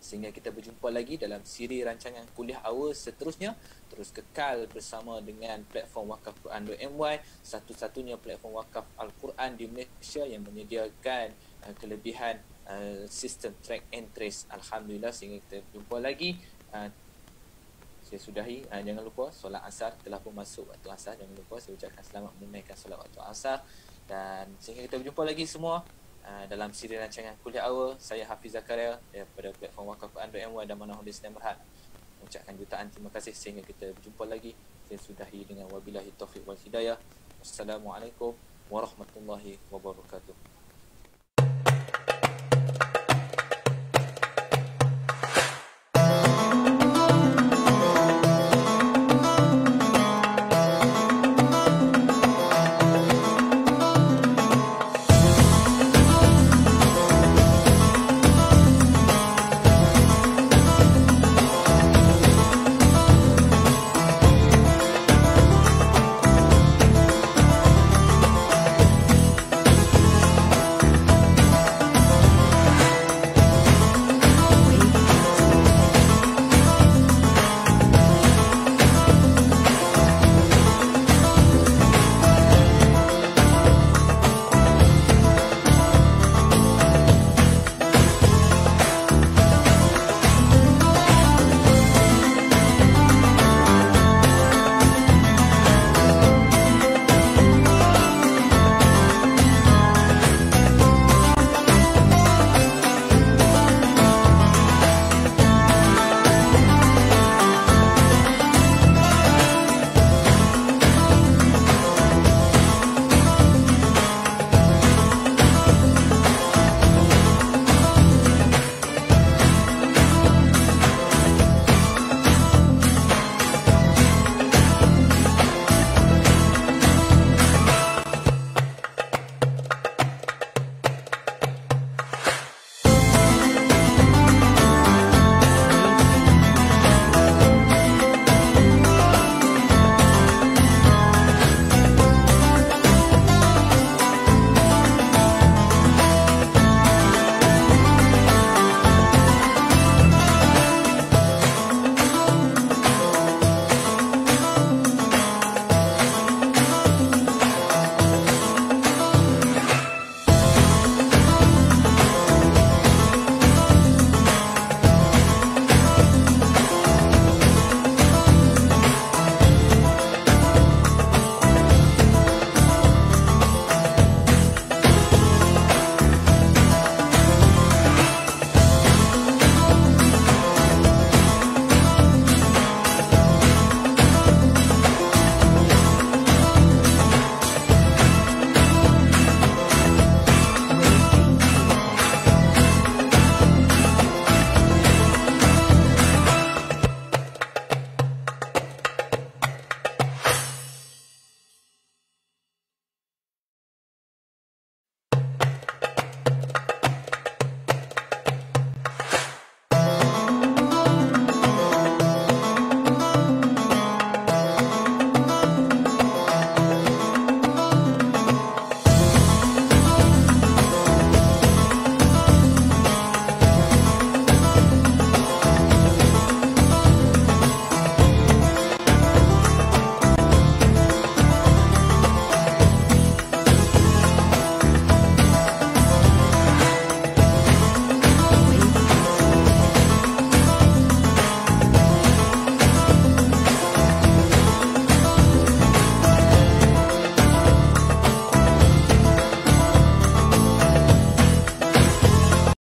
Speaker 1: sehingga kita berjumpa lagi dalam siri rancangan kuliah awal seterusnya. Terus kekal bersama dengan platform Wakaf Quran.my, satu-satunya platform wakaf Al-Quran di Malaysia yang menyediakan kelebihan sistem track and trace. Alhamdulillah, sehingga kita berjumpa lagi saya sudahi. Jangan lupa solat asar telah pun masuk waktu asar. Jangan lupa saya ucapkan selamat menunaikan solat waktu asar. Dan sehingga kita berjumpa lagi semua dalam siri rancangan Kuliah Awal. Saya Hafiz Zakaria daripada platform Wakaf Quran.my dan Manahul Islam Berhad. Mengucapkan jutaan terima kasih sehingga kita berjumpa lagi. Saya sudahi dengan wabillahi taufiq wal hidayah. Wassalamualaikum warahmatullahi wabarakatuh.